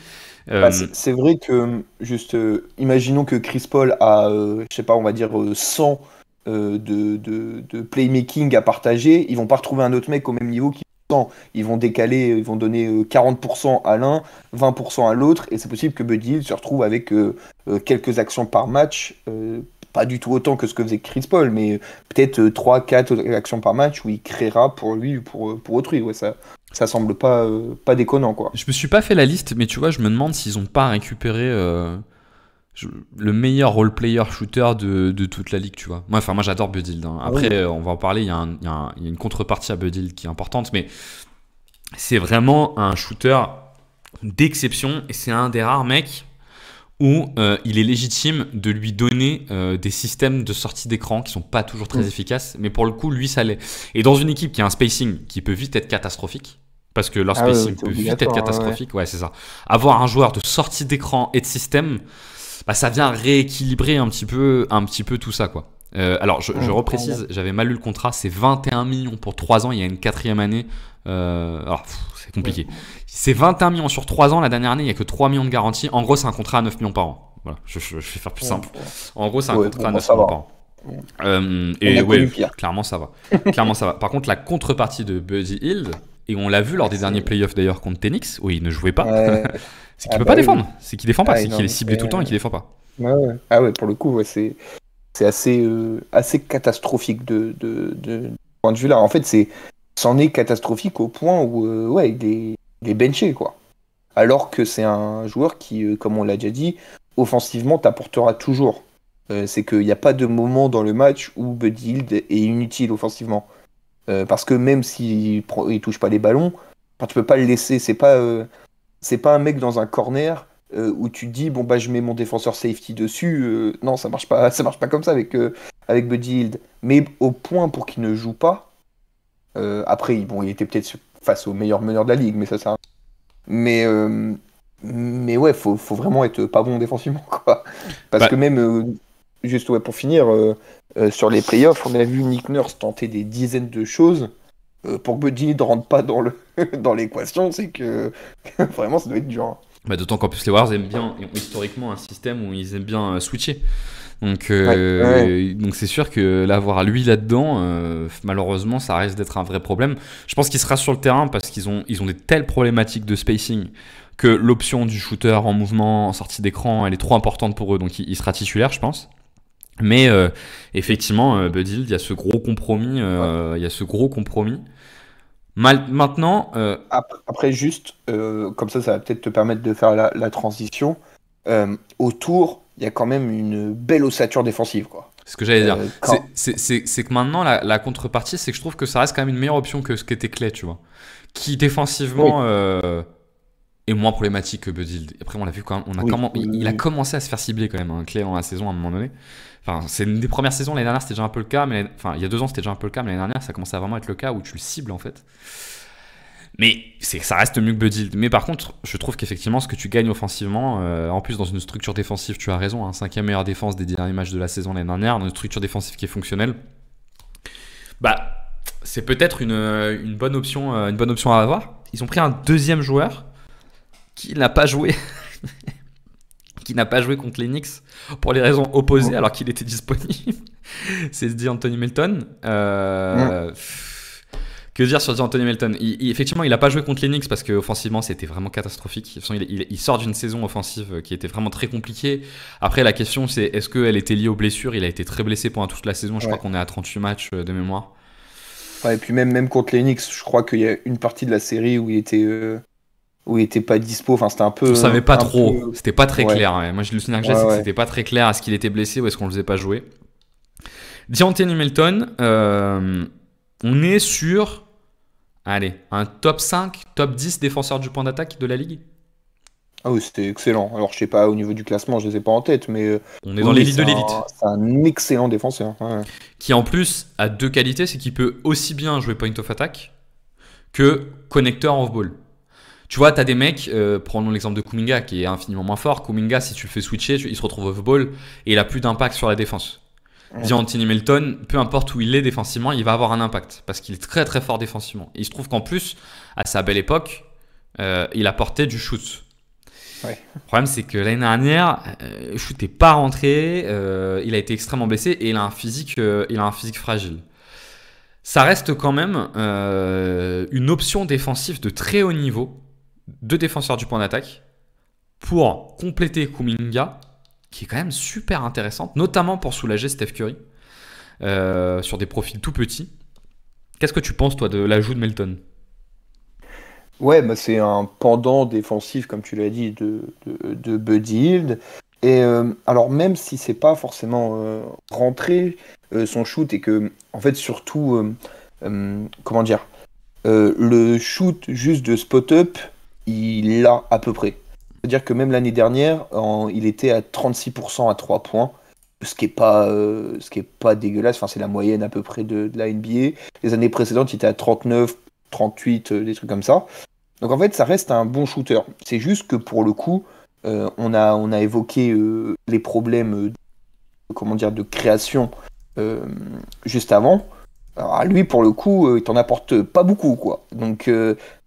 Bah, c'est vrai que, juste, imaginons que Chris Paul a, je sais pas, on va dire 100 de playmaking à partager, ils vont pas retrouver un autre mec au même niveau qui 100. Ils vont décaler, ils vont donner 40% à l'un, 20% à l'autre, et c'est possible que Buddy Hield se retrouve avec quelques actions par match, pas du tout autant que ce que faisait Chris Paul, mais peut-être 3-4 actions par match où il créera pour lui ou pour autrui. Ouais, ça semble pas déconnant, quoi. Je me suis pas fait la liste, mais tu vois, je me demande s'ils ont pas récupéré le meilleur role-player shooter de toute la ligue, tu vois. Moi j'adore Buddy Hield. Hein. Après, on va en parler, il y a une contrepartie à Buddy Hield qui est importante, mais c'est vraiment un shooter d'exception et c'est un des rares mecs où il est légitime de lui donner des systèmes de sortie d'écran qui sont pas toujours très efficaces, mais pour le coup, lui, ça l'est. Et dans une équipe qui a un spacing qui peut vite être catastrophique, parce que leur spacing peut vite être catastrophique, ouais, c'est ça. Avoir un joueur de sortie d'écran et de système, bah, ça vient rééquilibrer un petit peu tout ça, quoi. Alors, je reprécise, j'avais mal lu le contrat, c'est 21 millions pour 3 ans, il y a une 4e année. Alors, c'est compliqué. C'est 21 millions sur 3 ans, la dernière année, il n'y a que 3 millions de garantie. En gros, c'est un contrat à 9 millions par an. Voilà, je vais faire plus simple. En gros, c'est un contrat à 9 millions par an. Et ouais, clairement, ça va. Clairement, ça va. Par contre, la contrepartie de Buddy Hield, et on l'a vu lors des derniers playoffs d'ailleurs contre Tenix, où il ne jouait pas, c'est qu'il ne peut pas défendre. C'est qu'il défend pas, c'est qu'il est ciblé tout le temps et qu'il défend pas. Ah ouais, pour le coup, ouais, c'est assez catastrophique de point de vue là. En fait, c'en est catastrophique au point où ouais, il est benché, quoi. Alors que c'est un joueur qui, comme on l'a déjà dit, offensivement t'apportera toujours. C'est qu'il n'y a pas de moment dans le match où Buddy Hield est inutile offensivement. Parce que même s'il il touche pas les ballons, enfin, tu peux pas le laisser. C'est pas un mec dans un corner où tu te dis bon bah je mets mon défenseur safety dessus. Non, ça marche pas comme ça avec Buddy Hield. Mais au point pour qu'il ne joue pas. Après, bon, il était peut-être face aux meilleurs meneurs de la ligue, mais ça, c'est mais, mais ouais, faut vraiment être pas bon défensivement, quoi. Parce que même, juste ouais, pour finir, sur les playoffs, on a vu Nick Nurse tenter des dizaines de choses. Pour que Buddy ne rentre pas dans l'équation, c'est que vraiment ça doit être dur. D'autant qu'en plus les Warriors aiment bien, ont historiquement un système où ils aiment bien switcher. Donc c'est sûr que l'avoir lui là-dedans, malheureusement, ça risque d'être un vrai problème. Je pense qu'il sera sur le terrain parce qu'ils ont des telles problématiques de spacing que l'option du shooter en mouvement, en sortie d'écran, elle est trop importante pour eux. Donc il sera titulaire, je pense. Mais effectivement, Buddy Hield, il y a ce gros compromis. Maintenant, après juste, comme ça va peut-être te permettre de faire la transition. Autour, il y a quand même une belle ossature défensive, quoi. C'est ce que j'allais dire. C'est que maintenant, la contrepartie, c'est que je trouve que ça reste quand même une meilleure option que ce qu'était Clay, tu vois. Qui défensivement est moins problématique que Buddy Hield. Après, on l'a vu quand même, il a commencé à se faire cibler quand même, hein, Clay dans la saison à un moment donné. Enfin, c'est une des premières saisons, l'année dernière c'était déjà un peu le cas, mais il y a 2 ans c'était déjà un peu le cas, mais l'année dernière ça commençait à vraiment être le cas où tu le cibles en fait. Mais ça reste mieux que Buddy Hield. Mais par contre, je trouve qu'effectivement, ce que tu gagnes offensivement, en plus dans une structure défensive, tu as raison, 5e meilleure défense des derniers matchs de la saison l'année dernière, dans une structure défensive qui est fonctionnelle, c'est peut-être une bonne option à avoir. Ils ont pris un deuxième joueur qui n'a pas joué. Qui n'a pas joué contre les Knicks pour les raisons opposées alors qu'il était disponible. C'est Anthony Melton. Que dire sur Anthony Melton? Effectivement, il n'a pas joué contre les Knicks parce qu'offensivement, c'était vraiment catastrophique. De toute façon, il sort d'une saison offensive qui était vraiment très compliquée. Après, la question, c'est est-ce qu'elle était liée aux blessures? Il a été très blessé pendant toute la saison. Je crois qu'on est à 38 matchs de mémoire. Ouais, et puis même contre les Knicks, je crois qu'il y a une partie de la série où il était pas dispo, enfin c'était un peu... On savait pas trop, c'était pas très clair. Ouais. Moi je le souviens que c'était pas très clair, est-ce qu'il était blessé ou est-ce qu'on le faisait pas jouer. Anthony Melton, on est sur un top 5, top 10 défenseur du point d'attaque de la ligue. Ah oui, c'était excellent. Alors je sais pas au niveau du classement, je les ai pas en tête, mais... On est dans l'élite de l'élite. C'est un excellent défenseur. Ouais. Qui en plus a 2 qualités, c'est qu'il peut aussi bien jouer point of attack que connecteur off-ball. Tu vois, t'as des mecs, prenons l'exemple de Kuminga qui est infiniment moins fort. Kuminga, si tu le fais switcher, il se retrouve off-ball et il a plus d'impact sur la défense. Anthony Melton, peu importe où il est défensivement, il va avoir un impact parce qu'il est très très fort défensivement. Et il se trouve qu'en plus, à sa belle époque, il apportait du shoot. Ouais. Le problème, c'est que l'année dernière, le shoot n'est pas rentré, il a été extrêmement blessé et il a un physique fragile. Ça reste quand même une option défensive de très haut niveau. 2 défenseurs du point d'attaque pour compléter Kuminga, qui est quand même super intéressante, notamment pour soulager Steph Curry sur des profils tout petits. Qu'est-ce que tu penses toi de l'ajout de Melton? Ouais, c'est un pendant défensif, comme tu l'as dit, de Buddy Hield. Et alors même si c'est pas forcément rentré son shoot et que en fait surtout comment dire, le shoot juste de spot-up, il l'a à peu près. C'est-à-dire que même l'année dernière, il était à 36% à 3 points, ce qui est pas dégueulasse. Enfin, c'est la moyenne à peu près de la NBA. Les années précédentes, il était à 39, 38, des trucs comme ça. Donc en fait, ça reste un bon shooter. C'est juste que pour le coup, on a évoqué les problèmes de création juste avant. Alors, lui, pour le coup, il t'en apporte pas beaucoup, quoi.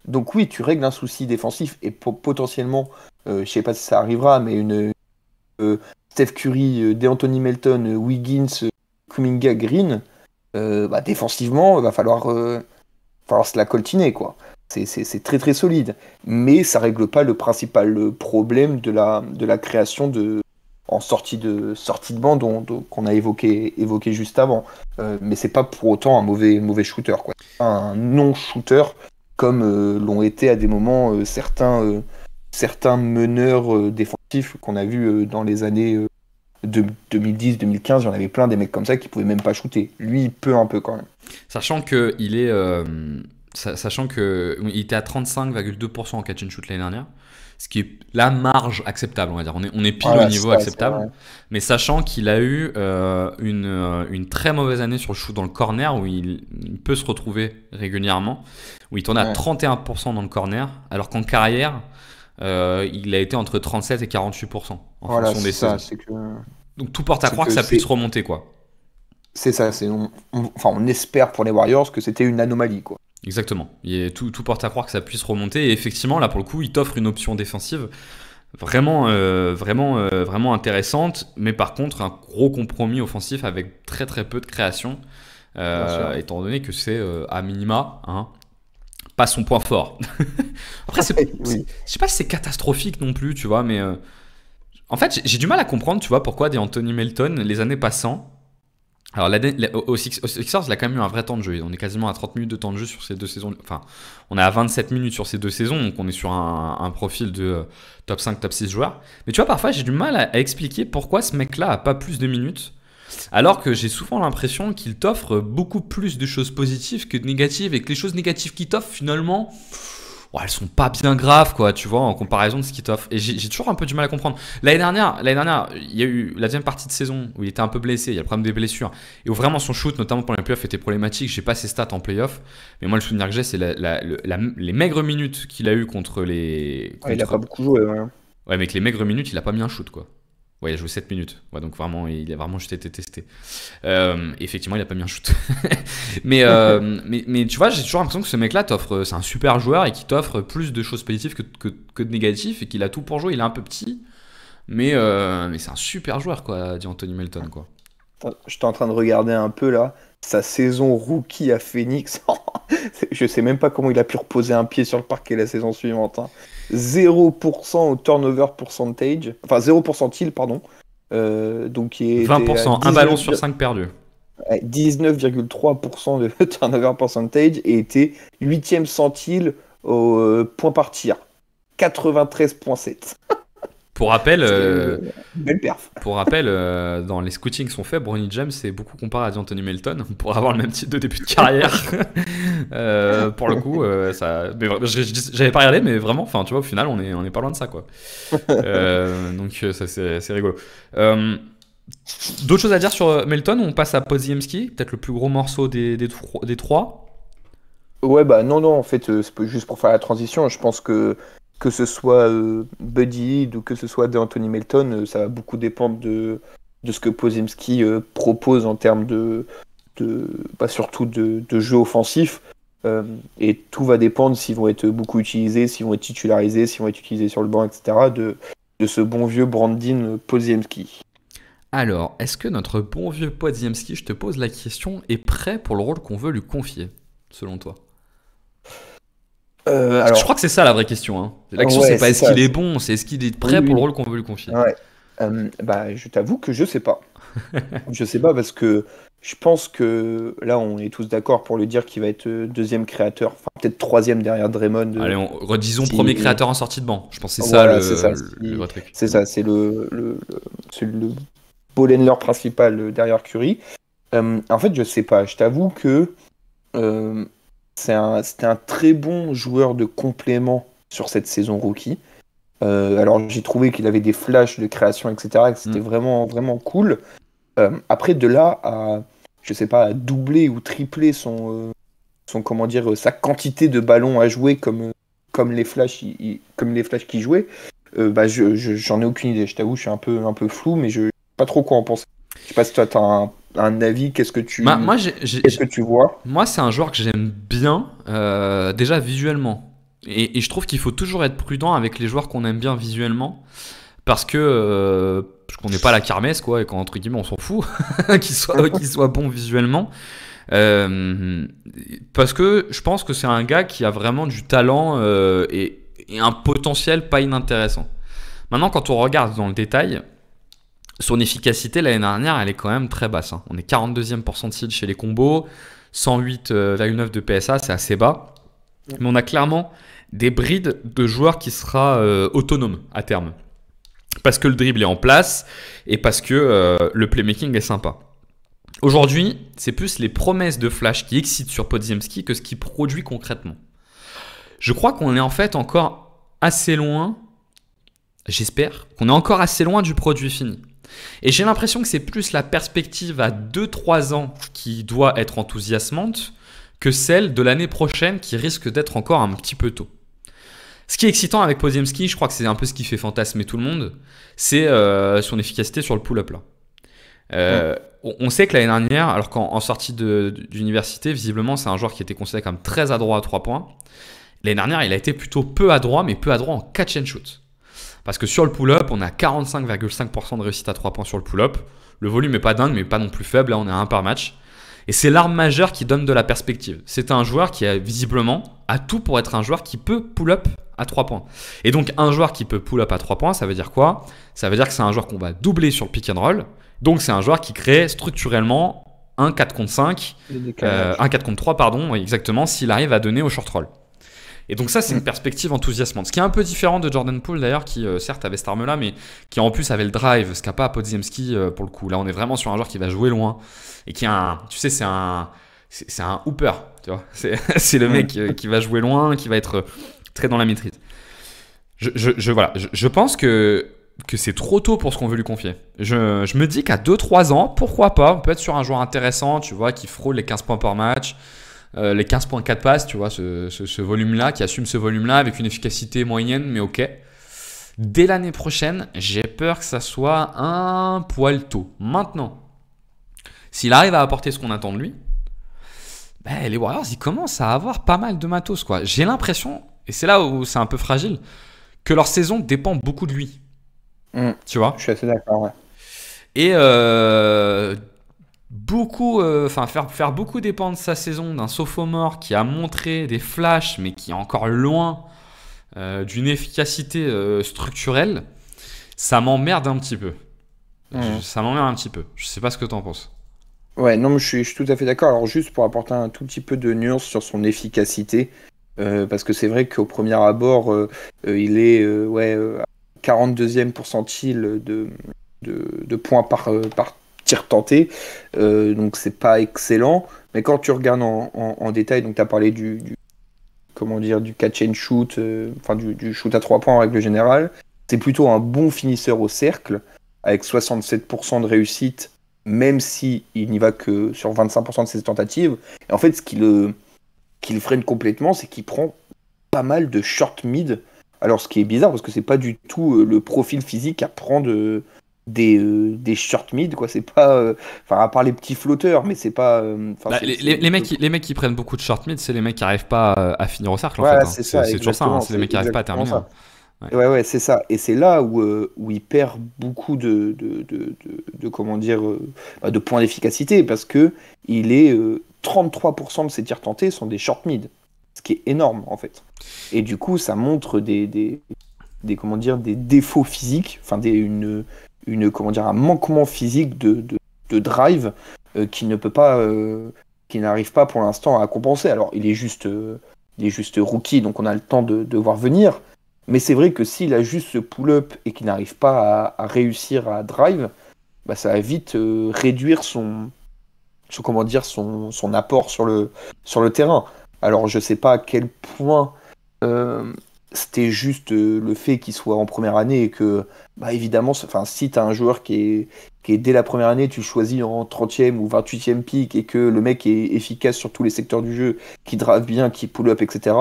Donc oui, tu règles un souci défensif et potentiellement, je sais pas si ça arrivera, mais une Steph Curry, DeAnthony Melton, Wiggins, Kuminga, Green, défensivement, il va falloir se la coltiner, quoi. C'est très très solide, mais ça règle pas le principal problème de la création en sortie de banc qu'on a évoqué juste avant. Mais c'est pas pour autant un mauvais shooter, quoi. Un non-shooter comme l'ont été à des moments certains meneurs défensifs qu'on a vus dans les années 2010-2015. Il y en avait plein des mecs comme ça qui pouvaient même pas shooter. Lui, il peut un peu quand même. Sachant qu'il est Sachant qu'il était à 35,2% en catch and shoot l'année dernière, ce qui est la marge acceptable, on va dire. On est pile au niveau acceptable. Mais sachant qu'il a eu une très mauvaise année sur le shoot dans le corner, où il peut se retrouver régulièrement, où il tournait à 31% dans le corner, alors qu'en carrière, il a été entre 37 et 48% en fonction des saisons. Donc tout porte à croire que ça puisse remonter, quoi. C'est ça, on espère pour les Warriors que c'était une anomalie, quoi. Exactement. Tout porte à croire que ça puisse remonter. Et effectivement, là, pour le coup, il t'offre une option défensive vraiment intéressante. Mais par contre, un gros compromis offensif avec très très peu de création. Étant donné que c'est à minima pas son point fort. Après, je sais pas si c'est catastrophique non plus, tu vois. Mais en fait, j'ai du mal à comprendre, tu vois, pourquoi des Anthony Melton, les années passant. Alors, aux Sixers, il a quand même eu un vrai temps de jeu. On est quasiment à 30 minutes de temps de jeu sur ces 2 saisons. Enfin, on est à 27 minutes sur ces 2 saisons. Donc, on est sur un profil de top 5, top 6 joueurs. Mais tu vois, parfois, j'ai du mal à expliquer pourquoi ce mec-là a pas plus de minutes. Alors que j'ai souvent l'impression qu'il t'offre beaucoup plus de choses positives que de négatives. Et que les choses négatives qu'il t'offre, finalement, elles sont pas bien graves, quoi, tu vois, en comparaison de ce qu'il t'offre. Et j'ai toujours un peu du mal à comprendre. L'année dernière, il y a eu la deuxième partie de saison où il était un peu blessé, il y a le problème des blessures, et où vraiment son shoot, notamment pour les playoffs, était problématique. J'ai pas ses stats en playoffs, mais moi le souvenir que j'ai, c'est les maigres minutes qu'il a eu contre les... Il a pas beaucoup joué, ouais, mais avec les maigres minutes, il a pas mis un shoot, quoi. Ouais, il a joué 7 minutes. Ouais, donc vraiment, il a vraiment juste été testé. Effectivement, il a pas mis un shoot. mais tu vois, j'ai toujours l'impression que ce mec-là c'est un super joueur et qu'il t'offre plus de choses positives que de négatives, et qu'il a tout pour jouer. Il est un peu petit, mais c'est un super joueur, quoi, dit Anthony Melton, quoi. J'étais en train de regarder un peu là sa saison rookie à Phoenix. Je sais même pas comment il a pu reposer un pied sur le parquet la saison suivante. 0% au turnover percentage, enfin 0% tir, pardon. Donc il est 20%, un ballon sur 5 perdus. 19,3% de turnover percentage, et était 8e centile au point par tir. 93,7. Pour rappel, belle perf. Pour rappel, dans les scootings qui sont faits, Bronny James est beaucoup comparé à D'Anthony Melton pour avoir le même type de début de carrière. Pour le coup, j'avais pas regardé, mais vraiment, enfin, tu vois, au final, on est pas loin de ça, quoi. Donc ça, c'est rigolo. D'autres choses à dire sur Melton? On passe à Podziemski, peut-être le plus gros morceau des trois. Ouais, bah non, en fait, c'est juste pour faire la transition. Je pense que ce soit Buddy Hield ou que ce soit D'Anthony Melton, ça va beaucoup dépendre de ce que Podziemski propose en termes surtout de jeu offensif. Et tout va dépendre s'ils vont être beaucoup utilisés, s'ils vont être titularisés, s'ils vont être utilisés sur le banc, etc. de ce bon vieux Brandin Podziemski. Alors, est-ce que notre bon vieux Podziemski, je te pose la question, est prêt pour le rôle qu'on veut lui confier, selon toi? Alors, je crois que c'est ça la vraie question. Hein. La question, c'est pas est-ce qu'il est bon, c'est est-ce qu'il est prêt pour le rôle qu'on veut lui confier. Ouais. Je t'avoue que je sais pas. Je sais pas, parce que je pense que là, on est tous d'accord pour le dire qu'il va être deuxième créateur, enfin peut-être troisième derrière Draymond. Allez, redisons premier créateur en sortie de banc. Je pense que c'est ça le vrai truc. C'est ça, c'est le ball handler principal derrière Curry. En fait, je sais pas. Je t'avoue que c'était un très bon joueur de complément sur cette saison rookie. Alors j'ai trouvé qu'il avait des flashs de création, etc. Et que c'était vraiment, vraiment cool. Après, de là à, je sais pas, à doubler ou tripler sa quantité de ballons à jouer comme les flashs qu'il jouait, j'en ai aucune idée. Je t'avoue, je suis un peu flou, mais je sais pas trop quoi en penser. Je sais pas si toi t'as un avis, qu'est-ce que tu vois? Moi, c'est un joueur que j'aime bien, déjà visuellement. Et je trouve qu'il faut toujours être prudent avec les joueurs qu'on aime bien visuellement, parce qu'on n'est pas à la kermesse, quoi, et qu'entre guillemets on s'en fout qu'il soit bon visuellement. Parce que je pense que c'est un gars qui a vraiment du talent et un potentiel pas inintéressant. Maintenant, quand on regarde dans le détail, son efficacité l'année dernière, elle est quand même très basse. Hein. On est 42e percentile chez les combos, 108,9 de PSA, c'est assez bas. Mais on a clairement des brides de joueurs qui sera autonome à terme. Parce que le dribble est en place et parce que le playmaking est sympa. Aujourd'hui, c'est plus les promesses de flash qui excitent sur Podziemski que ce qu'il produit concrètement. Je crois qu'on est en fait encore assez loin, j'espère, qu'on est encore assez loin du produit fini. Et j'ai l'impression que c'est plus la perspective à 2-3 ans qui doit être enthousiasmante que celle de l'année prochaine qui risque d'être encore un petit peu tôt. Ce qui est excitant avec Podziemski, je crois que c'est un peu ce qui fait fantasmer tout le monde, c'est son efficacité sur le pull-up là. On sait que l'année dernière, alors qu'en sortie d'université, visiblement c'est un joueur qui était considéré comme très adroit à 3 points. L'année dernière, il a été plutôt peu adroit, mais peu adroit en catch and shoot. Parce que sur le pull-up, on a 45,5% de réussite à 3 points sur le pull-up. Le volume n'est pas dingue, mais pas non plus faible. Là, on est à 1 par match. Et c'est l'arme majeure qui donne de la perspective. C'est un joueur qui a visiblement a tout pour être un joueur qui peut pull-up à 3 points. Et donc, un joueur qui peut pull-up à 3 points, ça veut dire quoi? Ça veut dire que c'est un joueur qu'on va doubler sur le pick and roll. Donc, c'est un joueur qui crée structurellement un 4 contre 5, un 4 contre 3, pardon, exactement, s'il arrive à donner au short roll. Et donc ça, c'est une perspective enthousiasmante. Ce qui est un peu différent de Jordan Poole d'ailleurs, qui certes avait cette arme-là, mais qui en plus avait le drive, ce qu'a pas Podziemski pour le coup. Là, on est vraiment sur un joueur qui va jouer loin et qui a un, tu sais, c'est un hooper, tu vois. C'est le mec qui va jouer loin, qui va être très dans la maîtrise. Je pense que c'est trop tôt pour ce qu'on veut lui confier. Je me dis qu'à 2-3 ans, pourquoi pas, on peut être sur un joueur intéressant, tu vois, qui frôle les 15 points par match. Les 15.4 passes, tu vois, ce volume-là, qui assume ce volume-là avec une efficacité moyenne, mais ok. Dès l'année prochaine, j'ai peur que ça soit un poil tôt. Maintenant, s'il arrive à apporter ce qu'on attend de lui, les Warriors, ils commencent à avoir pas mal de matos, quoi. J'ai l'impression, et c'est là où c'est un peu fragile, que leur saison dépend beaucoup de lui. Tu vois ? Je suis assez d'accord, ouais. Et faire beaucoup dépendre de sa saison d'un sophomore qui a montré des flashs mais qui est encore loin d'une efficacité structurelle, ça m'emmerde un petit peu. Ça m'emmerde un petit peu. Je sais pas ce que t'en penses. Ouais, non, mais je suis tout à fait d'accord. Alors juste pour apporter un tout petit peu de nuance sur son efficacité, parce que c'est vrai qu'au premier abord, il est à 42e pourcentile de points par tir tenté, donc c'est pas excellent, mais quand tu regardes en détail, donc tu as parlé du catch and shoot, du shoot à 3 points en règle générale, c'est plutôt un bon finisseur au cercle, avec 67% de réussite, même si il n'y va que sur 25% de ses tentatives. Et en fait, ce qui le freine complètement, c'est qu'il prend pas mal de short mid, alors ce qui est bizarre, parce que c'est pas du tout le profil physique à prendre des short mid, quoi. C'est pas à part les petits flotteurs, mais c'est pas les mecs qui prennent beaucoup de short mid, c'est les mecs qui arrivent pas à finir au cercle, en ouais, fait, c'est ça, c'est toujours ça, hein, c'est les mecs qui arrivent pas à terminer. Ouais, c'est ça, et c'est là où il perd beaucoup de points d'efficacité, parce que il est 33% de ses tirs tentés sont des short mid, ce qui est énorme en fait. Et du coup, ça montre des défauts physiques, un manquement physique de drive qui n'arrive pas pour l'instant à compenser. Alors, il est juste rookie, donc on a le temps de voir venir. Mais c'est vrai que s'il a juste ce pull-up et qu'il n'arrive pas à réussir à drive, ça va vite réduire son apport sur le terrain. Alors, je sais pas à quel point c'était juste le fait qu'il soit en première année et que, évidemment, si tu as un joueur qui est dès la première année, tu le choisis en 30e ou 28e pick et que le mec est efficace sur tous les secteurs du jeu, qui drive bien, qui pull up, etc.,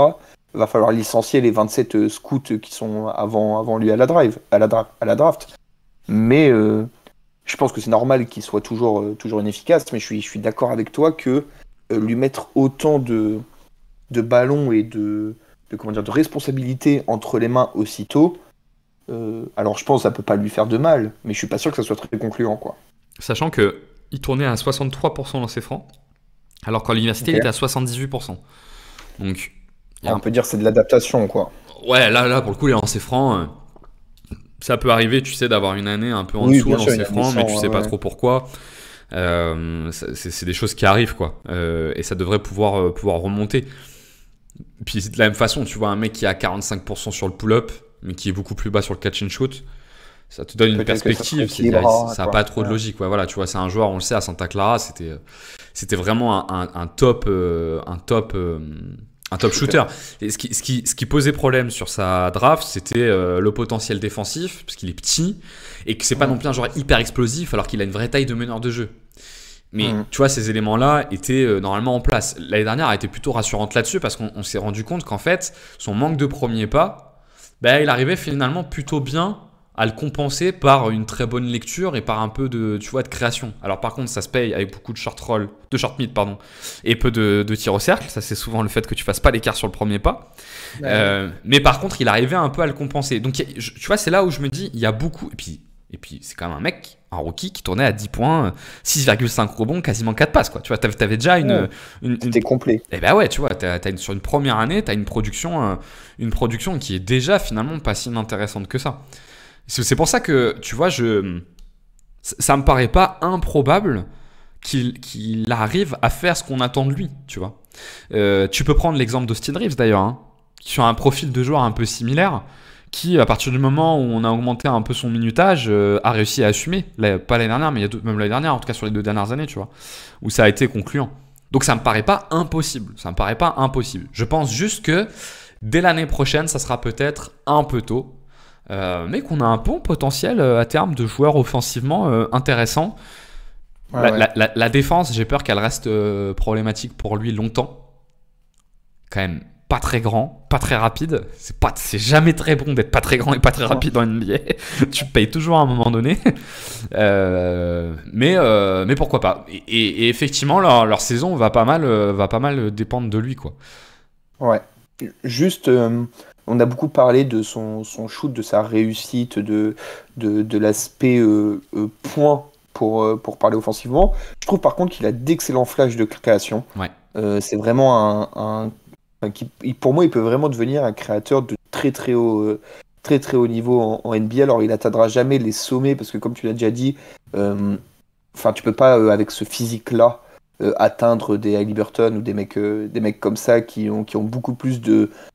va falloir licencier les 27 scouts qui sont avant lui à la draft. Mais je pense que c'est normal qu'il soit toujours inefficace, mais je suis d'accord avec toi que lui mettre autant de ballons et de responsabilité entre les mains aussitôt, alors je pense que ça peut pas lui faire de mal, mais je suis pas sûr que ça soit très concluant, quoi. Sachant que il tournait à 63% dans ses francs, alors qu'à l'université il était à 78%. Donc on peut dire que c'est de l'adaptation, quoi. Ouais, là pour le coup les lancers francs, ça peut arriver, tu sais, d'avoir une année un peu en dessous lancers francs, mais tu sais pas trop pourquoi. C'est des choses qui arrivent, quoi, et ça devrait pouvoir remonter. Puis de la même façon, tu vois un mec qui a 45% sur le pull-up mais qui est beaucoup plus bas sur le catch and shoot, Ça te donne une Peut-être que ça perspective. s'équilibrera, Ça n'a quoi. pas trop de Ouais. logique. Ouais, voilà, tu vois, c'est un joueur, on le sait, à Santa Clara, c'était vraiment un top, un top shooter. Et ce qui posait problème sur sa draft, c'était le potentiel défensif, parce qu'il est petit, et que c'est pas non plus un joueur hyper explosif, alors qu'il a une vraie taille de meneur de jeu. Mais tu vois, ces éléments-là étaient normalement en place. L'année dernière a été plutôt rassurante là-dessus, parce qu'on s'est rendu compte qu'en fait, son manque de premier pas, il arrivait finalement plutôt bien à le compenser par une très bonne lecture et par un peu de, tu vois, de création. Alors par contre, ça se paye avec beaucoup de short roll, de short mid, pardon, et peu de tir au cercle. Ça, c'est souvent le fait que tu fasses pas l'écart sur le premier pas. Mais par contre, il arrivait un peu à le compenser. Donc, tu vois, c'est là où je me dis, il y a beaucoup. Et puis c'est quand même un mec, un rookie, qui tournait à 10 points, 6,5 rebonds, quasiment 4 passes, quoi. Tu vois, t'avais déjà C'était complet. Eh ben ouais, tu vois, sur une première année, tu as une production qui est déjà finalement pas si inintéressante que ça. C'est pour ça que, tu vois, ça me paraît pas improbable qu'il arrive à faire ce qu'on attend de lui, tu vois. Tu peux prendre l'exemple d'Austin Reeves d'ailleurs, hein, qui a un profil de joueur un peu similaire, qui, à partir du moment où on a augmenté un peu son minutage, a réussi à assumer. Là, pas l'année dernière, mais même l'année dernière, en tout cas sur les 2 dernières années, tu vois, où ça a été concluant. Donc ça me paraît pas impossible. Je pense juste que dès l'année prochaine, ça sera peut-être un peu tôt. Mais qu'on a un bon potentiel à terme de joueurs offensivement intéressants. La défense, j'ai peur qu'elle reste problématique pour lui longtemps. Quand même pas très grand, pas très rapide. C'est jamais très bon d'être pas très grand et pas très rapide en NBA. Tu payes toujours à un moment donné. Mais pourquoi pas. Et effectivement, leur saison va pas mal dépendre de lui, quoi. Ouais. Juste, on a beaucoup parlé de son shoot, de sa réussite, de l'aspect point pour parler offensivement. Je trouve par contre qu'il a d'excellents flashs de création. Ouais. C'est vraiment pour moi, il peut vraiment devenir un créateur de très très haut niveau en NBA. Alors, il n'atteindra jamais les sommets parce que, comme tu l'as déjà dit, tu peux pas avec ce physique-là atteindre des Haliburton ou des mecs comme ça qui ont beaucoup plus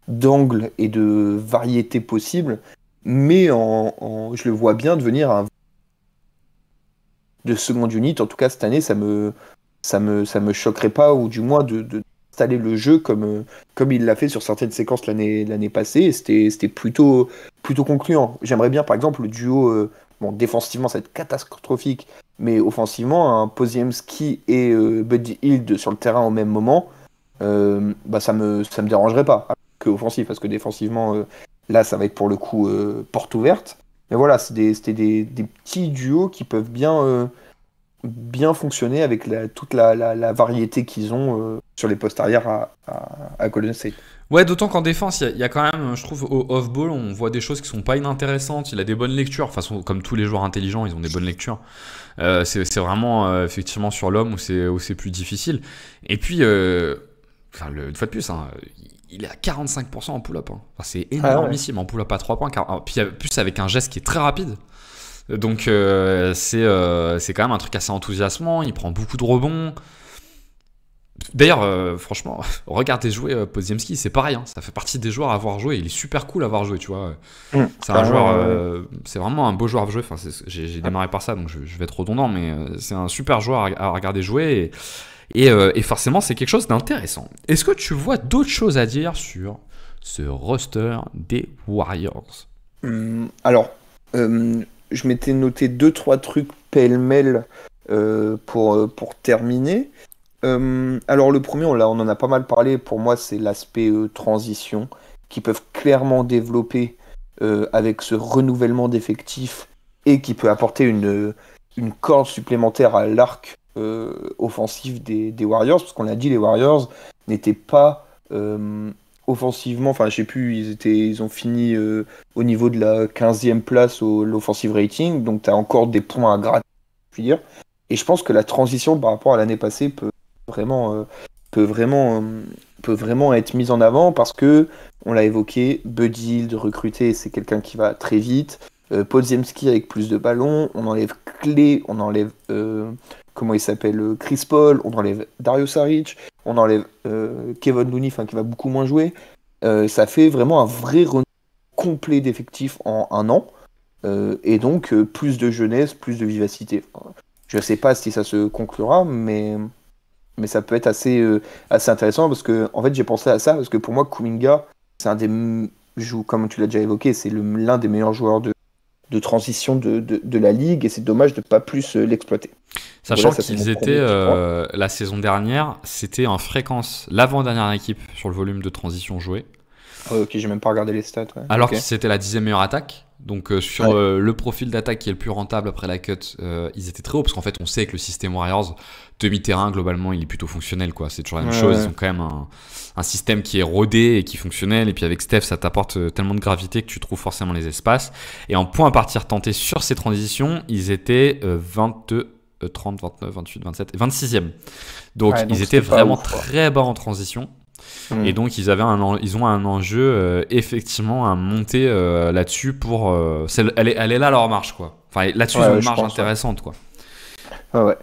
d'angles et de variété possible. Mais je le vois bien devenir un de seconde unit. En tout cas, cette année, ça me choquerait pas, ou du moins de installer le jeu comme il l'a fait sur certaines séquences l'année passée. Et c'était plutôt concluant. J'aimerais bien, par exemple, le duo, défensivement, ça va être catastrophique, mais offensivement, un Podziemski et Buddy Hield sur le terrain au même moment, ça me dérangerait pas. Que offensif, parce que défensivement, là, ça va être pour le coup porte ouverte. Mais voilà, c'était des petits duos qui peuvent bien fonctionner avec toute la variété qu'ils ont sur les postes arrière à Golden State. Ouais, d'autant qu'en défense, il y a quand même, je trouve, au off-ball, on voit des choses qui sont pas inintéressantes. Il a des bonnes lectures. De toute façon, comme tous les joueurs intelligents, ils ont des bonnes lectures. C'est vraiment, effectivement, sur l'homme où c'est plus difficile. Et puis, une fois de plus, hein, il est à 45% en pull-up. Hein. Enfin, c'est énormissime en pull-up à 3 points. Puis, plus avec un geste qui est très rapide. Donc, c'est quand même un truc assez enthousiasmant. Il prend beaucoup de rebonds. D'ailleurs, franchement, regardez jouer Podziemski, c'est pareil. Hein. Ça fait partie des joueurs à avoir joué. Il est super cool à avoir joué, tu vois. C'est un joueur, c'est vraiment un beau joueur à jouer. Enfin, j'ai démarré par ça, donc je vais être redondant, mais c'est un super joueur à regarder jouer. Et forcément, c'est quelque chose d'intéressant. Est-ce que tu vois d'autres choses à dire sur ce roster des Warriors ? Alors, je m'étais noté 2-3 trucs pêle-mêle pour terminer. Alors le premier, on en a pas mal parlé, pour moi c'est l'aspect transition, qui peuvent clairement développer avec ce renouvellement d'effectifs et qui peut apporter une corde supplémentaire à l'arc offensif des Warriors, parce qu'on l'a dit, les Warriors n'étaient pas offensivement, enfin je sais plus, ils ont fini au niveau de la 15e place l'offensive rating, donc tu as encore des points à gratter, je puis dire. Et je pense que la transition par rapport à l'année passée peut vraiment être mise en avant, parce que on l'a évoqué, Buddy Hield recruté, c'est quelqu'un qui va très vite. Podziemski avec plus de ballons, on enlève Clay, on enlève comment il s'appelle, Chris Paul, on enlève Dario Saric, on enlève Kevon Looney, qui va beaucoup moins jouer. Ça fait vraiment un vrai renouveau complet d'effectifs en un an. et donc plus de jeunesse, plus de vivacité. Enfin, je ne sais pas si ça se conclura, mais ça peut être assez intéressant parce que en fait j'ai pensé à ça parce que pour moi Kuminga, c'est un des comme tu l'as déjà évoqué, c'est l'un des meilleurs joueurs de transition de la ligue et c'est dommage de ne pas plus l'exploiter. Sachant Voilà, qu'ils étaient la saison dernière, c'était en fréquence l'avant-dernière équipe sur le volume de transition joué. Ok, j'ai même pas regardé les stats. Ouais. Alors Ok. que c'était la 10e meilleure attaque. Donc sur le profil d'attaque qui est le plus rentable après la cut, ils étaient très hauts parce qu'en fait on sait que le système Warriors demi-terrain globalement il est plutôt fonctionnel quoi. C'est toujours la même chose. Ils ont quand même un système qui est rodé et qui est fonctionnel et puis avec Steph ça t'apporte tellement de gravité que tu trouves forcément les espaces. Et en point à partir tenté sur ces transitions, ils étaient 22, 30, 29, 28, 27, 26e. Donc ils étaient vraiment très bas en transition. Et donc ils ont un enjeu effectivement à monter là-dessus pour elle est là leur marge quoi. Enfin là-dessus ils ont une marge intéressante quoi. Ouais.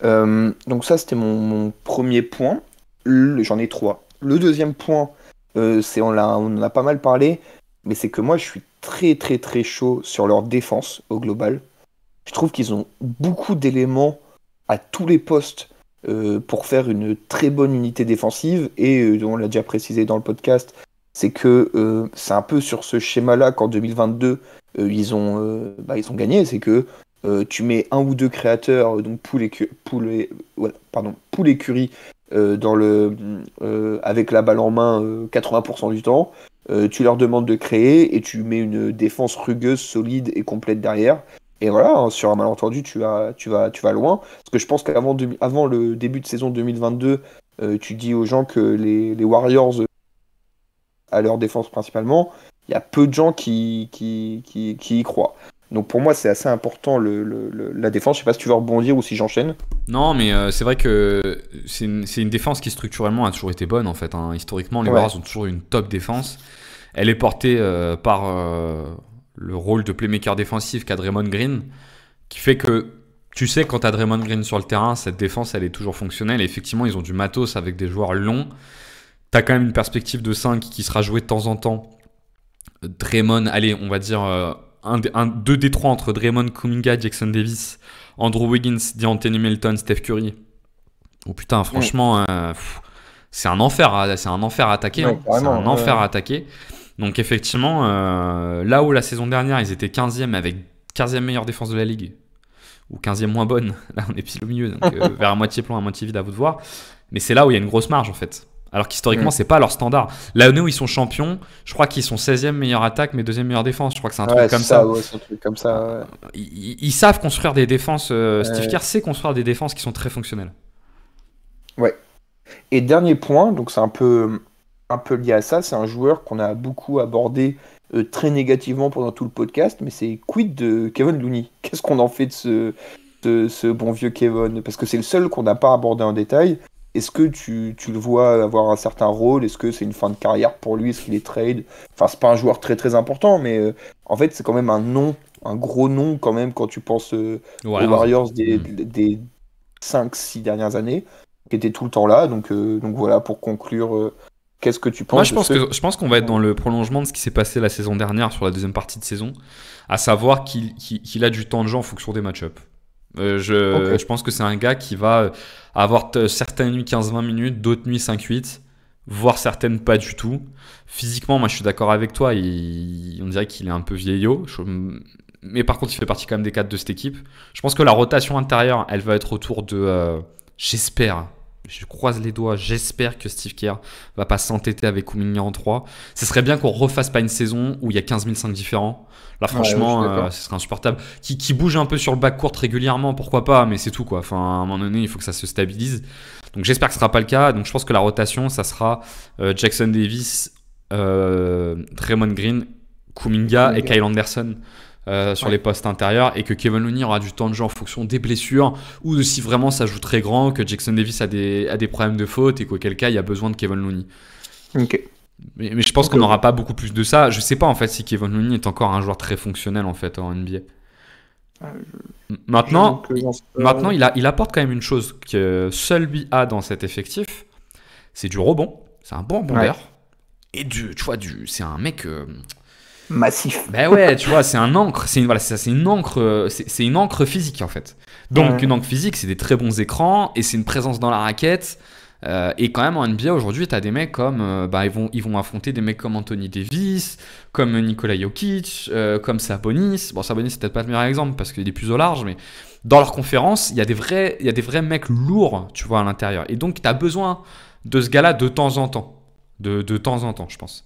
Donc ça c'était mon premier point. J'en ai 3. Le deuxième point, c'est on en a pas mal parlé, mais c'est que moi je suis très très très chaud sur leur défense au global. Je trouve qu'ils ont beaucoup d'éléments à tous les postes pour faire une très bonne unité défensive et on l'a déjà précisé dans le podcast, c'est que c'est un peu sur ce schéma-là qu'en 2022 ils ont gagné, c'est que tu mets un ou deux créateurs, donc Poole et Curry avec la balle en main 80% du temps, tu leur demandes de créer et tu mets une défense rugueuse, solide et complète derrière. Et voilà, hein, sur un malentendu, tu vas loin. Parce que je pense avant le début de saison 2022, tu dis aux gens que les Warriors, à leur défense principalement, il y a peu de gens qui y croient. Donc pour moi, c'est assez important la défense. Je sais pas si tu veux rebondir ou si j'enchaîne. Non, mais c'est vrai que c'est une défense qui structurellement a toujours été bonne en fait. Hein. Historiquement, les Warriors ont toujours eu une top défense. Elle est portée par le rôle de playmaker défensif qu'a Draymond Green, qui fait que tu sais quand tu as Draymond Green sur le terrain, cette défense elle est toujours fonctionnelle. Et effectivement, ils ont du matos avec des joueurs longs. Tu as quand même une perspective de 5 qui sera jouée de temps en temps. Draymond, allez, on va dire 2 des 3 entre Draymond, Kuminga, Jackson Davis, Andrew Wiggins, DeAnthony Melton, Steph Curry. Oh putain, franchement, c'est un enfer à attaquer. Ouais, c'est un enfer à attaquer. Donc effectivement, là où la saison dernière, ils étaient 15e avec 15e meilleure défense de la ligue, ou 15e moins bonne, là on est pile au milieu, donc vers à moitié plein, à moitié vide, à vous de voir. Mais c'est là où il y a une grosse marge en fait. Alors qu'historiquement, c'est pas leur standard. L'année où ils sont champions, je crois qu'ils sont 16e meilleure attaque, mais 2e meilleure défense. Je crois que c'est un truc comme ça. Ouais, c'est un truc comme ça. Ouais. Ils savent construire des défenses. Steve Kerr sait construire des défenses qui sont très fonctionnelles. Ouais. Et dernier point, donc c'est un peu lié à ça, c'est un joueur qu'on a beaucoup abordé très négativement pendant tout le podcast, mais c'est quid de Kevon Looney. Qu'est-ce qu'on en fait de ce bon vieux Kevon? Parce que c'est le seul qu'on n'a pas abordé en détail. Est-ce que tu le vois avoir un certain rôle? Est-ce que c'est une fin de carrière pour lui? Est-ce qu'il est trade? Enfin, c'est pas un joueur très très important, mais en fait, c'est quand même un gros nom quand même quand tu penses aux Warriors des 5-6 dernières années, qui étaient tout le temps là. Donc voilà, pour conclure, qu'est-ce que tu penses? Moi, je pense qu'on va être dans le prolongement de ce qui s'est passé la saison dernière sur la deuxième partie de saison, à savoir qu'il a du temps de jeu en fonction des match-ups. Je pense que c'est un gars qui va avoir certaines nuits 15-20 minutes, d'autres nuits 5-8, voire certaines pas du tout. Physiquement, moi je suis d'accord avec toi, on dirait qu'il est un peu vieillot, mais par contre il fait partie quand même des cadres de cette équipe. Je pense que la rotation intérieure, elle va être autour de... j'espère, je croise les doigts, j'espère que Steve Kerr va pas s'entêter avec Kuminga en 3. Ce serait bien qu'on refasse pas une saison où il y a 15 000 5 différents. Là, franchement, ce serait insupportable. Qui bouge un peu sur le backcourt régulièrement, pourquoi pas, mais c'est tout quoi. Enfin, à un moment donné, il faut que ça se stabilise. Donc j'espère que ce sera pas le cas. Donc je pense que la rotation, ça sera Jackson Davis, Draymond Green, Kuminga et Kyle Anderson. Sur les postes intérieurs, et que Kevon Looney aura du temps de jeu en fonction des blessures ou de si vraiment ça joue très grand, que Jackson Davis a des problèmes de faute et qu'auquel cas il y a besoin de Kevon Looney. Ok. Mais je pense qu'on n'aura pas beaucoup plus de ça. Je sais pas en fait si Kevon Looney est encore un joueur très fonctionnel en fait en NBA. Maintenant, il apporte quand même une chose que seul lui a dans cet effectif, c'est du rebond. C'est un bon rebondeur. Et c'est un mec. Massif. Ben ouais, tu vois, c'est un encre, c'est une encre, c'est une encre physique en fait. Donc une encre physique, c'est des très bons écrans et c'est une présence dans la raquette. Et quand même en NBA aujourd'hui, t'as des mecs comme, ils vont affronter des mecs comme Anthony Davis, comme Nikola Jokic, comme Sabonis. Bon, Sabonis c'est peut-être pas le meilleur exemple parce qu'il est plus au large, mais dans leur conférence, il y a des vrais mecs lourds, tu vois, à l'intérieur. Et donc t'as besoin de ce gars-là de temps en temps, de temps en temps, je pense.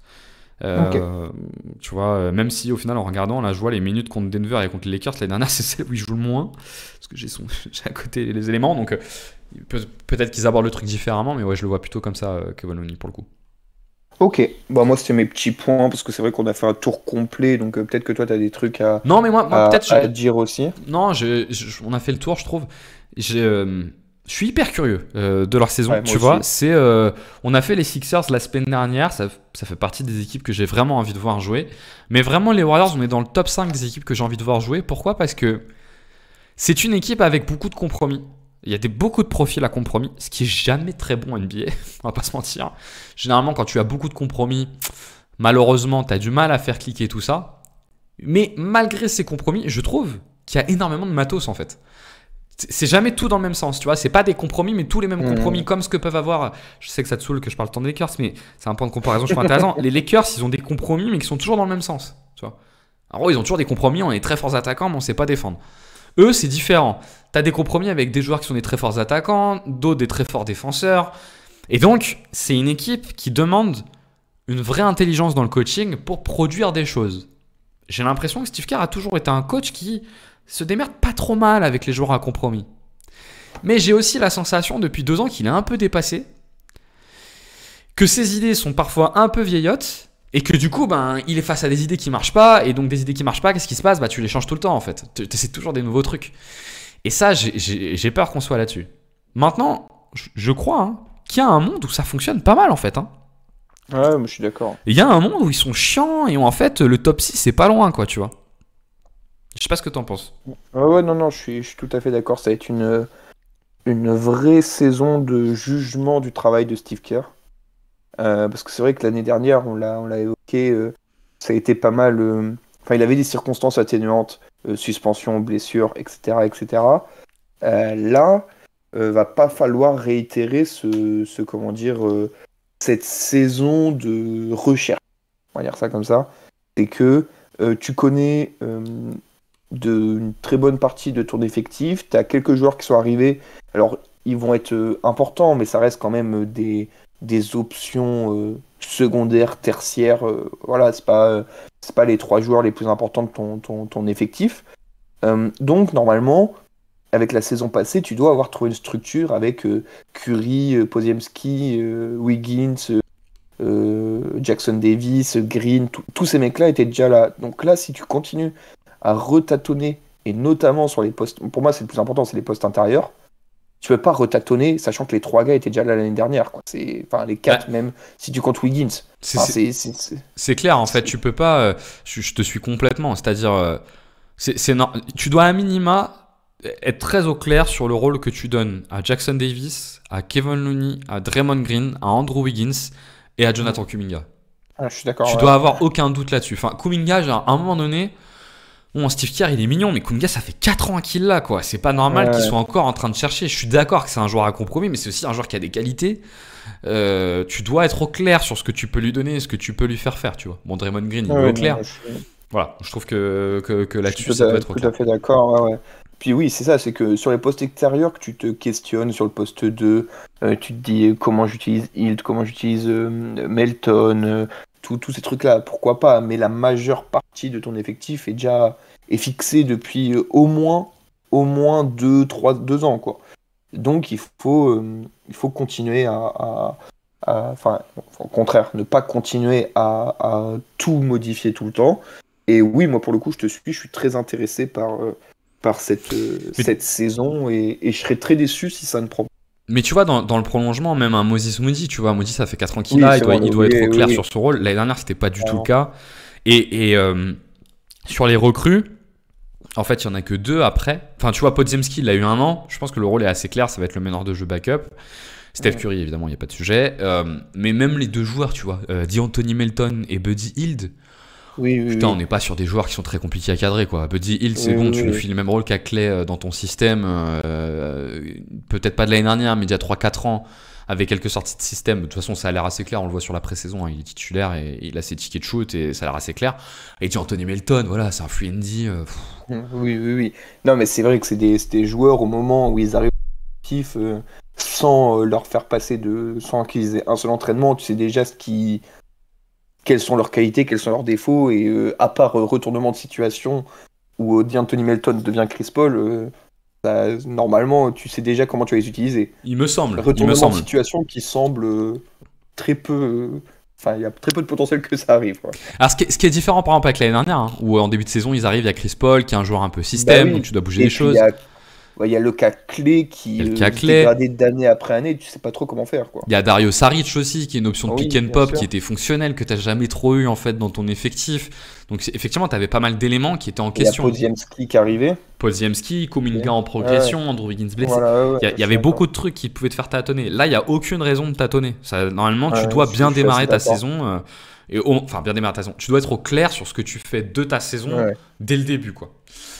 Ok. Tu vois, même si au final en regardant là je vois les minutes contre Denver et contre les Lakers, l'année dernière c'est celle où il joue le moins parce que j'ai à côté les éléments, donc peut-être qu'ils abordent le truc différemment, mais ouais, je le vois plutôt comme ça, Kevon Looney pour le coup. Ok. Bah, moi, c'était mes petits points parce que c'est vrai qu'on a fait un tour complet. Donc, peut-être que toi, tu as des trucs Non mais moi peut-être à dire aussi. non, on a fait le tour, je trouve. Je suis hyper curieux de leur saison, Ouais, moi tu vois. aussi. On a fait les Sixers la semaine dernière, ça fait partie des équipes que j'ai vraiment envie de voir jouer. Mais vraiment, les Warriors, on est dans le top 5 des équipes que j'ai envie de voir jouer. Pourquoi ? Parce que c'est une équipe avec beaucoup de compromis. Il y a beaucoup de profils à compromis, ce qui est jamais très bon en NBA, on va pas se mentir. Généralement, quand tu as beaucoup de compromis, malheureusement, tu as du mal à faire cliquer tout ça. Mais malgré ces compromis, je trouve qu'il y a énormément de matos en fait. C'est jamais tout dans le même sens, tu vois. C'est pas des compromis, mais tous les mêmes compromis, comme ce que peuvent avoir. Je sais que ça te saoule que je parle tant des Lakers, mais c'est un point de comparaison, je trouve intéressant. Les Lakers, ils ont des compromis, mais qui sont toujours dans le même sens, tu vois. En gros, ils ont toujours des compromis, on est très forts attaquants, mais on sait pas défendre. Eux, c'est différent. T'as des compromis avec des joueurs qui sont des très forts attaquants, d'autres des très forts défenseurs. Et donc, c'est une équipe qui demande une vraie intelligence dans le coaching pour produire des choses. J'ai l'impression que Steve Kerr a toujours été un coach qui se démerde pas trop mal avec les joueurs à compromis. Mais j'ai aussi la sensation depuis 2 ans qu'il est un peu dépassé, que ses idées sont parfois un peu vieillottes, et que du coup, il est face à des idées qui marchent pas, et donc des idées qui marchent pas, qu'est-ce qui se passe ? Tu les changes tout le temps en fait. Tu essaies toujours des nouveaux trucs. Et ça, j'ai peur qu'on soit là-dessus. Maintenant, je crois qu'il y a un monde où ça fonctionne pas mal en fait. Ouais, moi, je suis d'accord. Il y a un monde où ils sont chiants, et où en fait, le top 6 c'est pas loin, quoi, tu vois. Je sais pas ce que t'en penses. Ouais, non, je suis tout à fait d'accord. Ça va être une vraie saison de jugement du travail de Steve Kerr. Parce que c'est vrai que l'année dernière, on l'a évoqué, ça a été pas mal. Enfin, il avait des circonstances atténuantes, suspension, blessure, etc., etc. Là, va pas falloir réitérer comment dire, cette saison de recherche. On va dire ça comme ça. C'est que tu connais une très bonne partie de ton effectif. Tu as quelques joueurs qui sont arrivés. Alors, ils vont être importants, mais ça reste quand même des options secondaires, tertiaires. Voilà, c'est pas les 3 joueurs les plus importants de ton effectif. Donc, normalement, avec la saison passée, tu dois avoir trouvé une structure avec Curry, Podziemski, Wiggins, Jackson Davis, Green. Tous ces mecs-là étaient déjà là. Donc là, si tu continues à retâtonner, et notamment sur les postes, pour moi c'est le plus important, c'est les postes intérieurs, tu peux pas retâtonner, sachant que les 3 gars étaient déjà là l'année dernière, quoi. Enfin, les 4 même, si tu comptes Wiggins. C'est clair, en fait, tu peux pas, je te suis complètement, c'est-à-dire, tu dois à minima être très au clair sur le rôle que tu donnes à Jackson Davis, à Kevon Looney, à Draymond Green, à Andrew Wiggins et à Jonathan Kuminga. Ah, je suis d'accord. Tu dois avoir aucun doute là-dessus. Enfin, Kuminga, genre, à un moment donné, bon, Steve Kerr, il est mignon, mais Kuminga, ça fait 4 ans qu'il l'a, quoi. C'est pas normal qu'il soit encore en train de chercher. Je suis d'accord que c'est un joueur à compromis, mais c'est aussi un joueur qui a des qualités. Tu dois être au clair sur ce que tu peux lui donner et ce que tu peux lui faire faire, tu vois. Bon, Draymond Green, il est au clair. Voilà, je trouve que là-dessus, ça doit être au clair. Tout à fait d'accord, ouais. Puis oui, c'est ça, c'est que sur les postes extérieurs que tu te questionnes, sur le poste 2, tu te dis comment j'utilise Hield, comment j'utilise Melton, tous ces trucs-là, pourquoi pas, mais la majeure partie de ton effectif est fixée depuis au moins 2 ans, quoi. Donc il faut continuer enfin, au contraire, ne pas continuer à tout modifier tout le temps. Et oui, moi pour le coup, je suis très intéressé par cette saison et je serais très déçu si ça ne prend pas. Mais tu vois, dans le prolongement, même un Moses Moody, tu vois, Moody, ça fait 4 ans qu'il a, il doit être au clair sur son rôle. L'année dernière, c'était pas du tout le cas. Et sur les recrues, en fait, il y en a que 2 après. Enfin, tu vois, Podziemski, il a eu 1 an. Je pense que le rôle est assez clair, ça va être le meneur de jeu backup. Steph Curry, évidemment, il n'y a pas de sujet. Mais même les 2 joueurs, tu vois, D'Anthony Melton et Buddy Hield, Oui, Putain, on n'est pas sur des joueurs qui sont très compliqués à cadrer, quoi. Buddy Hield, c'est bon, tu lui files le même rôle qu'à Clay dans ton système. Peut-être pas de l'année dernière, mais d'il y a 3-4 ans, avec quelques sorties de système. De toute façon, ça a l'air assez clair. On le voit sur la pré-saison. Hein, il est titulaire et il a ses tickets de shoot et ça a l'air assez clair. Et tu Anthony Melton, voilà, c'est un free and D. Oui. Non, mais c'est vrai que c'est des joueurs au moment où ils arrivent au objectif, sans leur faire passer sans qu'ils aient un seul entraînement, tu sais déjà quelles sont leurs qualités, quels sont leurs défauts, et à part retournement de situation où Anthony Melton devient Chris Paul, normalement tu sais déjà comment tu vas les utiliser. Il me semble. Retournement de situation qui semble très peu. Enfin, il y a très peu de potentiel que ça arrive, quoi. Alors, ce qui est différent par exemple avec l'année dernière, hein, où en début de saison ils arrivent, il y a Chris Paul qui est un joueur un peu système, donc tu dois bouger les choses. Il y a le cas Clay qui est dégradé d'année après année, tu sais pas trop comment faire, quoi. Il y a Dario Saric aussi qui est une option de pick and pop sûr. qui était fonctionnelle, que tu n'as jamais trop eu en fait dans ton effectif. Donc effectivement tu avais pas mal d'éléments qui étaient en question. Il y a Podziemski qui arrivait. Podziemski, Kuminga en progression, Andrew Wiggins blessé. Voilà, il y avait beaucoup de trucs qui pouvaient te faire tâtonner. Là il n'y a aucune raison de tâtonner. Normalement tu dois bien démarrer ta saison. Enfin bien démarrer ta saison. Tu dois être au clair sur ce que tu fais de ta saison dès le début, quoi.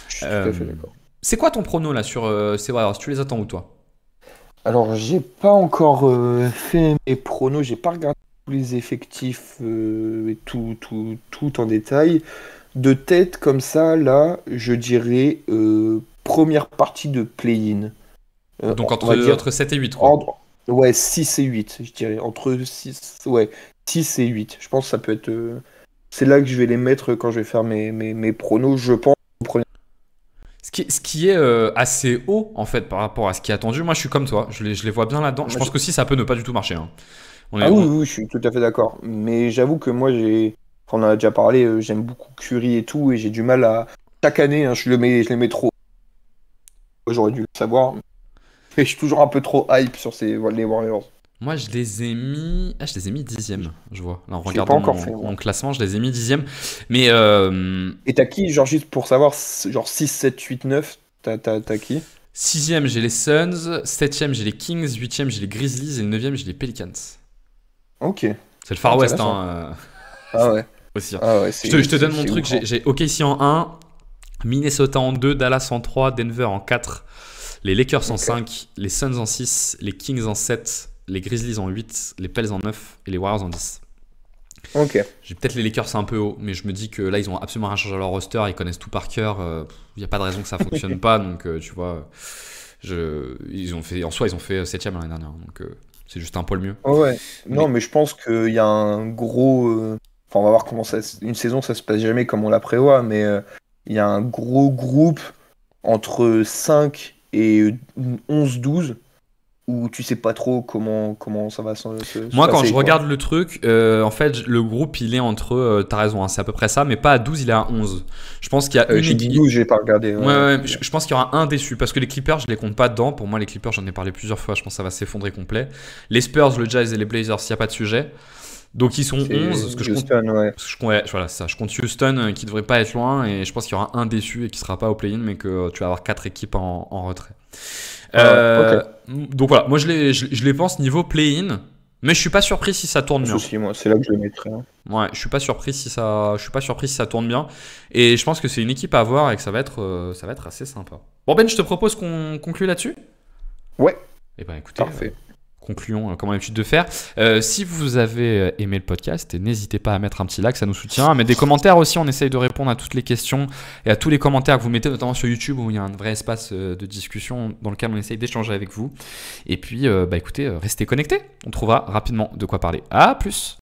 Je suis tout à fait d'accord. C'est quoi ton prono là sur ces Warriors? Tu les attends où, toi? Alors, j'ai pas encore fait mes pronos, j'ai pas regardé tous les effectifs et tout en détail. De tête, comme ça, là, je dirais première partie de play-in. Donc entre 7 et 8, quoi. Ouais, 6 et 8, je dirais. Entre 6 et 8. Je pense que ça peut être... c'est là que je vais les mettre quand je vais faire mes pronos, je pense. Ce qui est assez haut en fait par rapport à ce qui est attendu. Moi je suis comme toi, je les vois bien là-dedans. Je pense que si ça peut ne pas du tout marcher. Hein. Oui, je suis tout à fait d'accord. Mais j'avoue que moi on en a déjà parlé, j'aime beaucoup Curry et tout, et j'ai du mal à... Chaque année, hein, je les mets trop. J'aurais dû le savoir. Mais je suis toujours un peu trop hype sur les Warriors. Moi, je les ai mis 10e, je vois. Là, en regardant mon classement, je les ai mis 10e. Mais Et t'as qui, genre juste pour savoir, genre 6, 7, 8, 9, t'as qui? 6e, j'ai les Suns. 7e, j'ai les Kings. 8e, j'ai les Grizzlies. Et le 9e, j'ai les Pelicans. Ok. C'est le Far West, hein. Ah ouais. Aussi. Hein. Ah ouais, je te donne mon truc. J'ai OKC en 1, Minnesota en 2, Dallas en 3, Denver en 4, les Lakers en 5, les Suns en 6, les Kings en 7, les Grizzlies en 8, les Pels en 9 et les Warriors en 10. Ok. J'ai peut-être les Lakers un peu haut, mais je me dis que là, ils ont absolument rien changé à leur roster, ils connaissent tout par cœur. Il n'y a pas de raison que ça fonctionne pas, donc tu vois, ils ont fait 7ème l'année dernière, donc c'est juste un poil mieux. Ouais. Non, mais je pense qu'il y a un gros. Enfin, on va voir comment une saison, ça se passe jamais comme on la prévoit, mais il y a un gros groupe entre 5 et 11-12. Où tu sais pas trop comment ça va se Moi, passer, quand je regarde le truc, en fait, le groupe, il est entre... t'as raison, hein, c'est à peu près ça, mais pas à 12, il est à 11. Je pense qu'il y a j'ai dit 12, j'ai pas regardé. Je pense qu'il y aura un déçu, parce que les Clippers, je les compte pas dedans. Pour moi, les Clippers, j'en ai parlé plusieurs fois, je pense que ça va s'effondrer complet. Les Spurs, le Jazz et les Blazers, il n'y a pas de sujet. Donc ils sont 11, parce que je compte Houston qui devrait pas être loin, et je pense qu'il y aura un déçu et qui sera pas au play-in, mais que tu vas avoir 4 équipes en retrait. Okay. Donc voilà, moi je les pense niveau play-in, mais je suis pas surpris si ça tourne bien. Aussi, moi, c'est là que je les mettrais. Hein. Ouais, je suis pas surpris si ça tourne bien, et je pense que c'est une équipe à voir et que ça va être assez sympa. Bon Ben, je te propose qu'on conclue là-dessus. Ouais. Et ben écoutez. Parfait. Concluons comme l'habitude de faire. Si vous avez aimé le podcast, n'hésitez pas à mettre un petit like, ça nous soutient. À mettre des commentaires aussi, on essaye de répondre à toutes les questions et à tous les commentaires que vous mettez, notamment sur YouTube où il y a un vrai espace de discussion dans lequel on essaye d'échanger avec vous. Et puis, écoutez, restez connectés. On trouvera rapidement de quoi parler. À plus!